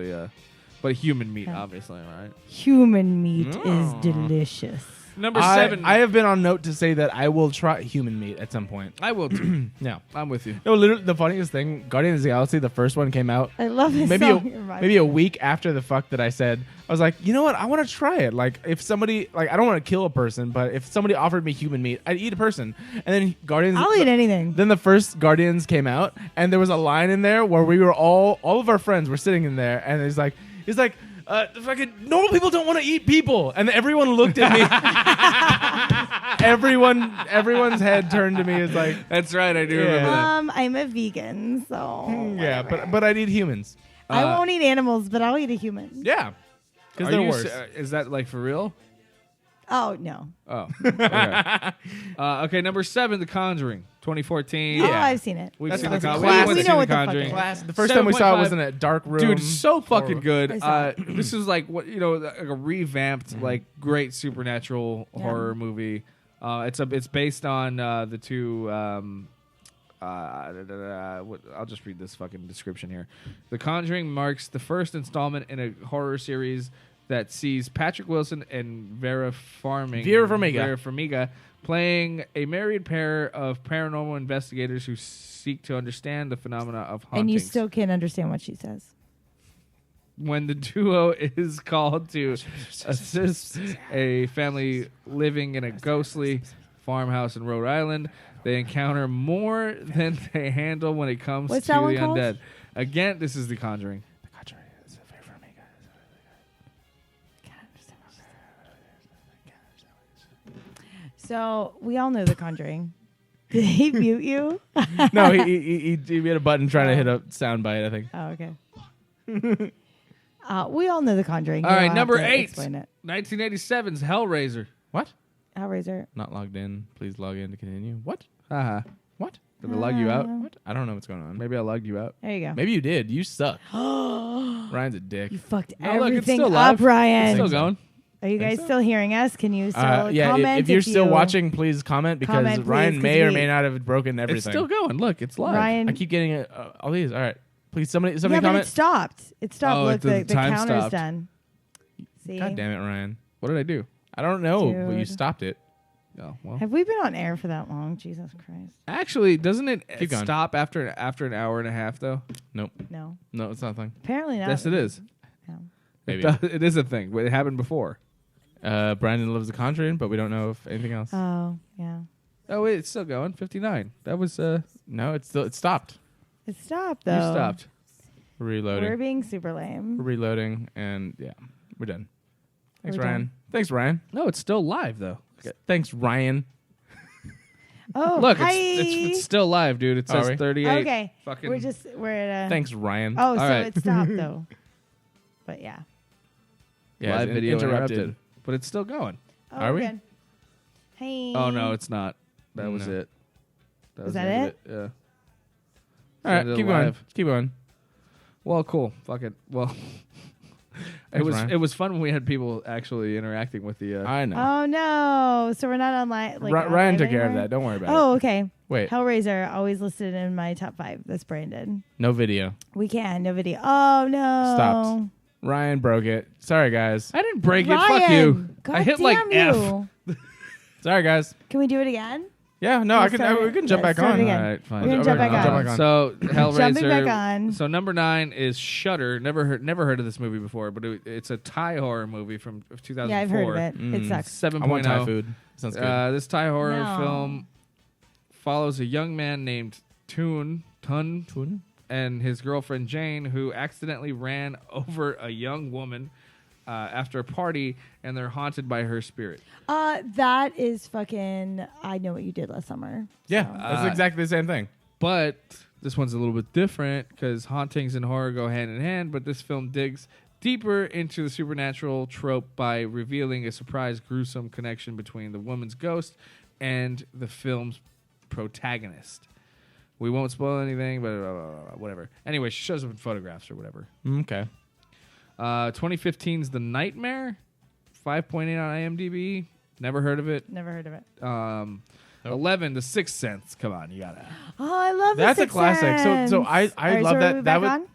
but human meat, obviously, right? Human meat is delicious. Number 7. I have been on note to say that I will try human meat at some point. I will too. Yeah. I'm with you. No, literally, the funniest thing, Guardians of the Galaxy, the first one came out. I love this Maybe song. maybe a week after the fuck that I said, I was like, you know what? I want to try it. Like, if somebody, like, I don't want to kill a person, but if somebody offered me human meat, I'd eat a person. And then Guardians. I'll eat anything. Then the first Guardians came out, and there was a line in there where we were all of our friends were sitting in there, and it's like, fucking normal people don't want to eat people, and everyone looked at me. Everyone's head turned to me. It's like, That's right. I do remember that. I'm a vegan, so yeah, but I'd eat humans. I won't eat animals, but I'll eat a human. Yeah, because Are they're you worse. Is that like for real? Oh no. Oh. Okay. Okay, number 7, The Conjuring, 2014. Oh, I've seen it. We've That's seen a The Conjuring. classic. We We know know The what the fuck Conjuring. it is. The first time we saw it 7.5. was in a dark room. Dude, so fucking good. I saw it. This is like what like a revamped, like great supernatural horror movie. It's based on the two. I'll just read this fucking description here. The Conjuring marks the first installment in a horror series that sees Patrick Wilson and Vera Farmiga playing a married pair of paranormal investigators who seek to understand the phenomena of hauntings. And you still can't understand what she says. When the duo is called to assist a family living in a ghostly farmhouse in Rhode Island, they encounter more than they handle when it comes What's to that the one called? undead. Again, this is The Conjuring. So we all know The Conjuring. Did he mute you? No, he hit a button trying to hit a sound bite, I think. Oh, okay. We all know The Conjuring. All You right, don't have number to 8, Explain it. 1987's Hellraiser. What? Hellraiser. Not logged in. Please log in to continue. What? Haha. What? Did I log you out? What? I don't know what's going on. Maybe I logged you out. There you go. Maybe you did. You suck. Ryan's a dick. You fucked No, look, it's everything still up, live. Ryan. It's still going. Are you guys still hearing us? Can you still Yeah, comment? if you're still you- watching, please comment because Comment, Ryan please, may 'cause or we- may not have broken everything. It's still going. Look, it's live. Ryan. I keep getting all these. All right, please, somebody Yeah, but comment. it stopped. It stopped. Oh, Look, the the time counter's stopped. done. See? God damn it, Ryan! What did I do? I don't know, but you Dude. stopped it. Oh, well. Have we been on air for that long? Jesus Christ. Actually, doesn't it Keep going. stop after an hour and a half, though? Nope, No. no, it's nothing. Apparently not. Yes, it is. No. Maybe. It is a thing. But it happened before. Brandon loves The Conjuring, but we don't know if anything else. Oh, yeah. Oh, wait, it's still going. 59. That was, No, it stopped. It stopped, though. you stopped. Reloading. We're being super lame. Reloading, and yeah, we're done. Thanks, Are we Ryan. done? Thanks, Ryan. No, it's still live though. Thanks, Ryan. Oh, Look, hi. it's still live, dude. It Are says we? 38. Okay. Fucking We're at a. Thanks, Ryan. Oh, so right. it stopped though. But yeah. Yeah, live it's video interrupted. interrupted. But it's still going. Oh, Are we? good. Hey. Oh no, it's not. That was No. it. Was the that end of it? Yeah. All right, Ended keep live. going. Keep going. Well, cool. Fuck it. Well, Thanks, Ryan. it was fun when we had people actually interacting with the. I know. Oh no! So we're not online. Like, Ryan online took care of anymore? that. Don't worry about it. Oh, okay. Wait. Hellraiser always listed in my top 5. That's Brandon. No video. We can no video. Oh no! Stopped. Ryan broke it. Sorry, guys. I didn't break Ryan, it. Fuck you. God I hit like damn F. you. Sorry, guys. Can we do it again? Yeah, no, Let's I can. start we it. can jump Let's back start on. it again. All right, fine. We're gonna jump back I'll on. jump back on. So Hellraiser. Jumping back on. So number 9 is Shudder. Never heard of this movie before, but it's a Thai horror movie from 2004. Yeah, I've heard of it. It sucks. 7.0. I want Thai food. Sounds good. This Thai horror No. film follows a young man named Tun and his girlfriend Jane, who accidentally ran over a young woman after a party, and they're haunted by her spirit. That is fucking. I know what you did last summer. Yeah, that's exactly the same thing. But this one's a little bit different because hauntings and horror go hand in hand, but this film digs deeper into the supernatural trope by revealing a surprise, gruesome connection between the woman's ghost and the film's protagonist. We won't spoil anything, but whatever. Anyway, she shows up in photographs or whatever. Okay. 2015's The Nightmare, 5.8 on IMDb. Never heard of it. Never heard of it. 11, The Sixth Sense. Come on, you gotta. Oh, I love That's The a Sixth classic. So I Sense. All right, love so are that. we That back would.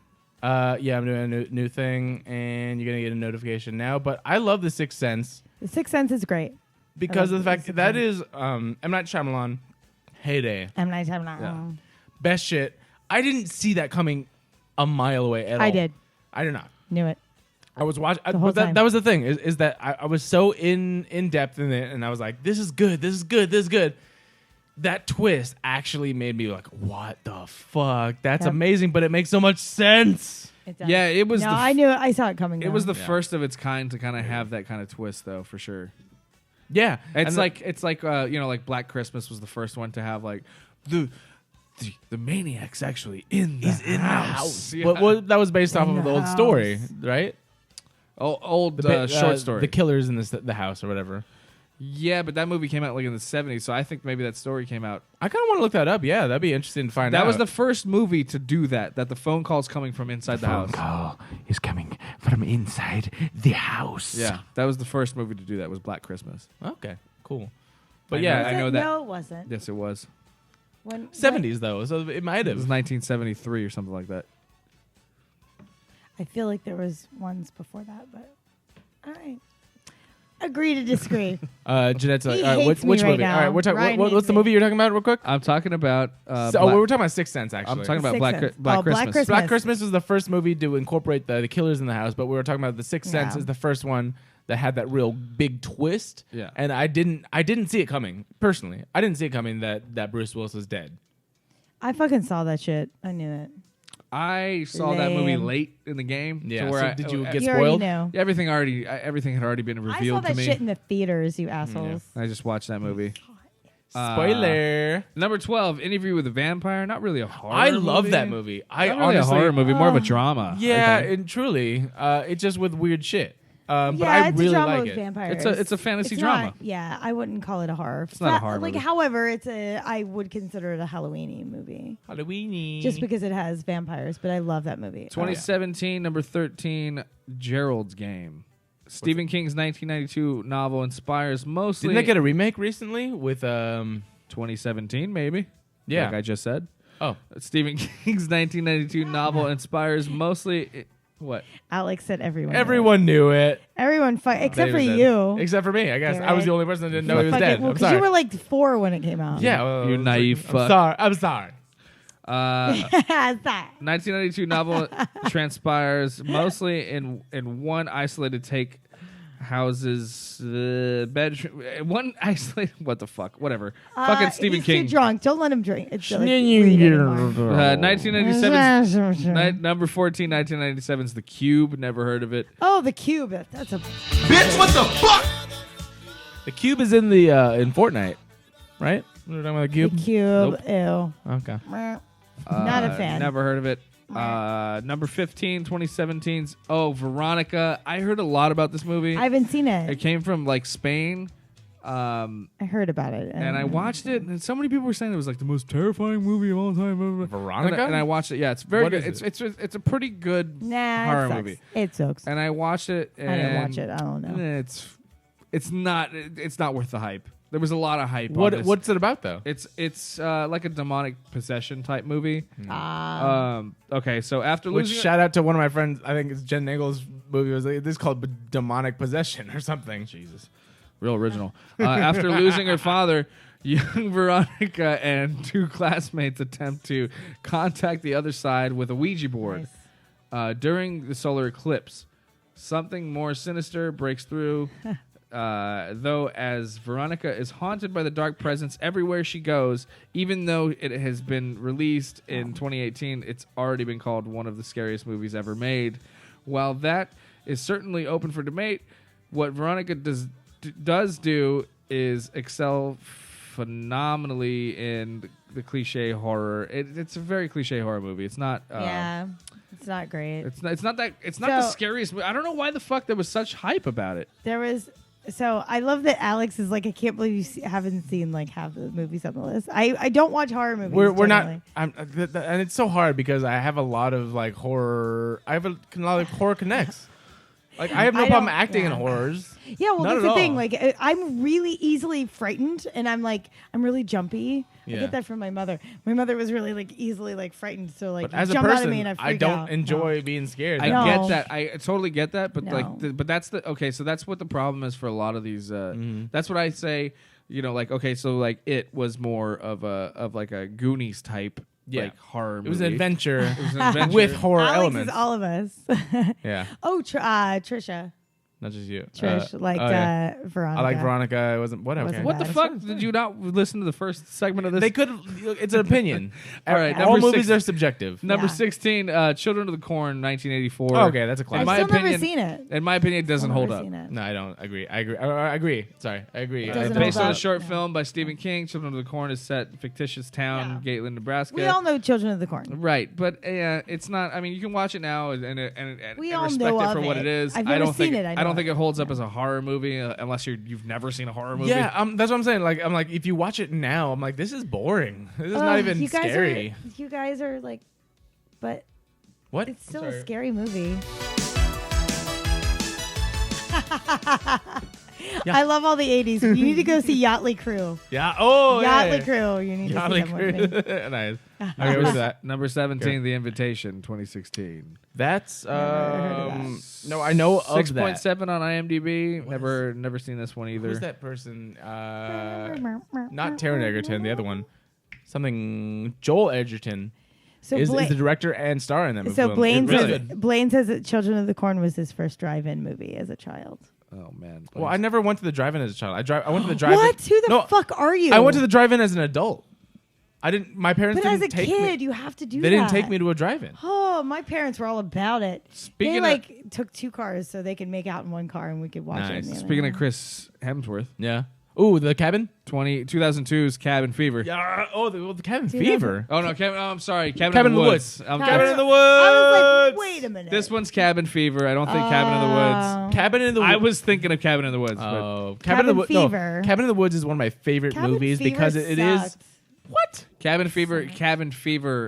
on? Yeah, I'm doing a new thing, and you're gonna get a notification now. But I love The Sixth Sense The Sixth Sense is great. because of the fact Sixth that Sense. is M. Night Shyamalan heyday, M. Night Shyamalan. best shit. I didn't see that coming a mile away at all. I did. I did not. Knew it. I was watching. The whole But time. that was the thing is that I was so in depth in it, and I was like, this is good. This is good. This is good. That twist actually made me like, what the fuck? That's Yep. amazing, but it makes so much sense. It does. Yeah, it was. No, the I knew it. I saw it coming. It was the Yeah. first of its kind to kind of have that kind of twist, though, for sure. Yeah, It's like like Black Christmas was the first one to have like the maniac's actually in the house. Yeah. But that was based off In of the the old house. story, right? Old The short story. The killers in the house or whatever. Yeah, but that movie came out like in the 70s, so I think maybe that story came out. I kind of want to look that up. Yeah, that'd be interesting to find out. That was the first movie to do that the phone call's coming from inside the house. call is coming from inside the house. Yeah, that was the first movie to do that, was Black Christmas. Okay. Cool. But I yeah, know- I I know that. No, it wasn't. Yes, it was. When 70s though, so it might It was have. 1973 or something like that. I feel like there was ones before that, but all right. Agree to disagree. Jeanette's like, He all right, hates which me right movie? now. All right, we're talking. Ryan What's hates the me. movie you're talking about, real quick? I'm talking about. We were talking about Sixth Sense, actually. I'm talking about Sixth Black Sense. Black Oh, Black Christmas. Christmas. Black Christmas was the first movie to incorporate the killers in the house, but we were talking about The Sixth Sense Yeah. is the first one that had that real big twist. Yeah. And I didn't see it coming personally. I didn't see it coming that Bruce Willis was dead. I fucking saw that shit. I knew it. I saw that movie Lame. late in the game. Yeah. To where So I, did you get You already spoiled? knew. everything had already been I revealed saw to that me. shit in the theaters, you assholes. I just watched that movie. Spoiler. Number 12, Interview with a Vampire. Not really a horror. I love movie. that movie. I Not really honestly, a horror movie, more of a drama. I yeah, think. and truly, it's just with weird shit. But Yeah, I it's really a drama like with it. vampires. It's a fantasy It's drama. not- yeah, I wouldn't call it a horror. It's not a horror Like, movie. however, I would consider it a Halloween-y movie Halloweeny. just because it has vampires. But I love that movie. 2017, number 13, Gerald's Game. Stephen King's 1992 novel inspires mostly. Didn't they get a remake recently with 2017, maybe? Yeah. Like I just said. Oh, Stephen King's 1992 novel inspires mostly. What? Alex said everyone. knew everyone knew it. it. Everyone, except for They said- you. Except for me, I guess. Garrett. I was the only person that didn't know he was Fucking- dead. well, I'm 'cause sorry. you were like 4 when it came out. yeah, well, You it's naive I'm fuck. sorry. I'm sorry. 1992 novel transpires mostly in one isolated take. houses, bedroom, one isolated. What the fuck? Whatever. Fucking Stephen he's King. Too drunk. Don't let him drink. It's like, read anymore. 1997. Number 14, 1997 is The Cube. Never heard of it. Oh, The Cube. That's a Bitch, what the fuck? The Cube is in the in Fortnite, right? We're talking about the Cube. The Cube. Nope. Ew. Okay. Not a fan. Never heard of it. Number 15, 2017's Veronica. I heard a lot about this movie. I haven't seen It it. came from like Spain. I heard about it. And I watched it, and so many people were saying it was like the most terrifying movie of all time. Veronica? And I watched it. Yeah, it's very What good. is It's a pretty good horror it sucks. movie. It sucks. And I watched it. And I didn't watch it. I don't know. It's not worth the hype. There was a lot of hype. on this. What's it about though? It's like a demonic possession type movie. Ah. Okay, so after Which losing shout out to one of my friends. I think it's Jen Nagel's movie. Was like, this is called Demonic Possession or something. Jesus. real original. After losing her father, young Veronica and two classmates attempt to contact the other side with a Ouija board. During the solar eclipse, something more sinister breaks through. Though, as Veronica is haunted by the dark presence everywhere she goes, even though it has been released in 2018, it's already been called one of the scariest movies ever made. While that is certainly open for debate, what Veronica does do is excel phenomenally in the cliche horror. It's a very cliche horror movie. It's not. Yeah, it's not great. It's not the scariest movie. I don't know why the fuck there was such hype about it. There was. So I love that Alex is like, I can't believe you haven't seen like half the movies on the list. I don't watch horror movies. We're not, generally. and it's so hard because I have a lot of like horror. I have a lot of horror connects. Like I have no problem acting in horrors. Yeah, well, Not that's at the thing. all. Like, I'm really easily frightened, and I'm really jumpy. Yeah. I get that from my mother. My mother was really like easily like frightened, so like But as a jump out of person, me and I freak I don't out. enjoy being scared. I No. get that. I totally get that. But No. but that's the okay. So that's what the problem is for a lot of these. That's what I say. You know, like okay, so like it was more of a Goonies type like horror movie. It was an adventure, It was an adventure. with horror Alex elements. is all of us. Yeah, Oh, Trisha. not just you. Trish liked Veronica. I like Veronica. It wasn't whatever. Wasn't What the bad. fuck? Did you not listen to the first segment of this? They could. It's an opinion. All right, all number movies 6 are subjective. Number Yeah. 16, Children of the Corn, 1984. Oh, okay, that's a classic. In my I've still opinion, never seen it. In my opinion, it doesn't I've hold never up. seen it. No, I don't agree. I agree. Sorry, I agree. Doesn't I hold Based on a up. short film by Stephen King, Children of the Corn is set in fictitious town, Gately, Nebraska. We all know Children of the Corn. Right, but it's not. I mean, you can watch it now and We and all respect know it of for what it. it is. I've I never don't seen think it. I I don't know think it. it holds up as a horror movie unless you've never seen a horror movie. Yeah, that's what I'm saying. Like, I'm like, if you watch it now, I'm like, this is boring. This is not even you guys scary. You guys are like, but What? it's still I'm a sorry. scary movie. Yeah. I love all the 80s. You need to go see Yachtly Crew. Yeah. Oh, yeah. Yachtly Crew. You need to see Yachtly them with me. Crew. Nice. Okay, what's that? Number 17, The Invitation, 2016. That's heard of no, I know of that. 6.7 on IMDb. Never seen this one either. Who's that person? Not Taron Egerton, the other one. Something Joel Edgerton So is Bla- the director and star in that movie. So Blaine Really says good. Blaine says that Children of the Corn was his first drive-in movie as a child. Oh man. Well, I never went to the drive-in as a child. I went to the drive-in. What? Who the fuck are you? I went to the drive-in as an adult. I didn't. My parents But as didn't a take kid, me. you have to do They that. didn't take me to a drive-in. Oh, my parents were all about it. Speaking they of- took two cars so they could make out in one car and we could watch it. Nice. In the other Speaking one. of Chris Hemsworth, Yeah. Ooh, the cabin. 2002's Cabin Fever. Yeah. Oh, the cabin Dude, fever. Oh no, I'm sorry, Cabin Cabin in the Woods. Cabin in the Woods. I was like, wait a minute. This one's Cabin Fever. I don't think Cabin in the Woods. Cabin in the Woods. I was thinking of Cabin in the Woods. but Oh, Cabin in the Woods. Fever. No, Cabin in the Woods is one of my favorite Cabin movies Fever because it is. sucked. What? Cabin Fever.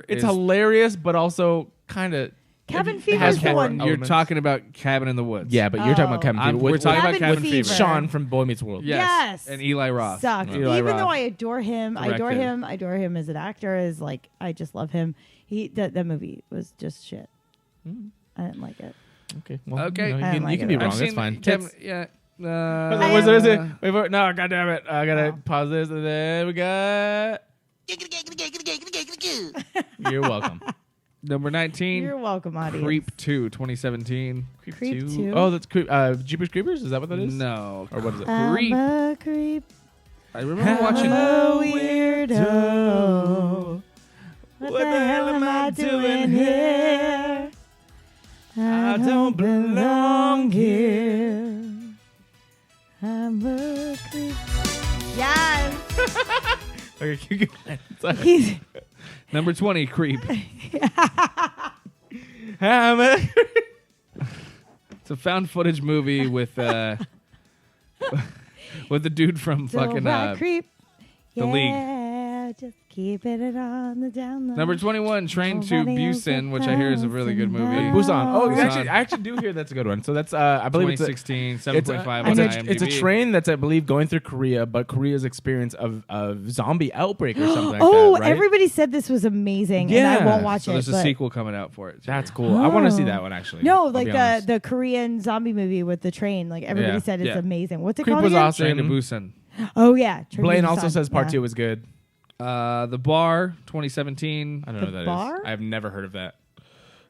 It's is, hilarious, but also kind of. Cabin Fever has is the horror one. You're elements. talking about Cabin in the Woods. Yeah, but you're talking about Oh. Cabin Fever. We're talking about Cabin Cabin Fever. Fever. Sean from Boy Meets World. Yes. And Eli Roth. Sucked. Eli Even Roth. though I adore him, I adore Directed. him as an actor. Is like I just love him. That movie was just shit. I didn't like it. Okay. Well, Okay. You, know, I you don't can like be it. wrong. I've That's seen fine. Cabin, yeah. Wait, no, God damn it. I gotta pause this, and then we got. You're welcome. Number 19. You're welcome, audience. Creep 2, 2017. Creep 2. Oh, that's Jeepers Creepers? Is that what that is? No. Or what is it? Creep. I'm a creep. I remember watching. A weirdo. What the hell am I doing here? I don't belong here. I'm a creep. Yes. Okay, keep going. Sorry. He's Number 20, Creep. It's a found footage movie with with the dude from fucking creep. The League. Yeah, just keeping it on the down low. Number 21, Train to Busan, which I hear is a really good movie. Busan. Oh, Busan. I actually do hear that's a good one. So that's I believe 2016, it's a 7.5 on IMDb. it's a train that's I believe going through Korea, but Korea's experience of zombie outbreak or something like Oh, that. Right? everybody said this was amazing, and I Yeah. won't watch So it. there's a but- sequel coming out for it. That's cool. I want to see Oh. that one actually. No, I'll like be honest. the Korean zombie movie with the train. Like everybody Yeah. said, it's Yeah. amazing. What's it Creep called was again? awesome. Train to Busan. Oh yeah, Train to Blaine also Busan. says part Yeah. 2 was good. The Bar, 2017. I don't know The what that is. Bar? I've never heard of that.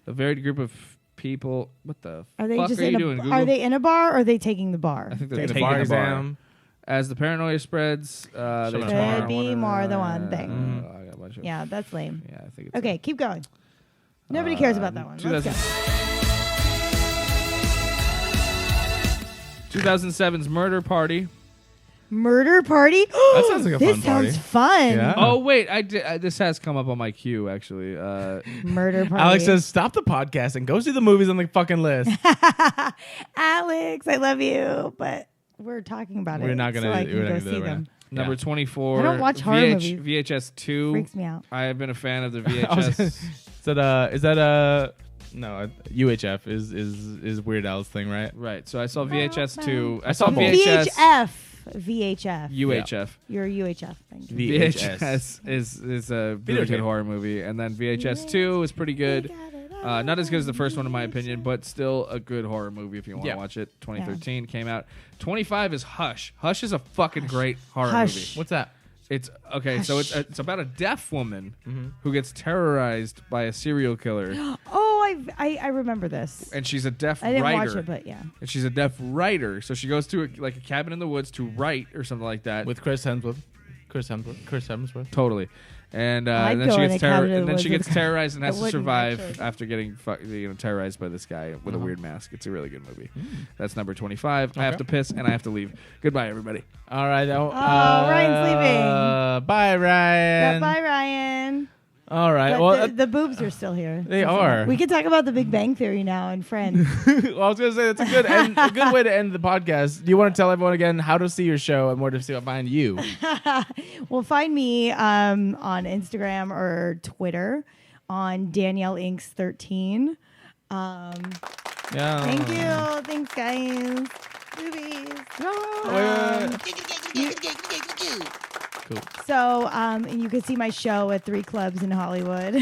A varied group of people. What the Are they fuck just are in you a? doing, Google? Are they in a bar? Or are they taking the bar? I think they're Take taking bar the bar. exam. As the paranoia spreads, they Could tar be one more another. than one thing. I got a bunch of- Yeah, that's lame. Yeah, I think it's Okay, keep going. Nobody cares about that one. Let's go. 2007's Murder Party. Murder Party. That sounds like a this fun party. sounds fun. Yeah. Oh wait, I did. This has come up on my queue actually. Murder Party. Alex says, "Stop the podcast and go see the movies on the fucking list." Alex, I love you, but we're talking about it. We're not gonna- So I we're can not go gonna do see that right them. now. Number 24. I don't watch horror movies. VHS 2. Freaks me out. I have been a fan of the I was gonna- VHS. is that no, UHF is Weird Al's thing, right? Right. So I saw VHS 2. I saw saw both. VHS. VHF. UHF. Your UHF thing. VHS is a really good Videotape. horror movie, and then VHS 2 is pretty good. Not as good as the first one in my opinion, but still a good horror movie if you want to Yeah. watch it. 2013 came out. 25 is Hush. Hush is a fucking great horror Hush. movie. What's that? It's okay. So it's about a deaf woman who gets terrorized by a serial killer, Oh, I remember this. and she's a deaf I didn't writer. watch it, but yeah. And she's a deaf writer, so she goes to a cabin in the woods to write or something like that. With Chris Hemsworth. Chris Hemsworth. Totally. And, I'd and then go she in gets a cabin in the and then she woods gets terrorized and I has to wouldn't, survive actually. after getting terrorized by this guy with a weird mask. It's a really good movie. That's number 25. I have to piss and I have to leave. Goodbye, everybody. All right. Ryan's leaving. Bye, Ryan. Bye, Ryan. All right. But Well, the boobs are still here. They are. We can talk about the Big Bang Theory now and Friends. well, I was gonna say that's a good way to end the podcast. Do you want to tell everyone again how to see your show and where to find you? Well, find me on Instagram or Twitter on Danielle Inks 13. Yeah. Thank you. Thanks, guys. Boobies. Cool. So, and you can see my show at 3 clubs in Hollywood.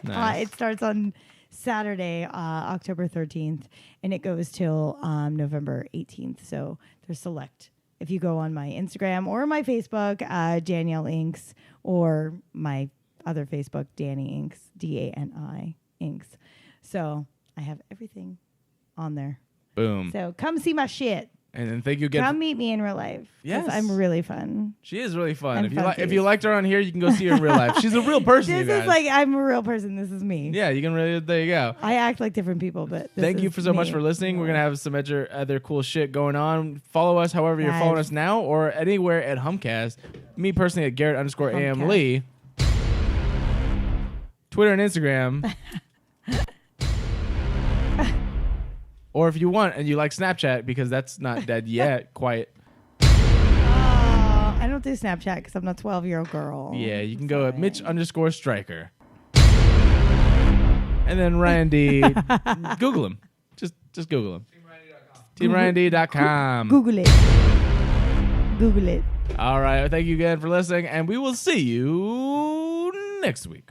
Nice. It starts on Saturday, October 13th, and it goes till November 18th. So they're select. If you go on my Instagram or my Facebook, Danielle Inks, or my other Facebook, Dani Inks, Dani Inks. So I have everything on there. Boom. So come see my shit. And then thank you again. Come meet me in real life. 'Cause Yes. I'm really fun. She is really fun. I'm If you liked her on here, you can go see her in real life. She's a real person. This you is guys. like, I'm a real person. This is me. Yeah, you can really. There you go. I act like different people, but this Thank you is for so much me. for listening. We're gonna have some other cool shit going on. Follow us however you're Yes. following us now or anywhere at Humpcast. Me personally at Garrett_AM Humpcast. Lee. Twitter and Instagram. Or if you want and you like Snapchat because that's not dead yet, quite. I don't do Snapchat because I'm not a 12-year-old girl. Yeah, you can go at Mitch_Striker. And then Ryan D. Google him. Just Google him. TeamRyanD.com. Google it. Google it. All right. Thank you again for listening, and we will see you next week.